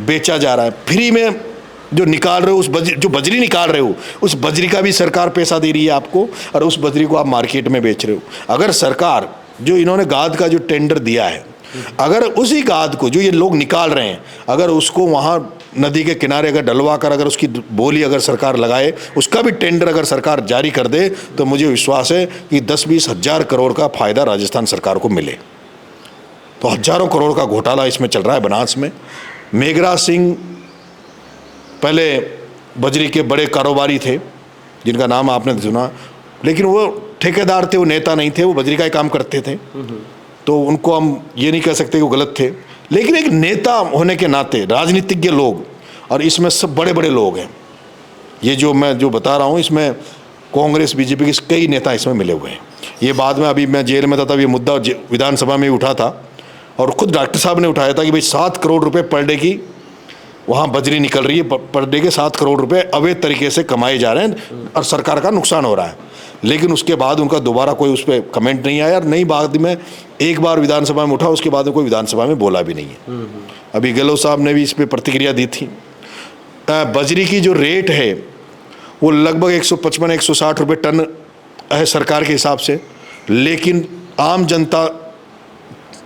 बेचा जा रहा है फ्री में। जो निकाल रहे हो जो बजरी निकाल रहे हो, उस बजरी का भी सरकार पैसा दे रही है आपको, और उस बजरी को आप मार्केट में बेच रहे हो। अगर सरकार जो इन्होंने गाद का जो टेंडर दिया है, अगर उसी गाद को जो ये लोग निकाल रहे हैं, अगर उसको वहाँ नदी के किनारे अगर डलवा कर अगर उसकी बोली अगर सरकार लगाए, उसका भी टेंडर अगर सरकार जारी कर दे, तो मुझे विश्वास है कि 10-20 हज़ार करोड़ का फायदा राजस्थान सरकार को मिले। तो हजारों करोड़ का घोटाला इसमें चल रहा है बनास में। मेघराज सिंह पहले बजरी के बड़े कारोबारी थे, जिनका नाम आपने सुना, लेकिन वो ठेकेदार थे, वो नेता नहीं थे, वो बजरी का ही काम करते थे। तो उनको हम ये नहीं कह सकते कि वो गलत थे, लेकिन एक नेता होने के नाते राजनीतिज्ञ लोग, और इसमें सब बड़े बड़े लोग हैं, ये जो मैं जो बता रहा हूँ, इसमें कांग्रेस बीजेपी के कई नेता इसमें मिले हुए हैं। ये बाद में, अभी मैं जेल में था तब ये मुद्दा विधानसभा में उठा था, और खुद डॉक्टर साहब ने उठाया था कि भाई 7 करोड़ रुपए पर डे की वहाँ बजरी निकल रही है, पर डे के 7 करोड़ रुपए अवैध तरीके से कमाए जा रहे हैं और सरकार का नुकसान हो रहा है। लेकिन उसके बाद उनका दोबारा कोई उस पर कमेंट नहीं आया, और नई बाद में एक बार विधानसभा में उठा, उसके बाद में कोई विधानसभा में बोला भी नहीं है। अभी गहलोत साहब ने भी इस पर प्रतिक्रिया दी थी। बजरी की जो रेट है वो लगभग 155-160 रुपये टन है सरकार के हिसाब से, लेकिन आम जनता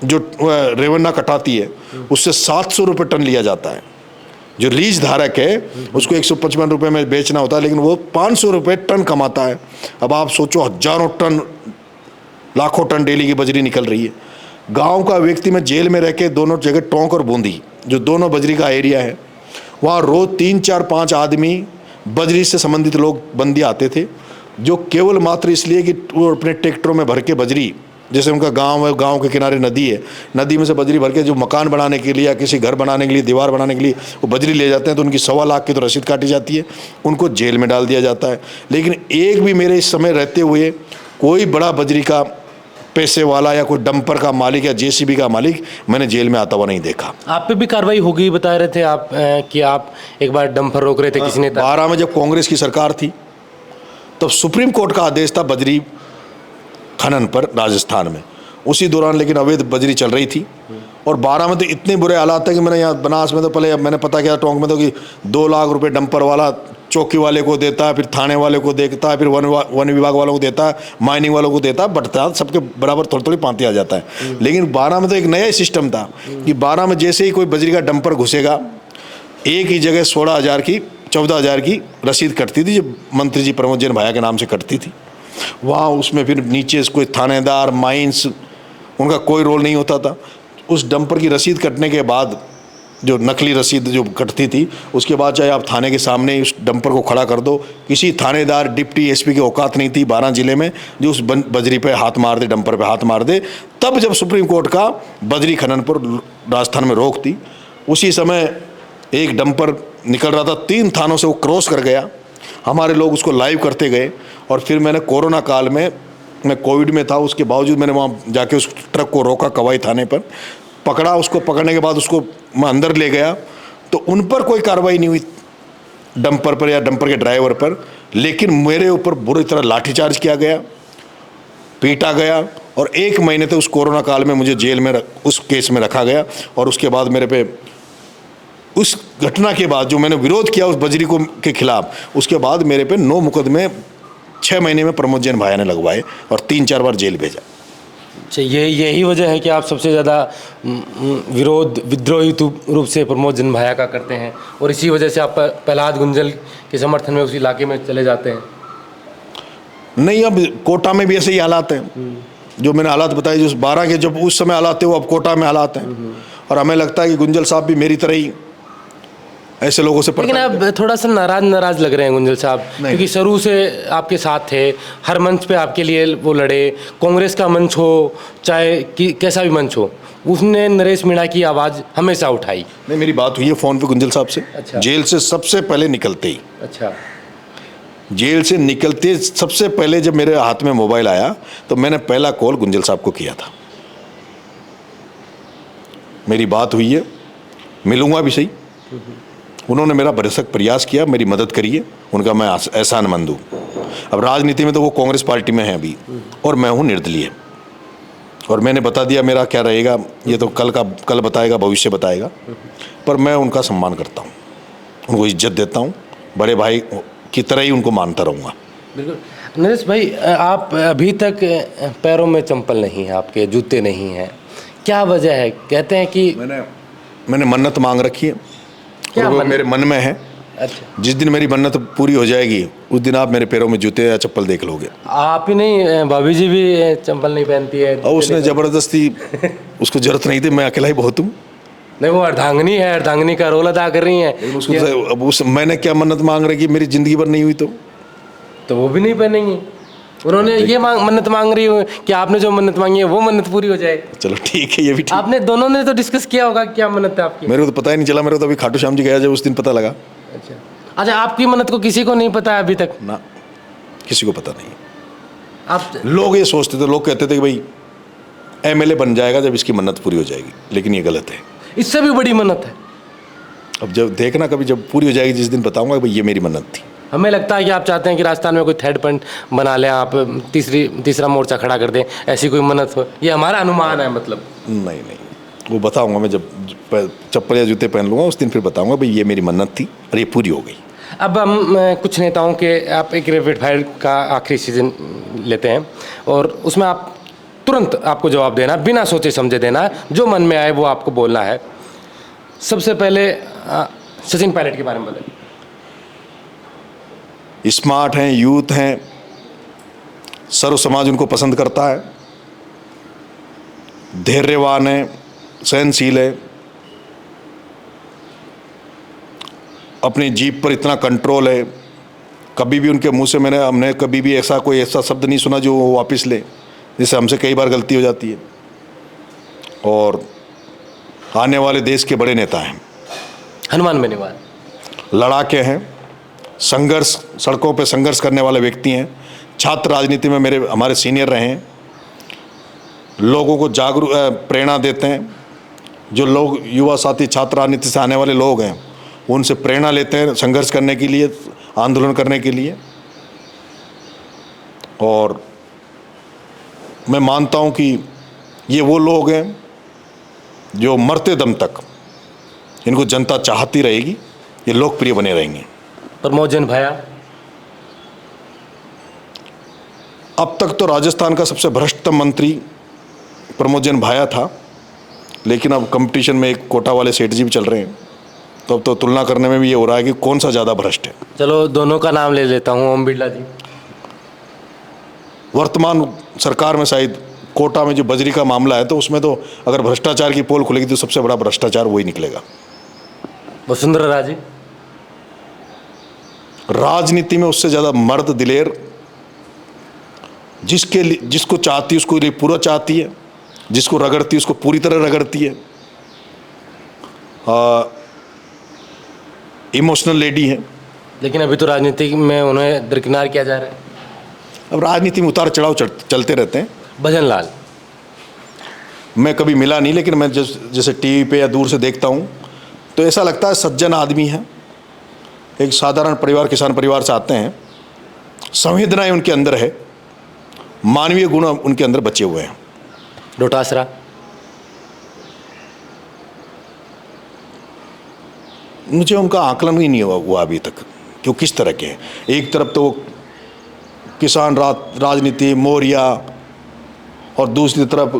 जो रेवन्ना कटाती है उससे 700 रुपये टन लिया जाता है। जो लीज धारक है उसको 155 रुपये में बेचना होता है, लेकिन वो 500 रुपये टन कमाता है। अब आप सोचो, हजारों टन, लाखों टन डेली की बजरी निकल रही है। गांव का व्यक्ति, में जेल में रह के दोनों जगह, टोंक और बूंदी, जो दोनों बजरी का एरिया है, वहाँ रोज़ 3-4-5 आदमी बजरी से संबंधित लोग बंदी आते थे, जो केवल मात्र इसलिए कि वो अपने ट्रैक्टरों में भर के बजरी, जैसे उनका गांव है, गांव के किनारे नदी है, नदी में से बजरी भर के जो मकान बनाने के लिए या किसी घर बनाने के लिए, दीवार बनाने के लिए वो बजरी ले जाते हैं, तो उनकी 1.25 लाख की तो रसीद काटी जाती है, उनको जेल में डाल दिया जाता है। लेकिन एक भी मेरे इस समय रहते हुए कोई बड़ा बजरी का पैसे वाला या कोई डंपर का मालिक या जेसीबी का मालिक मैंने जेल में आता हुआ नहीं देखा। आप पे भी कार्रवाई होगी बता रहे थे आप कि आप एक बार डंपर रोक रहे थे किसी ने। 12 में जब कांग्रेस की सरकार थी, तब सुप्रीम कोर्ट का आदेश था बजरी खनन पर राजस्थान में, उसी दौरान लेकिन अवैध बजरी चल रही थी। और 12 में तो इतने बुरे हालात थे कि मैंने यहाँ बनास में तो पहले मैंने पता किया, टोंक में तो कि 2 लाख रुपए डंपर वाला चौकी वाले को देता है, फिर थाने वाले को देता है, फिर वन विभाग वालों को देता है, माइनिंग वालों को देता है, बटता है, सबके बराबर थोड़ी थोड़ी पांति आ जाता है। लेकिन 12 में तो एक नया ही सिस्टम था कि 12 में जैसे ही कोई बजरी का डंपर घुसेगा, एक ही जगह 16,000 की 14,000 की रसीद कटती थी, जो मंत्री जी प्रमोद जैन भाया के नाम से कटती थी। वहाँ उसमें फिर नीचे कोई थानेदार, माइंस, उनका कोई रोल नहीं होता था। उस डंपर की रसीद कटने के बाद, जो नकली रसीद जो कटती थी, उसके बाद चाहे आप थाने के सामने ही उस डंपर को खड़ा कर दो, किसी थानेदार, डिप्टी एसपी की औकात नहीं थी 12 जिले में जो उस बजरी पे हाथ मार दे, डंपर पे हाथ मार दे। तब जब सुप्रीम कोर्ट का बजरी खनन पर राजस्थान में रोक थी, उसी समय एक डंपर निकल रहा था, 3 थानों से वो क्रॉस कर गया, हमारे लोग उसको लाइव करते गए। और फिर मैंने कोरोना काल में, मैं कोविड में था, उसके बावजूद मैंने वहाँ जाके उस ट्रक को रोका, कवाई थाने पर पकड़ा। उसको पकड़ने के बाद उसको मैं अंदर ले गया, तो उन पर कोई कार्रवाई नहीं हुई, डंपर पर या डंपर के ड्राइवर पर। लेकिन मेरे ऊपर बुरी तरह लाठीचार्ज किया गया, पीटा गया, और 1 महीने तक उस कोरोना काल में मुझे जेल में उस केस में रखा गया। और उसके बाद मेरे पे, उस घटना के बाद जो मैंने विरोध किया उस बजरी को के खिलाफ, उसके बाद मेरे पे 9 मुकदमे 6 महीने में प्रमोद जैन भाया ने लगवाए और 3-4 बार जेल भेजा। अच्छा, यही वजह है कि आप सबसे ज़्यादा विद्रोही रूप से प्रमोद जैन भाया का करते हैं, और इसी वजह से आप प्रहलाद गुंजल के समर्थन में उस इलाके में चले जाते हैं? नहीं, अब कोटा में भी ऐसे ही हालात हैं जो मैंने हालात बताए, जो 12 के जब उस समय हालात थे, वो अब कोटा में हालात हैं। और हमें लगता है कि गुंजल साहब भी मेरी तरह ही ऐसे लोगों से। लेकिन आप थोड़ा सा नाराज लग रहे हैं गुंजल साहब, क्योंकि शुरू से आपके साथ थे, हर मंच पे आपके लिए वो लड़े, कांग्रेस का मंच हो चाहे कैसा भी मंच हो, उसने नरेश मीणा की आवाज़ हमेशा उठाई। नहीं, मेरी बात हुई है फ़ोन पे गुंजल साहब से। अच्छा। जेल से सबसे पहले निकलते ही, अच्छा, जेल से निकलते सबसे पहले जब मेरे हाथ में मोबाइल आया, तो मैंने पहला कॉल गुंजल साहब को किया था। मेरी बात हुई है, मिलूंगा भी सही, उन्होंने मेरा भरसक प्रयास किया, मेरी मदद करिए, उनका मैं एहसानमंद हूँ। अब राजनीति में तो वो कांग्रेस पार्टी में है अभी, और मैं हूँ निर्दलीय, और मैंने बता दिया मेरा क्या रहेगा, ये तो कल बताएगा, भविष्य बताएगा। पर मैं उनका सम्मान करता हूँ, उनको इज्जत देता हूँ, बड़े भाई की तरह ही उनको मानता रहूँगा। बिल्कुल। नरेश भाई, आप अभी तक पैरों में चंपल नहीं है, आपके जूते नहीं हैं, क्या वजह है? कहते हैं कि मैंने मन्नत मांग रखी है, क्या और वो मन्नत? मेरे मन में है। अच्छा, जिस दिन मेरी मन्नत पूरी हो जाएगी उस दिन आप मेरे पैरों में जूते या चप्पल देख लोगे। आप ही नहीं, भाभी जी भी चंपल नहीं पहनती है। और उसने ज़बरदस्ती, उसको जरूरत नहीं थी, मैं अकेला ही बहुत हूँ। नहीं, वो अर्धांगिनी है, अर्धांगिनी का रोल अदा कर रही हैं। अब मैंने क्या मन्नत मांग रखी, मेरी ज़िंदगी भर नहीं हुई तो वो भी नहीं पहनेंगी। उन्होंने ये मन्नत मांग रही हो कि आपने जो मन्नत मांगी है वो मन्नत पूरी हो जाए। चलो ठीक है, ये भी ठीक। आपने दोनों ने तो डिस्कस किया होगा क्या मन्नत है आपकी? मेरे को तो पता ही नहीं चला, मेरे को तो अभी खाटू श्याम जी गया जब उस दिन पता लगा। अच्छा, आपकी मन्नत को किसी को नहीं पता है अभी तक? ना, किसी को पता नहीं। आप लोग ये सोचते थे, लोग कहते थे कि भाई एमएलए बन जाएगा जब इसकी मन्नत पूरी हो जाएगी, लेकिन ये गलत है। इससे भी बड़ी मन्नत है। अब जब देखना, कभी जब पूरी हो जाएगी, जिस दिन बताऊंगा कि भाई ये मेरी मन्नत थी। हमें लगता है कि आप चाहते हैं कि राजस्थान में कोई थर्ड पॉइंट बना लें, आप तीसरा मोर्चा खड़ा कर दें, ऐसी कोई मन्नत हो, ये हमारा अनुमान है। मतलब नहीं, वो बताऊंगा मैं, जब चप्पल या जूते पहन लूंगा उस दिन फिर बताऊंगा भाई ये मेरी मन्नत थी और ये पूरी हो गई। अब हम कुछ नेताओं के, आप एक रैपिड फायर का आखिरी सीजन लेते हैं और उसमें आप तुरंत आपको जवाब देना, बिना सोचे समझे देना, जो मन में आए वो आपको बोलना है। सबसे पहले सचिन पायलट के बारे में बताइए। स्मार्ट हैं, यूथ हैं, सर्व समाज उनको पसंद करता है, धैर्यवान है, सहनशील है, अपनी जीभ पर इतना कंट्रोल है, कभी भी उनके मुंह से हमने कभी भी कोई ऐसा शब्द नहीं सुना जो वो वापस ले, जिससे हमसे कई बार गलती हो जाती है। और आने वाले देश के बड़े नेता हैं, हनुमान बेनीवाल। लड़ाके हैं, संघर्ष, सड़कों पे संघर्ष करने वाले व्यक्ति हैं, छात्र राजनीति में हमारे सीनियर रहे हैं, लोगों को जागरूक प्रेरणा देते हैं। जो लोग युवा साथी छात्र राजनीति से आने वाले लोग हैं उनसे प्रेरणा लेते हैं संघर्ष करने के लिए, आंदोलन करने के लिए। और मैं मानता हूं कि ये वो लोग हैं जो मरते दम तक इनको जनता चाहती रहेगी, ये लोकप्रिय बने रहेंगे। प्रमोद जैन भैया, अब तक तो राजस्थान का सबसे भ्रष्टतम मंत्री प्रमोद जैन भाया था, लेकिन अब कंपटीशन में एक कोटा वाले सेठ जी भी चल रहे हैं, तो अब तो तुलना करने में भी ये हो रहा है कि कौन सा ज़्यादा भ्रष्ट है। चलो दोनों का नाम ले लेता हूँ, ओम बिरला जी। वर्तमान सरकार में शायद कोटा में जो बजरी का मामला है, तो उसमें तो अगर भ्रष्टाचार की पोल खुलेगी तो सबसे बड़ा भ्रष्टाचार वही निकलेगा। वसुंधरा राजे। राजनीति में उससे ज़्यादा मर्द दिलेर, जिसको चाहती है उसको लिए पूरा चाहती है, जिसको रगड़ती है उसको पूरी तरह रगड़ती है, इमोशनल लेडी है। लेकिन अभी तो राजनीति में उन्हें दरकिनार किया जा रहा है। अब राजनीति में उतार चढ़ाव चलते रहते हैं। भजन लाल। मैं कभी मिला नहीं, लेकिन मैं जैसे टीवी पे या दूर से देखता हूँ तो ऐसा लगता है सज्जन आदमी है, एक साधारण परिवार, किसान परिवार से आते हैं, संवेदनाएं उनके अंदर है, मानवीय गुण उनके अंदर बचे हुए हैं। डोटासरा। मुझे उनका आकलन ही नहीं हुआ अभी तक कि वो किस तरह के हैं। एक तरफ तो वो किसान राजनीति, मौर्या, और दूसरी तरफ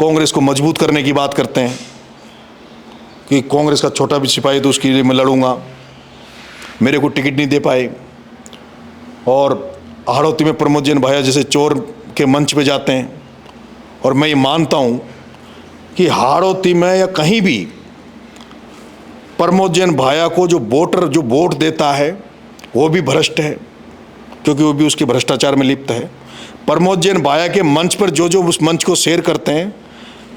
कांग्रेस को मजबूत करने की बात करते हैं कि कांग्रेस का छोटा भी सिपाही तो उसके लिए मैं लड़ूंगा, मेरे को टिकट नहीं दे पाए। और हाड़ौती में प्रमोद जैन भाया जैसे चोर के मंच पे जाते हैं, और मैं ये मानता हूँ कि हाड़ौती में या कहीं भी प्रमोद जैन भाया को जो वोट देता है वो भी भ्रष्ट है, क्योंकि वो भी उसके भ्रष्टाचार में लिप्त है। प्रमोद जैन भाया के मंच पर जो उस मंच को शेयर करते हैं,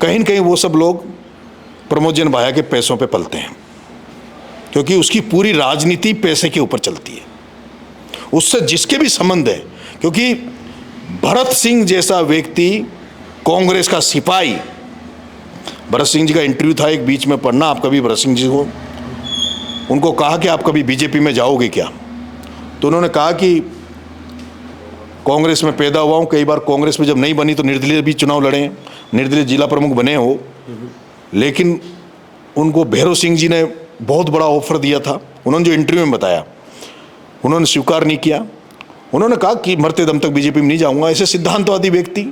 कहीं न कहीं वो सब लोग प्रमोद जैन भाया के पैसों पे पलते हैं, क्योंकि उसकी पूरी राजनीति पैसे के ऊपर चलती है, उससे जिसके भी संबंध है। क्योंकि भरत सिंह जैसा व्यक्ति, कांग्रेस का सिपाही, भरत सिंह जी का इंटरव्यू था एक बीच में पढ़ना आप कभी भरत सिंह जी को, उनको कहा कि आप कभी बीजेपी में जाओगे क्या? तो उन्होंने कहा कि कांग्रेस में पैदा हुआ हूँ, कई बार कांग्रेस में जब नहीं बनी तो निर्दलीय भी चुनाव लड़े हैं, निर्दलीय जिला प्रमुख बने हो, लेकिन उनको भैरव सिंह जी ने बहुत बड़ा ऑफर दिया था। उन्होंने जो इंटरव्यू में बताया, उन्होंने स्वीकार नहीं किया। उन्होंने कहा कि मरते दम तक बीजेपी में नहीं जाऊंगा। ऐसे सिद्धांतवादी व्यक्ति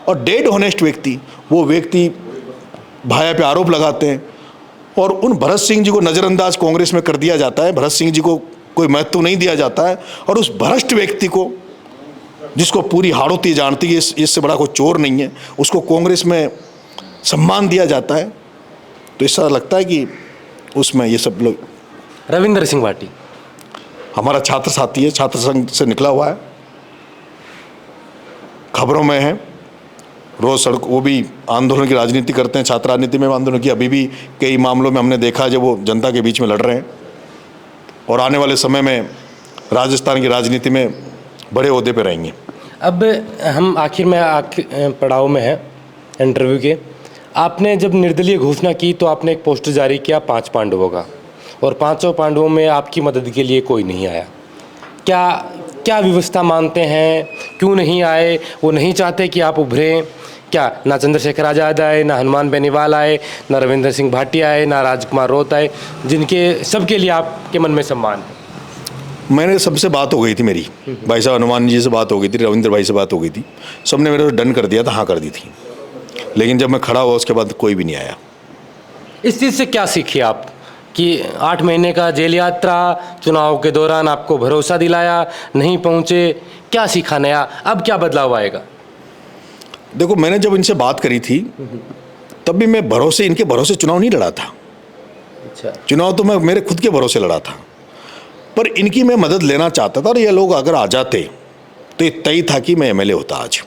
और डेड ऑनेस्ट व्यक्ति, वो व्यक्ति भाया पे आरोप लगाते हैं और उन भरत सिंह जी को नज़रअंदाज कांग्रेस में कर दिया जाता है। भरत सिंह जी को कोई महत्व नहीं दिया जाता है और उस भ्रष्ट व्यक्ति को, जिसको पूरी हाड़ोती जानती है इससे बड़ा कोई चोर नहीं है, उसको कांग्रेस में सम्मान दिया जाता है। तो ऐसा लगता है कि उसमें ये सब लोग। रविंद्र सिंह भाटी हमारा छात्र साथी है, छात्र संघ से निकला हुआ है, खबरों में है, रोज सड़क, वो भी आंदोलन की राजनीति करते हैं, छात्र राजनीति में आंदोलन की। अभी भी कई मामलों में हमने देखा जब वो जनता के बीच में लड़ रहे हैं और आने वाले समय में राजस्थान की राजनीति में बड़े ओहदे पे रहेंगे। अब हम आखिर पड़ाव में हैं इंटरव्यू के। आपने जब निर्दलीय घोषणा की तो आपने एक पोस्टर जारी किया 5 पांडवों का, और 5 पांडवों में आपकी मदद के लिए कोई नहीं आया। क्या व्यवस्था मानते हैं, क्यों नहीं आए? वो नहीं चाहते कि आप उभरें क्या? ना चंद्रशेखर आज़ाद आए, ना हनुमान बेनीवाल आए, ना रविंद्र सिंह भाटी आए, ना राजकुमार रोत आए, जिनके सबके लिए आपके मन में सम्मान है। मैंने सबसे बात हो गई थी मेरी, भाई साहब हनुमान जी से बात हो गई थी, रविंद्र भाई से बात हो गई थी, सबने मेरे को डन कर दिया था, हाँ कर दी थी। लेकिन जब मैं खड़ा हुआ उसके बाद कोई भी नहीं आया। इस चीज़ से क्या सीखी आप कि 8 महीने का जेल यात्रा, चुनाव के दौरान आपको भरोसा दिलाया, नहीं पहुँचे, क्या सीखा नया? अब क्या बदलाव आएगा? देखो, मैंने जब इनसे बात करी थी तब भी मैं इनके भरोसे चुनाव नहीं लड़ा था। अच्छा, चुनाव तो मैं मेरे खुद के भरोसे लड़ा था, पर इनकी मैं मदद लेना चाहता था। और ये लोग अगर आ जाते तो ये तय था कि मैं एमएलए होता आज।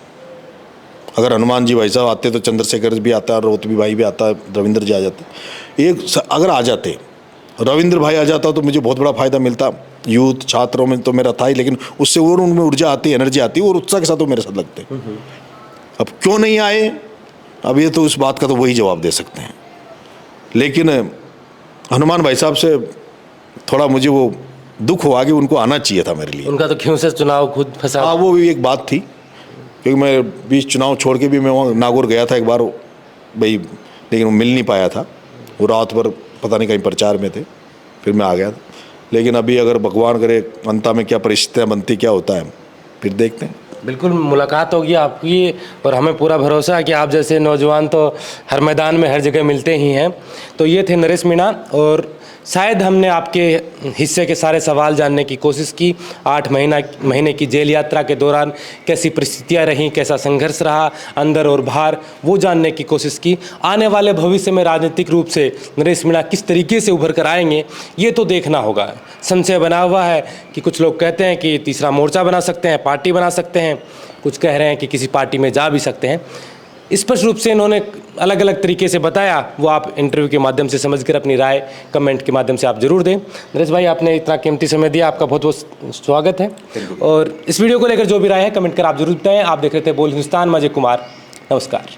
अगर हनुमान जी भाई साहब आते तो चंद्रशेखर भी आता, रोत भी भाई भी आता, रविंद्र जी आ जाते। अगर आ जाते, रविंद्र भाई आ जाता तो मुझे बहुत बड़ा फायदा मिलता। यूथ छात्रों में तो मेरा था ही, लेकिन उससे और उनमें ऊर्जा आती, एनर्जी आती और उत्साह के साथ वो मेरे साथ लगते। अब क्यों नहीं आए, अब ये तो उस बात का तो वही जवाब दे सकते हैं। लेकिन हनुमान भाई साहब से थोड़ा मुझे वो दुख हुआ कि उनको आना चाहिए था मेरे लिए। उनका तो क्यों से चुनाव खुद फंसा। हाँ, वो भी एक बात थी, क्योंकि मैं बीच चुनाव छोड़ के भी मैं वहाँ नागौर गया था एक बार भाई, लेकिन वो मिल नहीं पाया था। वो रात भर पता नहीं कहीं प्रचार में थे, फिर मैं आ गया था। लेकिन अभी अगर भगवान करे अंता में क्या परिस्थितियाँ बनती, क्या होता है, फिर देखते हैं। बिल्कुल मुलाकात होगी आपकी, और हमें पूरा भरोसा है कि आप जैसे नौजवान तो हर मैदान में हर जगह मिलते ही हैं। तो ये थे नरेश मीणा, और शायद हमने आपके हिस्से के सारे सवाल जानने की कोशिश की। 8 महीने की जेल यात्रा के दौरान कैसी परिस्थितियां रहीं, कैसा संघर्ष रहा अंदर और बाहर, वो जानने की कोशिश की। आने वाले भविष्य में राजनीतिक रूप से नरेश मीणा किस तरीके से उभर कर आएंगे, ये तो देखना होगा। संशय बना हुआ है कि कुछ लोग कहते हैं कि तीसरा मोर्चा बना सकते हैं, पार्टी बना सकते हैं, कुछ कह रहे हैं कि किसी पार्टी में जा भी सकते हैं। स्पष्ट रूप से इन्होंने अलग अलग तरीके से बताया, वो आप इंटरव्यू के माध्यम से समझकर अपनी राय कमेंट के माध्यम से आप जरूर दें। नरेश भाई, आपने इतना कीमती समय दिया, आपका बहुत बहुत स्वागत है। और इस वीडियो को लेकर जो भी राय है कमेंट कर आप जरूर बताएं। आप देख रहे थे बोल हिंदुस्तान, मैं अजय कुमार, नमस्कार।